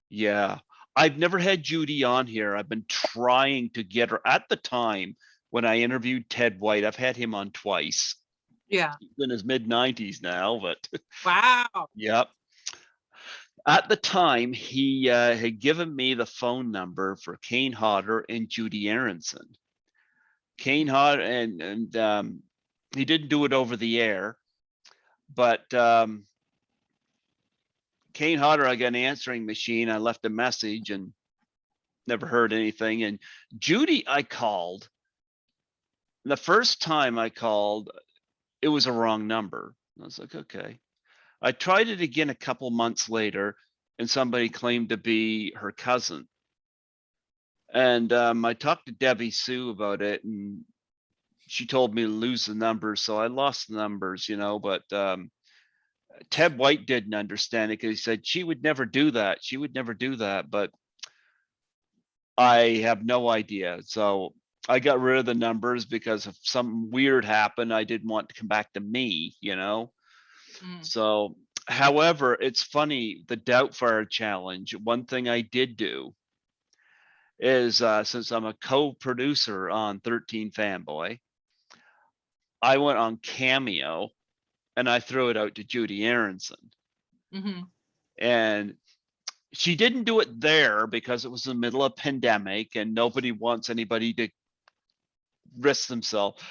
yeah, I've never had Judy on here. I've been trying to get her at the time when I interviewed Ted White. I've had him on twice. Yeah. He's in his mid 90s now, but Wow. yep. At the time, he had given me the phone number for Kane Hodder and Judy Aronson. Kane Hodder, and he didn't do it over the air, but Kane Hodder, I got an answering machine. I left a message and never heard anything. And Judy, I called. The first time I called, it was a wrong number. I was like, okay. I tried it again a couple months later, and somebody claimed to be her cousin. And I talked to Debbie Sue about it, and she told me to lose the numbers. So I lost the numbers, but Ted White didn't understand it because he said she would never do that. She would never do that. But I have no idea. So I got rid of the numbers because if something weird happened, I didn't want to come back to me. So, however, it's funny, the Doubtfire Challenge, one thing I did do is since I'm a co-producer on 13 Fanboy, I went on Cameo and I threw it out to Judy Aronson. And she didn't do it there because it was in the middle of pandemic and nobody wants anybody to risk themselves.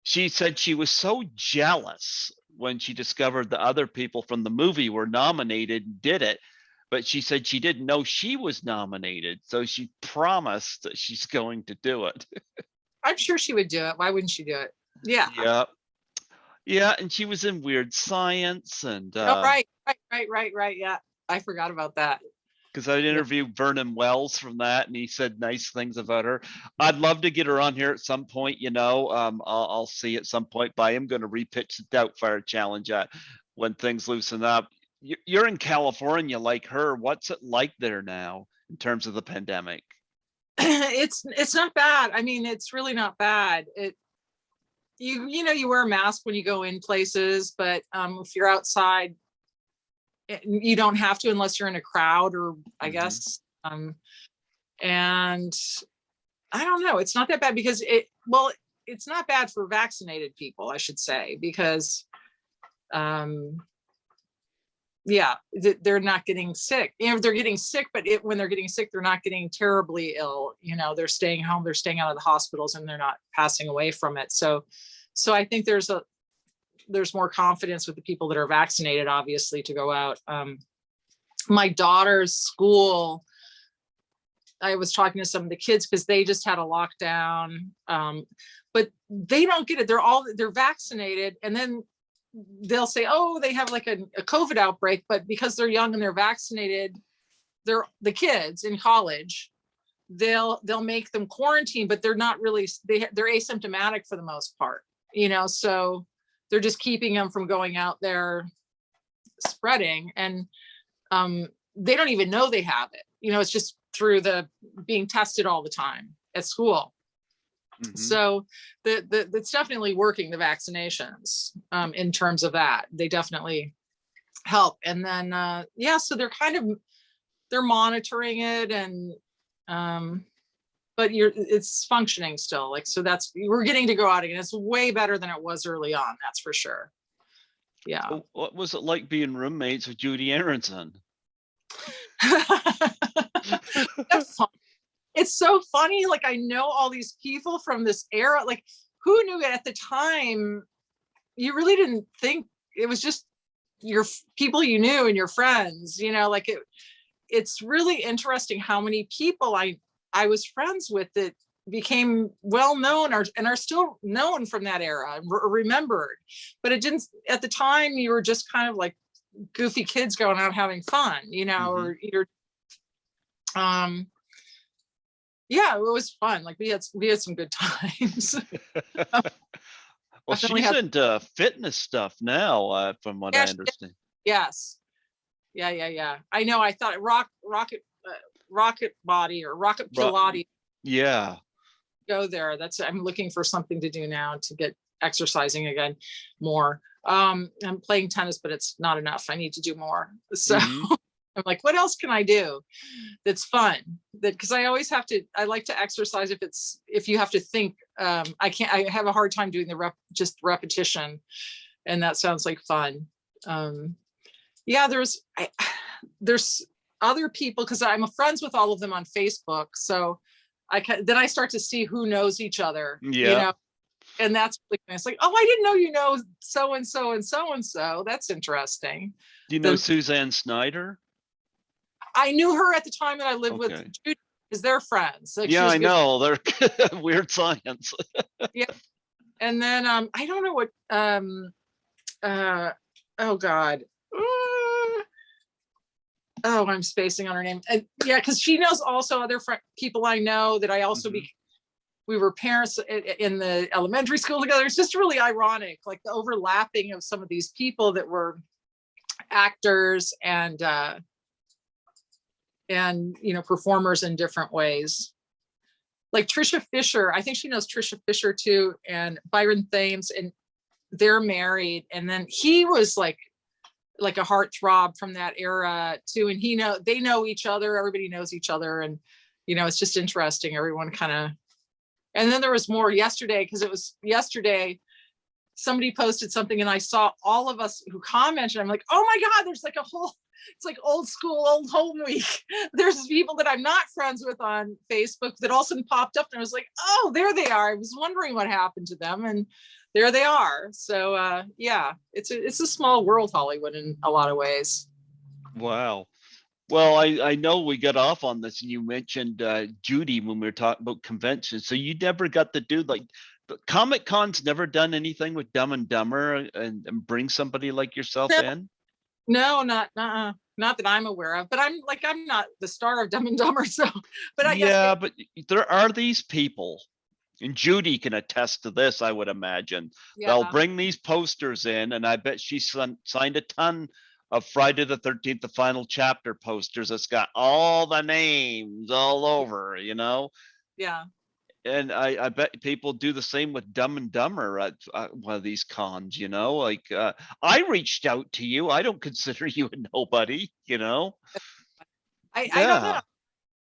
She said she was so jealous when she discovered the other people from the movie were nominated and did it, but she said she didn't know she was nominated. So she promised that she's going to do it. I'm sure she would do it. Why wouldn't she do it? Yeah. Yeah. Yeah. And she was in Weird Science and right. Yeah. I forgot about that. Because I interviewed Vernon Wells from that, and he said nice things about her. I'd love to get her on here at some point. I'll see at some point. But I am going to repitch the Doubtfire Challenge when things loosen up. You're in California, like her. What's it like there now in terms of the pandemic? It's not bad. I mean, it's really not bad. You wear a mask when you go in places, but if you're outside, you don't have to unless you're in a crowd, or I guess. And I don't know. It's not that bad because it's not bad for vaccinated people, I should say, because they're not getting sick. They're getting sick, but when they're getting sick, they're not getting terribly ill. They're staying home, they're staying out of the hospitals, and they're not passing away from it. So I think there's more confidence with the people that are vaccinated, obviously, to go out. My daughter's school, I was talking to some of the kids because they just had a lockdown, but they don't get it. They're vaccinated, and then they'll say, oh, they have like a COVID outbreak, but because they're young and they're vaccinated, the kids in college, they'll make them quarantine, but they're not really, they're asymptomatic for the most part, so they're just keeping them from going out there spreading, and they don't even know they have it. It's just through the being tested all the time at school. So it's definitely working, the vaccinations, in terms of that. They definitely help. And then so they're monitoring it, and but it's functioning still. So we're getting to go out again. It's way better than it was early on, that's for sure. Yeah. What was it like being roommates with Judy Aronson? That's fun. It's so funny. I know all these people from this era. Who knew it at the time? You really didn't think it was just your people you knew and your friends. It's really interesting how many people I was friends with that became well known and are still known from that era and remembered. But it didn't, at the time, you were just kind of like goofy kids going out having fun, or you're it was fun. We had some good times. Well, she's into fitness stuff now, from what I understand. Yes. Yeah. I know. I thought rocket body or rocket Pilates. Yeah. Go there. I'm looking for something to do now to get exercising again more. I'm playing tennis, but it's not enough. I need to do more. So I'm like, what else can I do that's fun? Because I always have to, I like to exercise if you have to think. I have a hard time doing just repetition, and that sounds like fun. Yeah, there's other people, because I'm friends with all of them on Facebook. So then I start to see who knows each other, and that's really nice. Like, oh, I didn't know you know so and so and so and so. That's interesting. Do you know Suzanne Snyder? I knew her at the time that I lived with Judy, because they're friends. Like, I know. They're weird science. Yeah. And then I don't know what oh God. Oh, I'm spacing on her name. Yeah, because she knows also other people I know that I also we were parents in the elementary school together. It's just really ironic, like the overlapping of some of these people that were actors and performers in different ways. Like Trisha Fisher, I think she knows Trisha Fisher too, and Byron Thames, and they're married. And then he was like a heartthrob from that era too. And they know each other. Everybody knows each other, and it's just interesting. Everyone kind of. And then there was more yesterday, because it was yesterday. Somebody posted something, and I saw all of us who commented. I'm like, oh my God, there's like it's like old school, old home week. There's people that I'm not friends with on Facebook that all of a sudden popped up, and I was like, oh, there they are. I was wondering what happened to them, and there they are. So yeah, it's a small world, Hollywood, in a lot of ways. Wow. Well, I know we got off on this, and you mentioned Judy when we were talking about conventions. So you never got to do Comic-Con's never done anything with Dumb and Dumber and bring somebody like yourself in? No, not that I'm aware of. But I'm not the star of Dumb and Dumber, so. But I guess. But there are these people, and Judy can attest to this, I would imagine. Yeah. They'll bring these posters in, and I bet she signed a ton of Friday the 13th, the final chapter posters. It's got all the names all over, Yeah. And I bet people do the same with Dumb and Dumber at one of these cons, I reached out to you. I don't consider you a nobody, I don't know.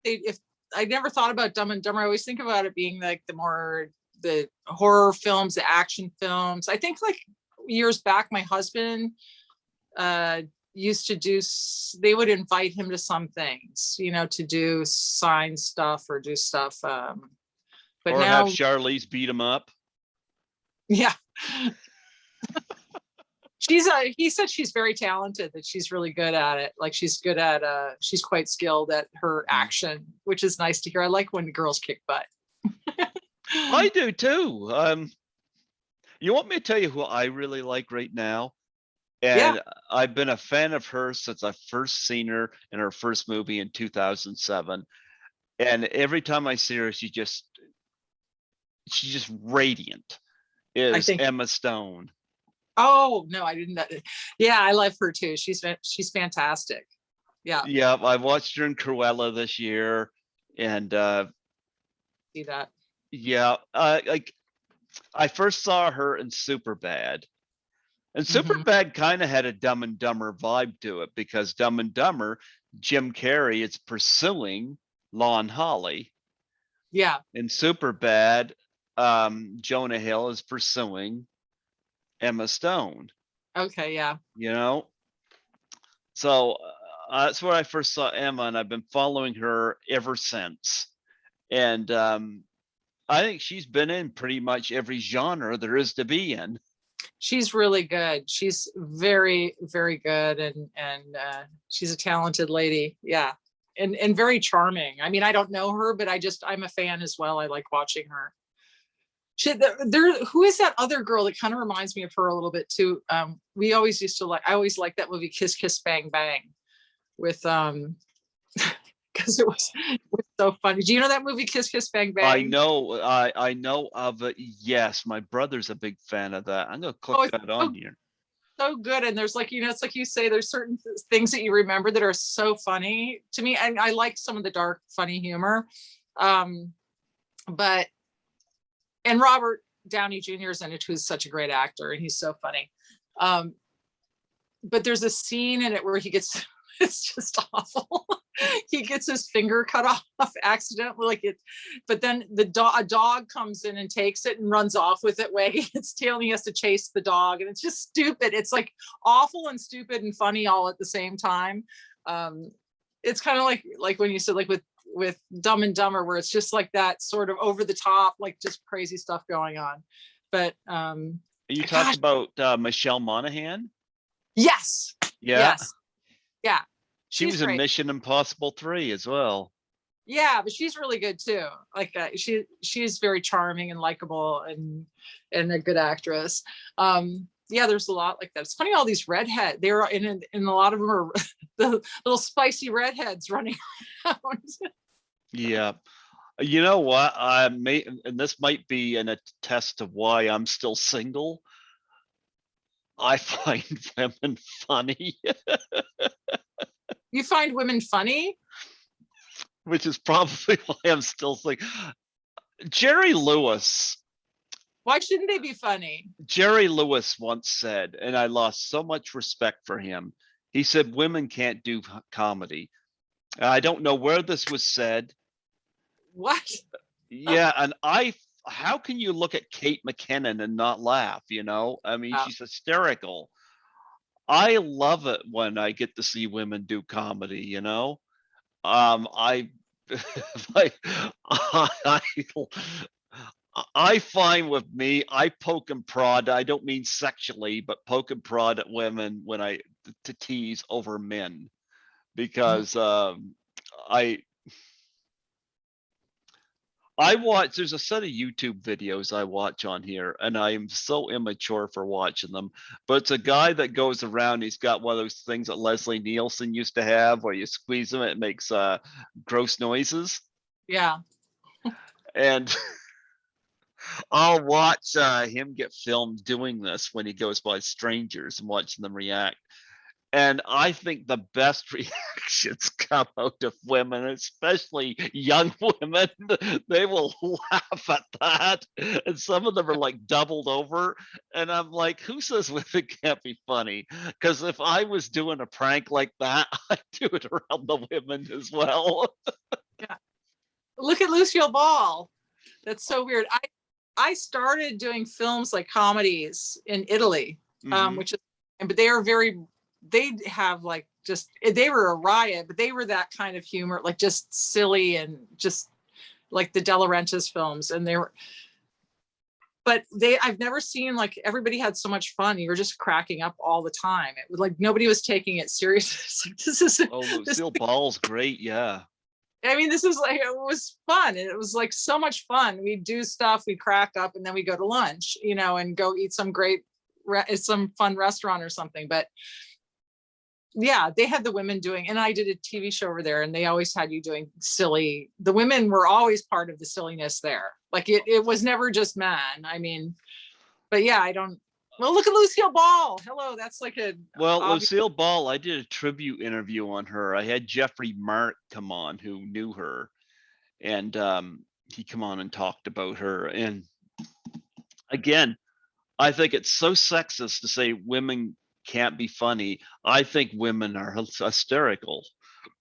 If I never thought about Dumb and Dumber, I always think about it being like the horror films, the action films. I think like years back, my husband used to they would invite him to some things, to do sign stuff or do stuff. But or now have Charlize beat him up. Yeah. He said she's very talented, that she's really good at it. Like she's quite skilled at her action, which is nice to hear. I like when girls kick butt. I do too. You want me to tell you who I really like right now? And I've been a fan of her since I first seen her in her first movie in 2007. And every time I see her, she's just radiant. Is Emma Stone. Oh no, I didn't. Yeah, I love her too. She's fantastic. Yeah. Yeah, I watched her in Cruella this year, and see that. Yeah, I first saw her in Superbad, and Superbad kind of had a Dumb and Dumber vibe to it, because Dumb and Dumber, Jim Carrey is pursuing Lon Holly. Yeah. In Superbad, Jonah Hill is pursuing Emma Stone. Okay, yeah. So that's where I first saw Emma, and I've been following her ever since. And I think she's been in pretty much every genre there is to be in. She's really good. She's very, very good, and she's a talented lady. Yeah, and very charming. I mean, I don't know her, but I'm a fan as well. I like watching her. Who is that other girl that kind of reminds me of her a little bit too? I always liked that movie Kiss Kiss Bang Bang with because it was so funny. Do you know that movie Kiss Kiss Bang Bang? I know of it. Yes, my brother's a big fan of that. I'm gonna click that on here. So good. And there's it's like you say, there's certain things that you remember that are so funny to me, and I like some of the dark funny humor. But and Robert Downey Jr. is in it, who's such a great actor, and he's so funny. But there's a scene in it where he gets, it's just awful. He gets his finger cut off accidentally, like it, but then a dog comes in and takes it and runs off with it, wagging its tail, and he has to chase the dog, and it's just stupid. It's like awful and stupid and funny all at the same time. It's kind of like when you said, like with Dumb and Dumber, where it's just like that sort of over the top, like just crazy stuff going on. But you talked about Michelle Monaghan. Yes. Yeah. Yes. Yeah. She was in Mission Impossible 3 as well. Yeah, but she's really good too. Like she's very charming and likable and a good actress. Yeah, there's a lot like that. It's funny, all these redheads. They were in a lot of them are the little spicy redheads running around. Yeah. You know what? And this might be an attest to why I'm still single. I find women funny. You find women funny? Which is probably why I'm still single. Jerry Lewis. Why shouldn't they be funny? Jerry Lewis once said, and I lost so much respect for him. He said, women can't do comedy. I don't know where this was said. What? Yeah, and how can you look at Kate McKinnon and not laugh, you know? I mean, she's hysterical. I love it when I get to see women do comedy, you know? I find with me, I poke and prod. I don't mean sexually, but poke and prod at women when to tease over men, because I watch, there's a set of YouTube videos I watch on here, and I am so immature for watching them. But it's a guy that goes around, he's got one of those things that Leslie Nielsen used to have where you squeeze them, it makes gross noises. Yeah. And I'll watch him get filmed doing this when he goes by strangers and watching them react. And I think the best reactions come out of women, especially young women. They will laugh at that. And some of them are like doubled over. And I'm like, who says women can't be funny? Because if I was doing a prank like that, I'd do it around the women as well. Yeah. Look at Lucille Ball. That's so weird. I started doing films like comedies in Italy, which is, but they have like they were a riot, but they were that kind of humor, like just silly and just like the De Laurentiis films. And I've never seen, like, everybody had so much fun. You were just cracking up all the time. It was like nobody was taking it seriously. Lucille Ball's great. Yeah. I mean, this is like, it was fun. It was like so much fun. We'd do stuff, we'd crack up, and then we go to lunch, you know, and go eat some fun restaurant or something. But yeah, they had the women doing, and I did a TV show over there, and they always had you doing silly. The women were always part of the silliness there. Like it was never just men. I mean, but yeah, well, look at Lucille Ball. Hello, that's like Lucille Ball, I did a tribute interview on her. I had Jeffrey Mark come on, who knew her, and he come on and talked about her. And again, I think it's so sexist to say women can't be funny. I think women are hysterical.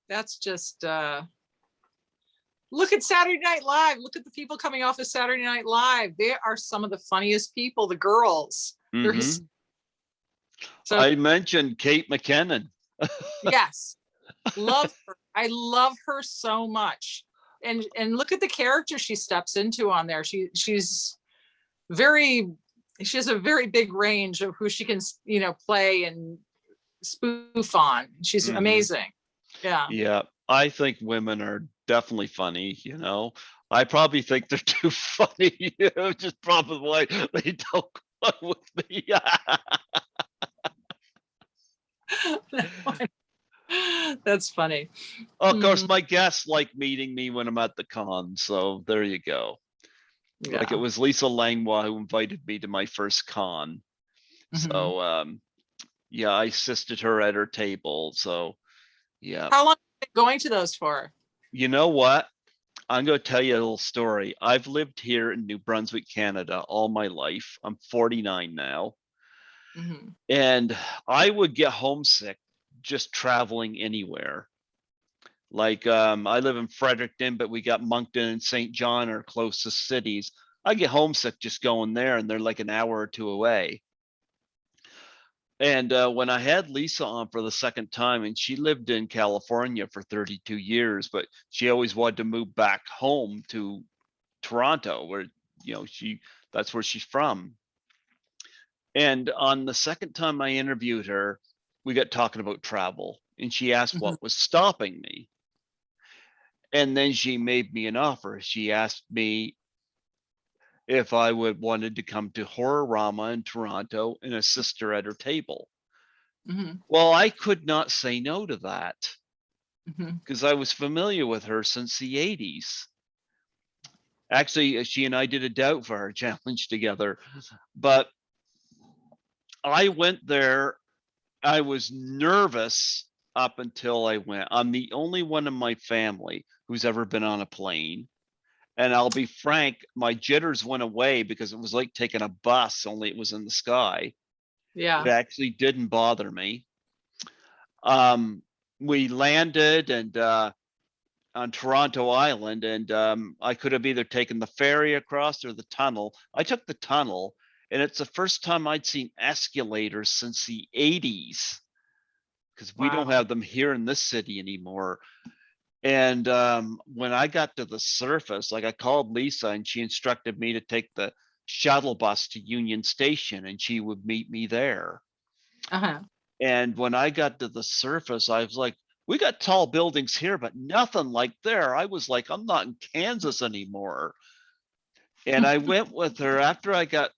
That's just look at Saturday Night Live. Look at the people coming off of Saturday Night Live. They are some of the funniest people, the girls. So I mentioned Kate McKinnon. Yes, love her. I love her so much. And look at the character she steps into on there. She has a very big range of who she can, you know, play and spoof on. She's amazing. Yeah. I think women are definitely funny, you know. I probably think they're too funny, you know, just probably why they don't go with me. That's funny. Of course, my guests like meeting me when I'm at the con, so there you go. Yeah. Like it was Lisa Langlois who invited me to my first con. So yeah, I assisted her at her table. So yeah. How long have you been going to those for? You know what? I'm going to tell you a little story. I've lived here in New Brunswick, Canada all my life. I'm 49 now. Mm-hmm. And I would get homesick just traveling anywhere. Like I live in Fredericton, but we got Moncton and St. John, our closest cities. I get homesick just going there, and they're like an hour or two away. And when I had Lisa on for the second time, and she lived in California for 32 years, but she always wanted to move back home to Toronto, where that's where she's from. And on the second time I interviewed her, we got talking about travel, and she asked Mm-hmm. what was stopping me. And then she made me an offer. She asked me if I would wanted to come to Horrorama in Toronto and assist her at her table. Mm-hmm. Well, I could not say no to that Mm-hmm. because I was familiar with her since the 80s. Actually, she and I did a Doubt for Her challenge together. But I went there. I was nervous up until I went. I'm the only one in my family who's ever been on a plane. And I'll be frank, my jitters went away because it was like taking a bus, only it was in the sky. It Yeah. actually didn't bother me. We landed and on Toronto Island, and I could have either taken the ferry across or the tunnel. I took the tunnel, and it's the first time I'd seen escalators since the 80s because we don't Wow. have them here in this city anymore. And when I got to the surface, like I called Lisa and she instructed me to take the shuttle bus to Union Station and she would meet me there. Uh-huh. And when I got to the surface, I was like, we got tall buildings here, but nothing like there. I was like, I'm not in Kansas anymore. And I went with her after I got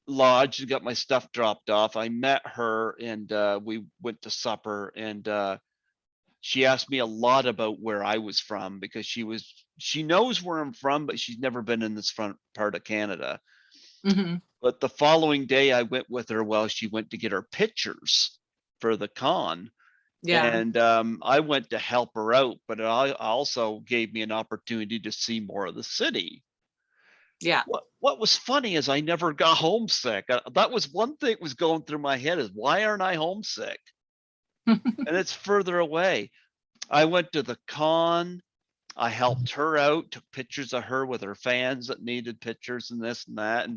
lodged and got my stuff dropped off. I met her and we went to supper, and she asked me a lot about where I was from because she knows where I'm from, but she's never been in this front part of Canada. Mm-hmm. But the following day I went with her while she went to get her pictures for the con. Yeah. And I went to help her out, but it also gave me an opportunity to see more of the city. Yeah. What was funny is I never got homesick. That was one thing that was going through my head is why aren't I homesick? And it's further away. I went to the con. I helped her out, took pictures of her with her fans that needed pictures and this and that.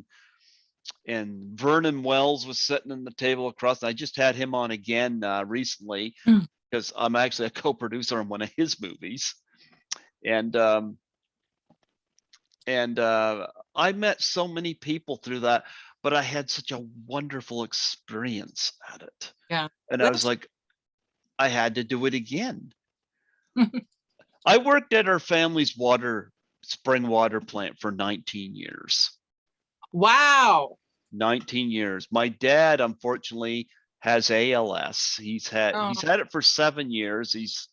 And Vernon Wells was sitting in the table across. I just had him on again recently because I'm actually a co-producer on one of his movies. And I met so many people through that, but I had such a wonderful experience at it. Yeah. And I was like, I had to do it again. I worked at our family's spring water plant for 19 years. Wow. 19 years. My dad, unfortunately, has ALS. He's had Oh, it for 7 years. He's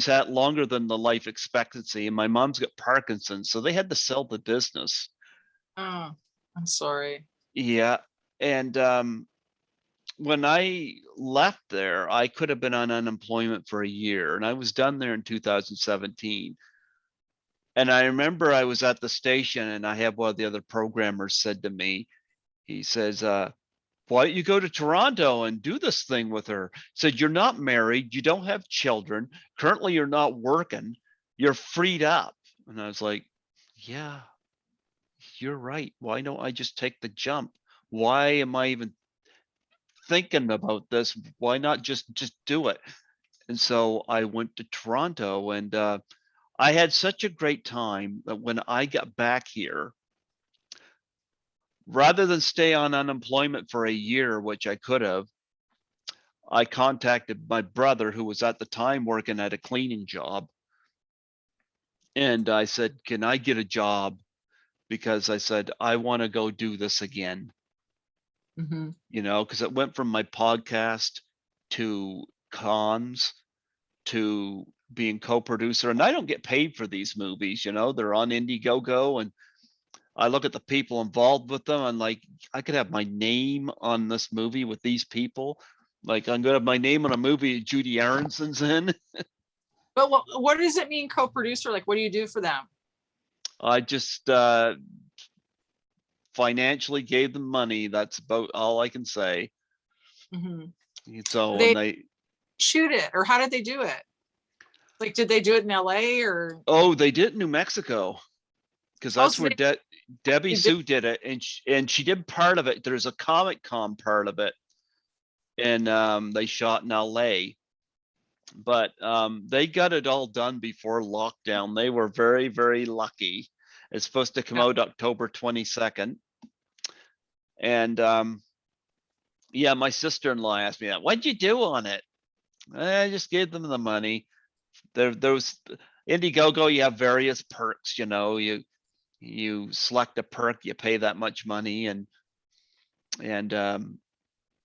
had longer than the life expectancy, and my mom's got Parkinson's, so they had to sell the business. oh, I'm sorry. Yeah, and when I left there, I could have been on unemployment for a year, and I was done there in 2017. And I remember I was at the station, and I had one of the other programmers said to me, he says, why don't you go to Toronto and do this thing with her? Said, you're not married, you don't have children, currently you're not working, you're freed up. And I was like, yeah, you're right. Why don't I just take the jump? Why am I even thinking about this? Why not just do it? And so I went to Toronto, and I had such a great time that when I got back here, rather than stay on unemployment for a year, which I could have, I contacted my brother, who was at the time working at a cleaning job. And I said, can I get a job? Because I said, I want to go do this again, Mm-hmm. because it went from my podcast to cons to being co-producer. And I don't get paid for these movies, they're on Indiegogo. And I look at the people involved with them and like, I could have my name on this movie with these people. Like I'm gonna have my name on a movie Judy Aronson's in. But what does it mean, co-producer? Like, what do you do for them? I just financially gave them money. That's about all I can say. So They they shoot it, or how did they do it? Like, did they do it in LA or? Oh, they did in New Mexico, because Oh, that's so where Debbie they did. Sue did it, and she did part of it. There's a Comic Con part of it, and they shot in LA, but they got it all done before lockdown. They were very, very lucky. It's supposed to come out October 22nd, and yeah, my sister-in-law asked me that. What'd you do on it? I just gave them the money. There was Indiegogo. You have various perks. You select a perk, you pay that much money, and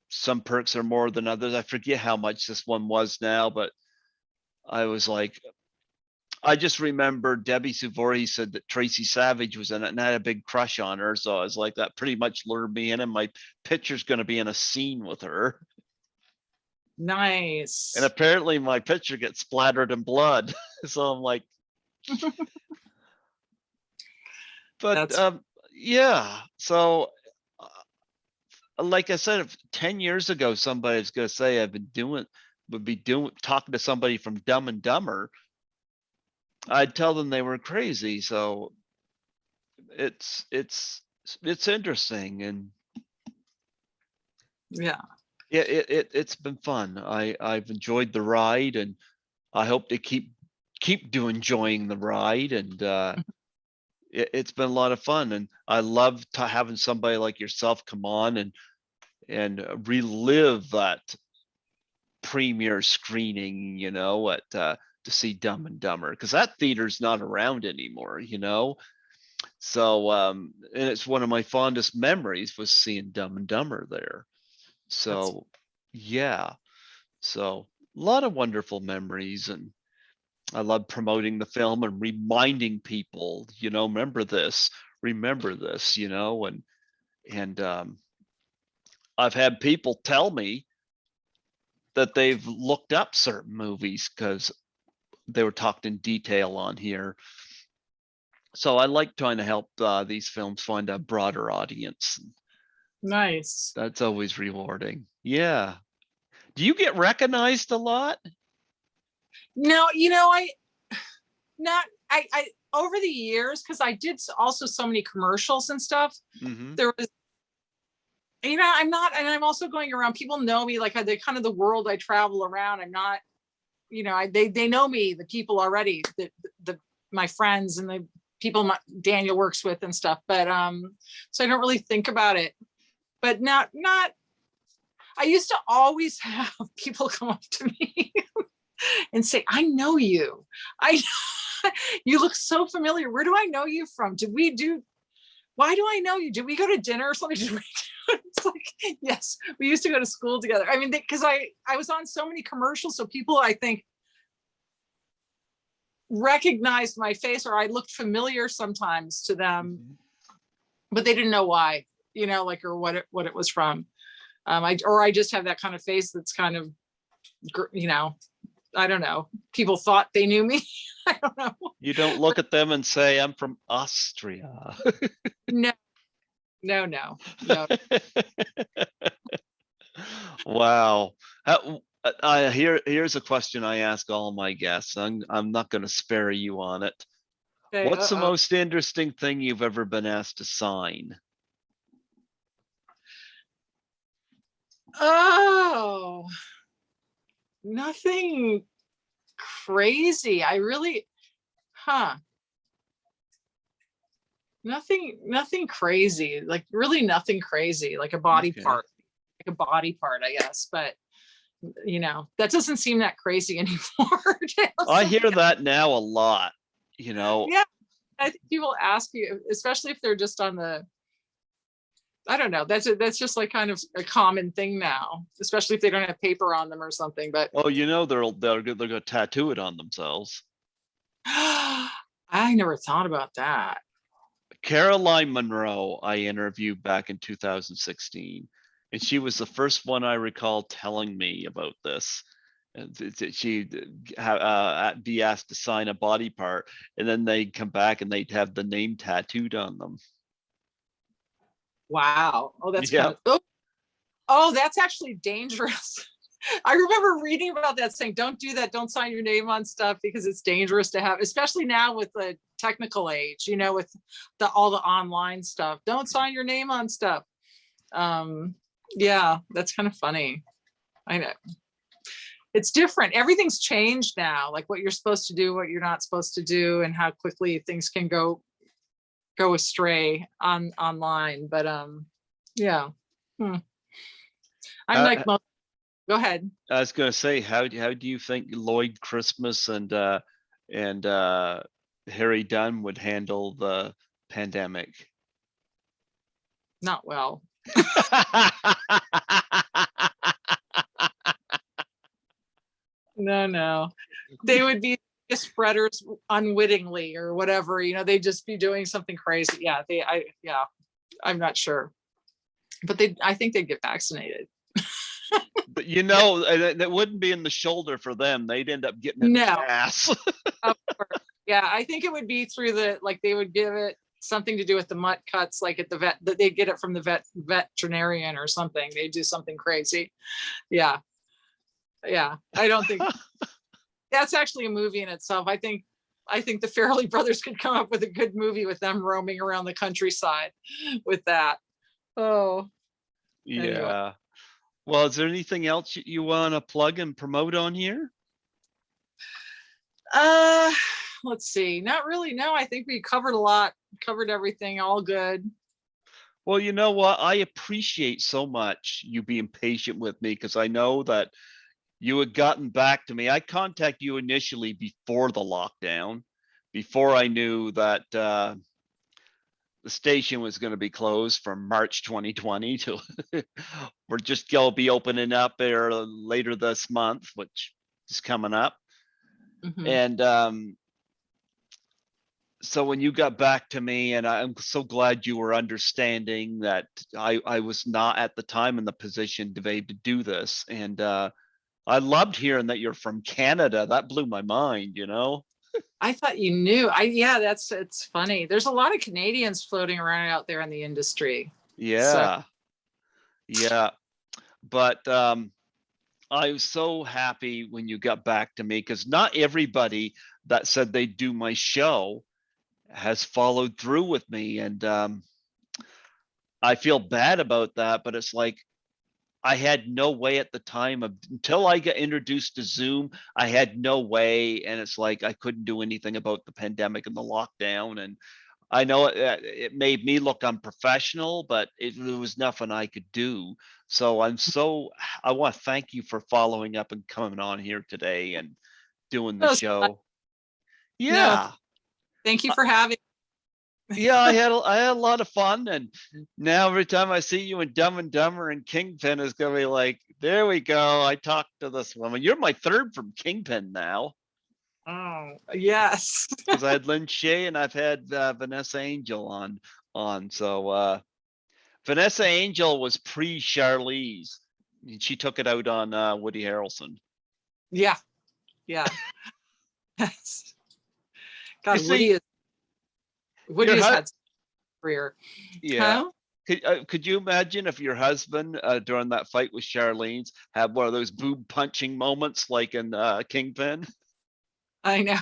some perks are more than others. I forget how much this one was now, but I was like, I just remember Debbie Suvori said that Tracy Savage was in it and I had a big crush on her. So I was like, that pretty much lured me in, and my picture's going to be in a scene with her. Nice. And apparently my picture gets splattered in blood. So I'm like, but yeah. So like I said, if 10 years ago, somebody's going to say would be talking to somebody from Dumb and Dumber, I'd tell them they were crazy. So it's interesting, and yeah, it's been fun. I've enjoyed the ride, and I hope to keep enjoying the ride, and it's been a lot of fun, and I love having somebody like yourself come on and relive that premiere screening, to see Dumb and Dumber, because that theater's not around anymore, So and it's one of my fondest memories was seeing Dumb and Dumber there. So yeah, so a lot of wonderful memories, and I love promoting the film and reminding people, remember this, and I've had people tell me that they've looked up certain movies because they were talked in detail on here. So I like trying to help these films find a broader audience. Nice. That's always rewarding. Yeah. Do you get recognized a lot? No, I over the years, because I did also so many commercials and stuff. There was, I'm not, and I'm also going around. People know me, like the kind of the world I travel around. I'm not, they know me, the people already, my friends and the people Daniel works with and stuff. But so I don't really think about it. But not. I used to always have people come up to me and say, "I know you. You look so familiar. Where do I know you from? Why do I know you? Did we go to dinner or something?" It's like, yes, we used to go to school together. I mean, because I was on so many commercials, so people, I think, recognized my face, or I looked familiar sometimes to them, but they didn't know why, or what it was from. I just have that kind of face that's kind of, I don't know. People thought they knew me. I don't know. You don't look at them and say, "I'm from Austria." No. Wow. Here's a question I ask all my guests. I'm not going to spare you on it. Okay, what's the most interesting thing you've ever been asked to sign? Oh, nothing crazy. Nothing crazy. Like really nothing crazy, like a body part, I guess. But that doesn't seem that crazy anymore. I hear that now a lot, Yeah, I think people ask you, especially if they're just on the, I don't know. That's just like kind of a common thing now, especially if they don't have paper on them or something. But they're gonna tattoo it on themselves. I never thought about that. Caroline Munro, I interviewed back in 2016, and she was the first one I recall telling me about this. And she'd be asked to sign a body part, and then they'd come back and they'd have the name tattooed on them. Wow. Oh, that's kind Yep. of, oh, that's actually dangerous. I remember reading about that, saying, don't do that. Don't sign your name on stuff because it's dangerous to have, especially now with the technical age, you know, with all the online stuff. Don't sign your name on stuff. Yeah, that's kind of funny. I know. It's different. Everything's changed now, like what you're supposed to do, what you're not supposed to do, and how quickly things can go astray online. But yeah. I'm like, go ahead. I was going to say, how do you think Lloyd Christmas and Harry Dunn would handle the pandemic? Not well. No, they would be spreaders unwittingly or whatever, you know, they'd just be doing something crazy. Yeah, I'm not sure, but I think they'd get vaccinated. But you know, that wouldn't be in the shoulder for them. They'd end up getting it in the ass. Of course. Yeah, I think it would be through they would give it something to do with the mutt cuts, like at the vet, that they get it from the veterinarian or something. They do something crazy. Yeah. I don't think that's actually a movie in itself. I think the Farrelly Brothers could come up with a good movie with them roaming around the countryside with that. Oh, yeah. Anyway. Well, is there anything else you want to plug and promote on here? Let's see. Not really. No, I think we covered a lot, covered everything, all good. Well, you know what? I appreciate so much you being patient with me, because I know that you had gotten back to me. I contacted you initially before the lockdown, before I knew that the station was going to be closed from March 2020 to we're just going to be opening up there later this month, which is coming up. Mm-hmm. And so when you got back to me, and I'm so glad you were understanding that I was not at the time in the position to be able to do this. And I loved hearing that you're from Canada. That blew my mind, you know? I thought you knew. It's funny. There's a lot of Canadians floating around out there in the industry. Yeah. So. Yeah. But I was so happy when you got back to me, because not everybody that said they'd do my show has followed through with me. And I feel bad about that, but it's like, I had no way at the time until I got introduced to Zoom, I had no way. And it's like, I couldn't do anything about the pandemic and the lockdown. And I know it made me look unprofessional, but it was nothing I could do. So I want to thank you for following up and coming on here today and doing the show. Yeah. No, thank you for having. Yeah, I had a lot of fun, and now every time I see you in Dumb and Dumber and Kingpin, is gonna be like, there we go. I talked to this woman. You're my third from Kingpin now. Oh yes. Because I had Lynn Shay and I've had Vanessa Angel on. So Vanessa Angel was pre-Charlize. She took it out on Woody Harrelson. Yeah. Yes. God, Woody has had a career. Yeah. Huh? Could you imagine if your husband during that fight with Charlene's had one of those boob punching moments like in Kingpin? I know.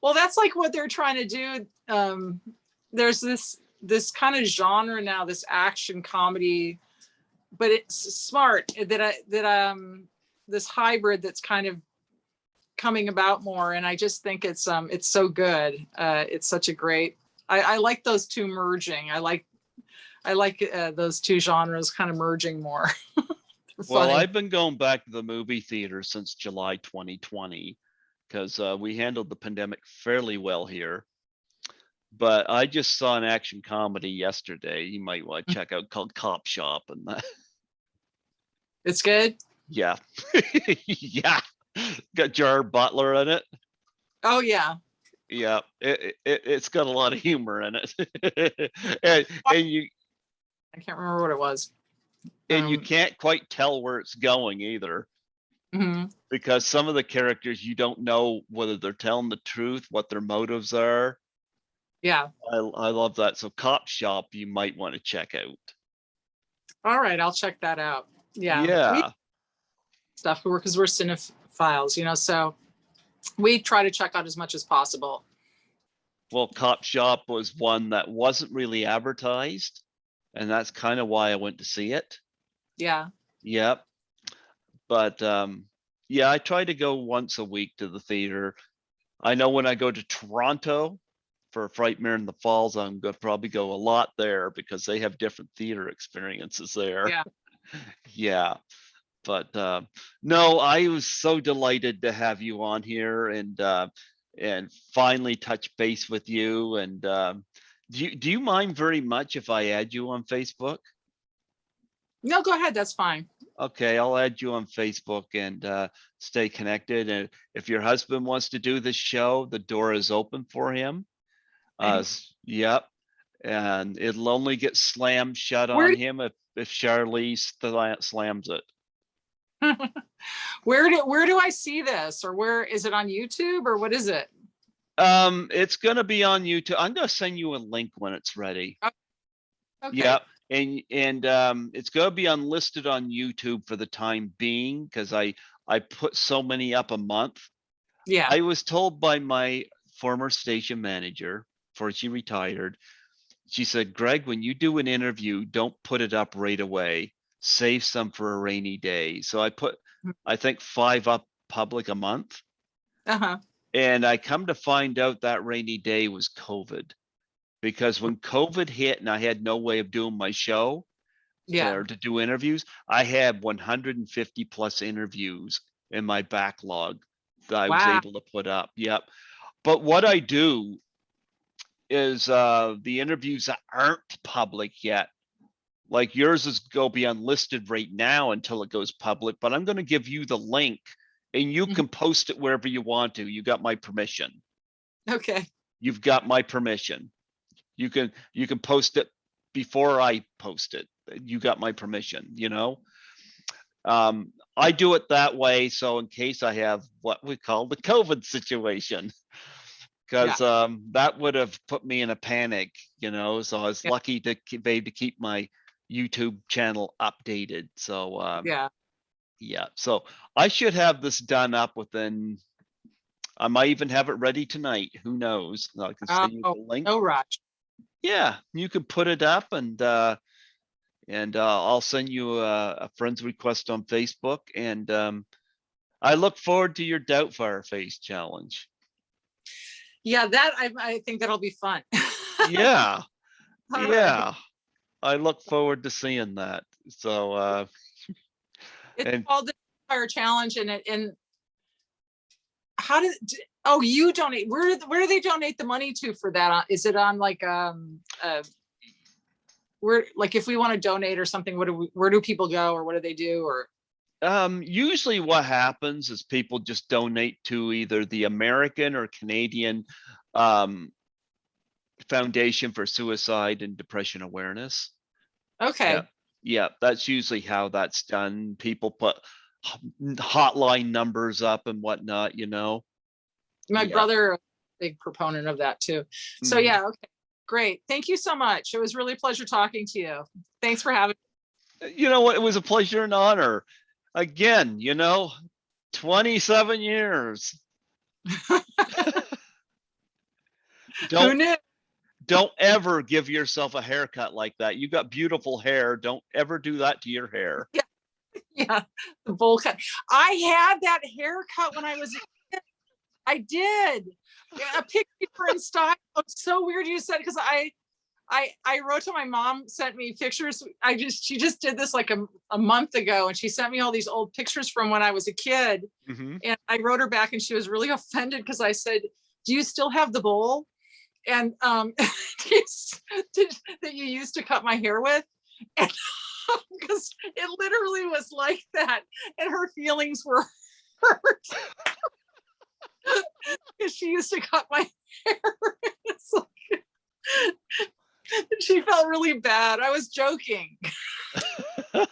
Well, that's like what they're trying to do. There's this kind of genre now, this action comedy, but it's smart this hybrid that's kind of coming about more, and I just think it's so good. It's such a great. I like those two merging. I like those two genres kind of merging more. Well, I've been going back to the movie theater since July 2020 because we handled the pandemic fairly well here. But I just saw an action comedy yesterday. You might want to check out, called Cop Shop, and that. It's good. Yeah, yeah. Got Gerard Butler in it. Oh yeah. Yeah, it's got a lot of humor in it, and you. I can't remember what it was. And you can't quite tell where it's going either. Mhm. because some of the characters you don't know whether they're telling the truth, what their motives are. Yeah. I love that. So Cop Shop, you might want to check out. All right, I'll check that out. Yeah, we Yeah. stuff because we're cinephiles, so we try to check out as much as possible. Well, Cop Shop was one that wasn't really advertised, and that's kind of why I went to see it. Yeah. Yep. But yeah, I try to go once a week to the theater. I know when I go to Toronto for Frightmare in the Falls, I'm gonna probably go a lot there because they have different theater experiences there. Yeah. Yeah. But no, I was so delighted to have you on here and finally touch base with you. And do you mind very much if I add you on Facebook? No, go ahead. That's fine. Okay, I'll add you on Facebook and stay connected. And if your husband wants to do this show, the door is open for him. Yep. And it'll only get slammed shut Where on him if Charlize slams it. where do I see this, or where is it on YouTube, or what is it? It's gonna be on YouTube. I'm gonna send you a link when it's ready. Okay. Yep. And it's gonna be unlisted on YouTube for the time being because I put so many up a month. Yeah. I was told by my former station manager before she retired, she said, Greg, when you do an interview, don't put it up right away. Save some for a rainy day. So I put, I think 5 up public a month. Uh-huh. And I come to find out that rainy day was COVID. Because when COVID hit and I had no way of doing my show or to do interviews, I had 150 plus interviews in my backlog that I was able to put up. Yep. But what I do is the interviews that aren't public yet, like yours is go be unlisted right now until it goes public, but I'm going to give you the link and you can post it wherever you want to. You got my permission. Okay. You've got my permission. You can post it before I post it. You got my permission, I do it that way. So in case I have what we call the COVID situation, because that would have put me in a panic, so I was lucky to keep my YouTube channel updated. So yeah. So I should have this done up within, I might even have it ready tonight. Who knows? I can send you the link. No rush. Yeah, you can put it up and I'll send you a friend's request on Facebook. And I look forward to your Doubtfire Face challenge. Yeah, that I think that'll be fun. Yeah. Yeah. Right. I look forward to seeing that. So it's called the Doubtfire Challenge, and how did you donate? Where do they donate the money to for that? Is it on like where, like if we want to donate or something, where do people go, or what do they do? Or usually what happens is people just donate to either the American or Canadian Foundation for Suicide and Depression Awareness. Okay. Yeah, that's usually how that's done. People put hotline numbers up and whatnot, My brother, a big proponent of that too. So yeah, okay, great. Thank you so much. It was really a pleasure talking to you. Thanks for having me. You know what? It was a pleasure and honor. Again, 27 years. Who knew? Don't ever give yourself a haircut like that. You got beautiful hair. Don't ever do that to your hair. Yeah, the bowl cut. I had that haircut when I was a kid. I did. A picture in style. It's so weird you said, because I wrote to my mom, sent me pictures. She just did this like a month ago, and she sent me all these old pictures from when I was a kid. And I wrote her back, and she was really offended because I said, do you still have the bowl? And that you used to cut my hair with? And because it literally was like that, and her feelings were hurt because she used to cut my hair. It's like, she felt really bad. I was joking. But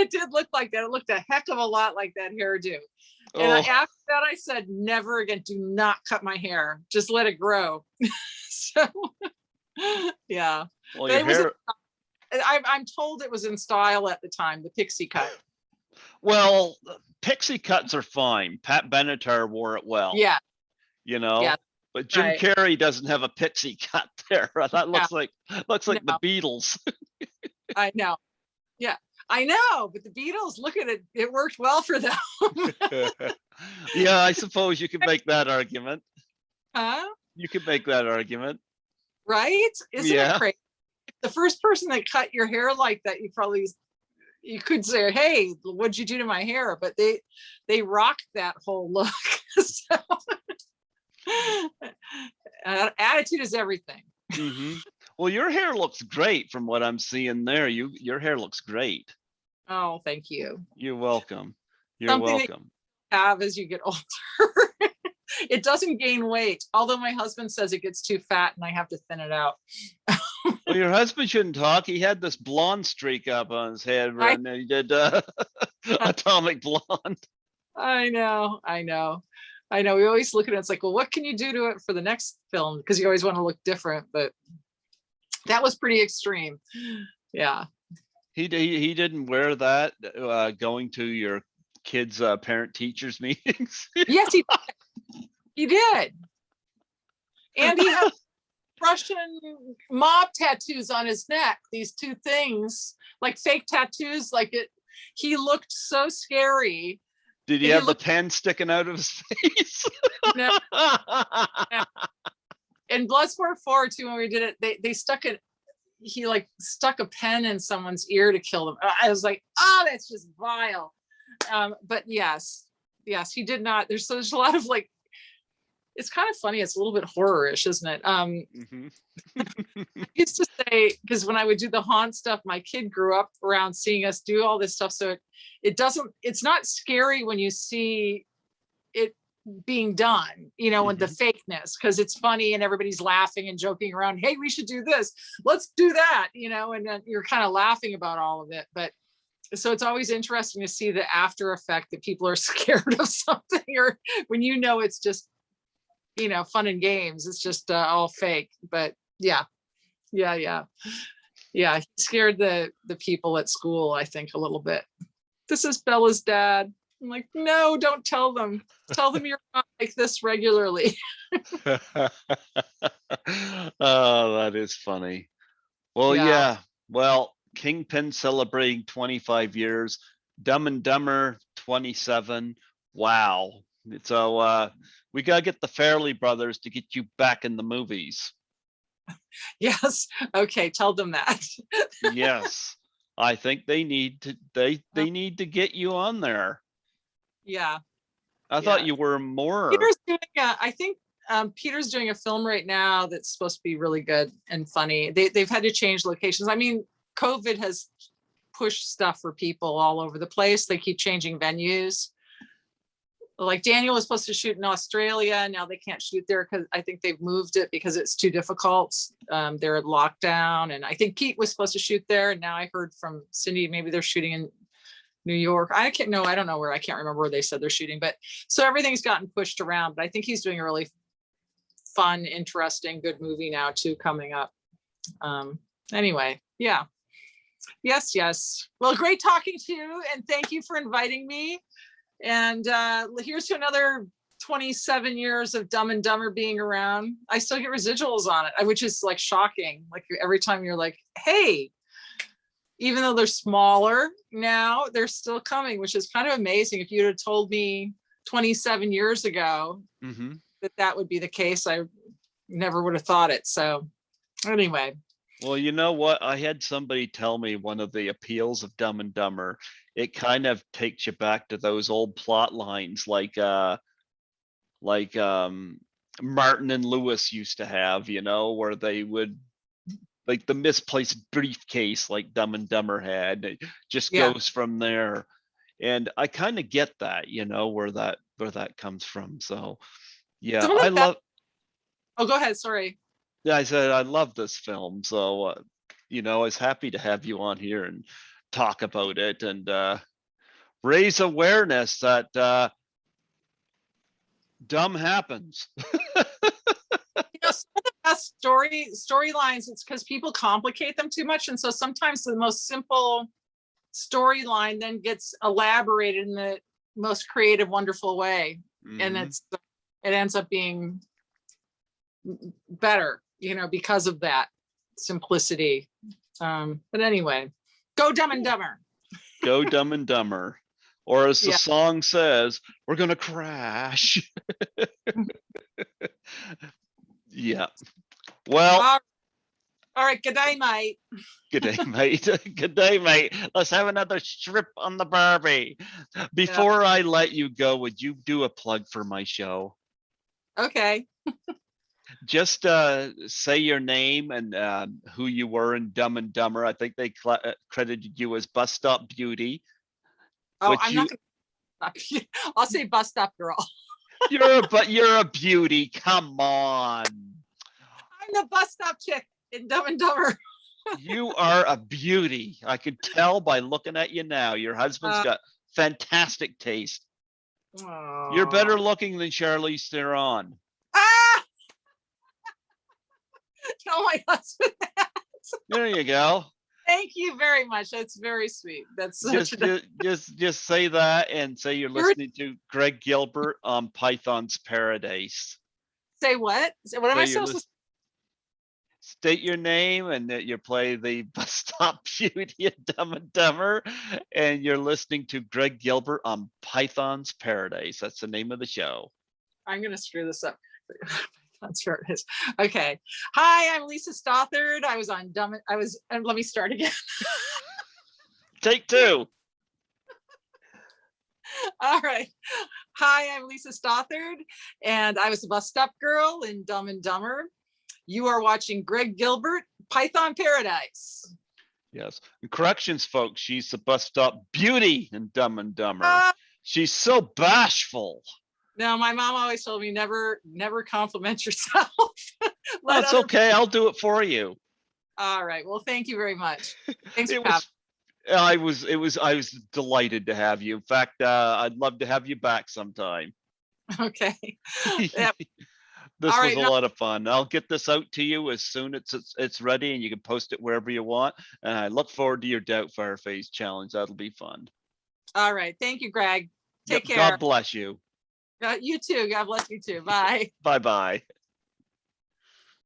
it did look like that. It looked a heck of a lot like that hairdo. And Oh, after that, I said, never again, do not cut my hair. Just let it grow. So, yeah. well, But your it was, hair. I'm told it was in style at the time, the pixie cut. Well, pixie cuts are fine. Pat Benatar wore it well. Yeah. You Yeah. know, but Jim Right. Carrey doesn't have a pixie cut there. That looks like the No, Beatles. I know. Yeah, I know. But the Beatles, look at it. It worked well for them. Yeah, I suppose you could make that argument. Huh? You could make that argument. Right? Isn't it Yeah. crazy? The first person that cut your hair like that, you could say, hey, what'd you do to my hair? But they rocked that whole look. So, attitude is everything. Hmm. Well, your hair looks great from what I'm seeing there. Your hair looks great. Oh, thank you. You're welcome. You're Something that welcome. you have as you get older. It doesn't gain weight, although my husband says it gets too fat and I have to thin it out. Well, your husband shouldn't talk. He had this blonde streak up on his head, and he did Atomic Blonde. I know. We always look at it. It's like, well, what can you do to it for the next film? Because you always want to look different. But that was pretty extreme. Yeah. He didn't wear that going to your kids' parent teachers meetings. Yes, he did. And he had Russian mob tattoos on his neck. These two things, like fake tattoos, like it. He looked so scary. Did he have the pen sticking out of his face? No. In Bloodsport 4 too, when we did it, they stuck it. He like stuck a pen in someone's ear to kill them. I was like, oh, that's just vile. But yes, he did not. There's a lot of like, it's kind of funny. It's a little bit horror-ish, isn't it? Mm-hmm. I used to say, because when I would do the haunt stuff, my kid grew up around seeing us do all this stuff. So it's not scary when you see it being done, when the fakeness, because it's funny and everybody's laughing and joking around. Hey, we should do this. Let's do that, and then you're kind of laughing about all of it. But so it's always interesting to see the after effect that people are scared of something, or when it's just, fun and games. It's just all fake. But yeah. He scared the people at school, I think, a little bit. This is Bella's dad. I'm like, no, don't tell them. Tell them you're not like this regularly. Oh, that is funny. Well, yeah. Well, Kingpin celebrating 25 years, Dumb and Dumber 27. Wow. So we gotta get the Farrelly Brothers to get you back in the movies. Yes. Okay. Tell them that. Yes. I think they need to they need to get you on there. Yeah. I thought you were more. Peter's doing I think Peter's doing a film right now that's supposed to be really good and funny. They've had to change locations. I mean, COVID has pushed stuff for people all over the place. They keep changing venues. Like Daniel was supposed to shoot in Australia. Now they can't shoot there because I think they've moved it because it's too difficult. They're at lockdown. And I think Pete was supposed to shoot there. And now I heard from Cindy, maybe they're shooting in New York. I don't know where. I can't remember where they said they're shooting. But so everything's gotten pushed around. But I think he's doing a really fun, interesting, good movie now too coming up. Anyway, yeah. Yes. Well, great talking to you. And thank you for inviting me. And here's to another 27 years of Dumb and Dumber being around. I still get residuals on it, which is like shocking. Like every time you're like, hey, even though they're smaller now, they're still coming, which is kind of amazing. If you'd have told me 27 years ago that would be the case, I never would have thought it. So anyway. Well, you know what? I had somebody tell me one of the appeals of Dumb and Dumber, it kind of takes you back to those old plot lines like Martin and Lewis used to have, where they would, like the misplaced briefcase like Dumb and Dumber had. It just goes from there. And I kind of get that, where that comes from. So yeah, I love. Oh, go ahead. Sorry. Yeah, I said I love this film. So I was happy to have you on here and talk about it and raise awareness that dumb happens. Some of the best storylines, it's because people complicate them too much, and so sometimes the most simple storyline then gets elaborated in the most creative, wonderful way, and it ends up being better, because of that simplicity. But anyway, go Dumb and Dumber. Go Dumb and Dumber. Or as the Yeah. song says, we're gonna crash. Yeah. Well, all right. Good day, mate. good day, mate. Good day, mate. Let's have another strip on the Barbie. Before I let you go, would you do a plug for my show? Okay. Just say your name and who you were in Dumb and Dumber. I think they credited you as Bus Stop Beauty. Oh, I'm not gonna. I'll say Bus Stop Girl. You're a beauty. Come on. I'm the bus stop chick in Dumb and Dumber. You are a beauty. I could tell by looking at you now. Your husband's got fantastic taste. You're better looking than Charlize Theron. Ah! Tell my husband that. There you go. Thank you very much. That's very sweet. That's just say that and say you're listening to Greg Gilbert on Python's Paradise. Say what? What am I supposed to? State your name and that you play the Bus Stop Beauty and Dumb and Dumber, and you're listening to Greg Gilbert on Python's Paradise. That's the name of the show. I'm gonna screw this up. That's where it is. Okay. Hi, I'm Lisa Stothard. I was on Dumb. Let me start again. Take two. All right. Hi, I'm Lisa Stothard, and I was the bus stop girl in Dumb and Dumber. You are watching Greg Gilbert, Python Paradise. Yes. And corrections, folks. She's the bus stop beauty in Dumb and Dumber. She's so bashful. No, my mom always told me never compliment yourself. That's okay. I'll do it for you. All right. Well, thank you very much. Thanks for I was delighted to have you. In fact, I'd love to have you back sometime. Okay. Yep. This was a lot of fun. I'll get this out to you as soon as it's ready, and you can post it wherever you want. And I look forward to your Doubtfire Phase challenge. That'll be fun. All right. Thank you, Greg. Take care. God bless you. You too. God bless you too. Bye. Bye-bye.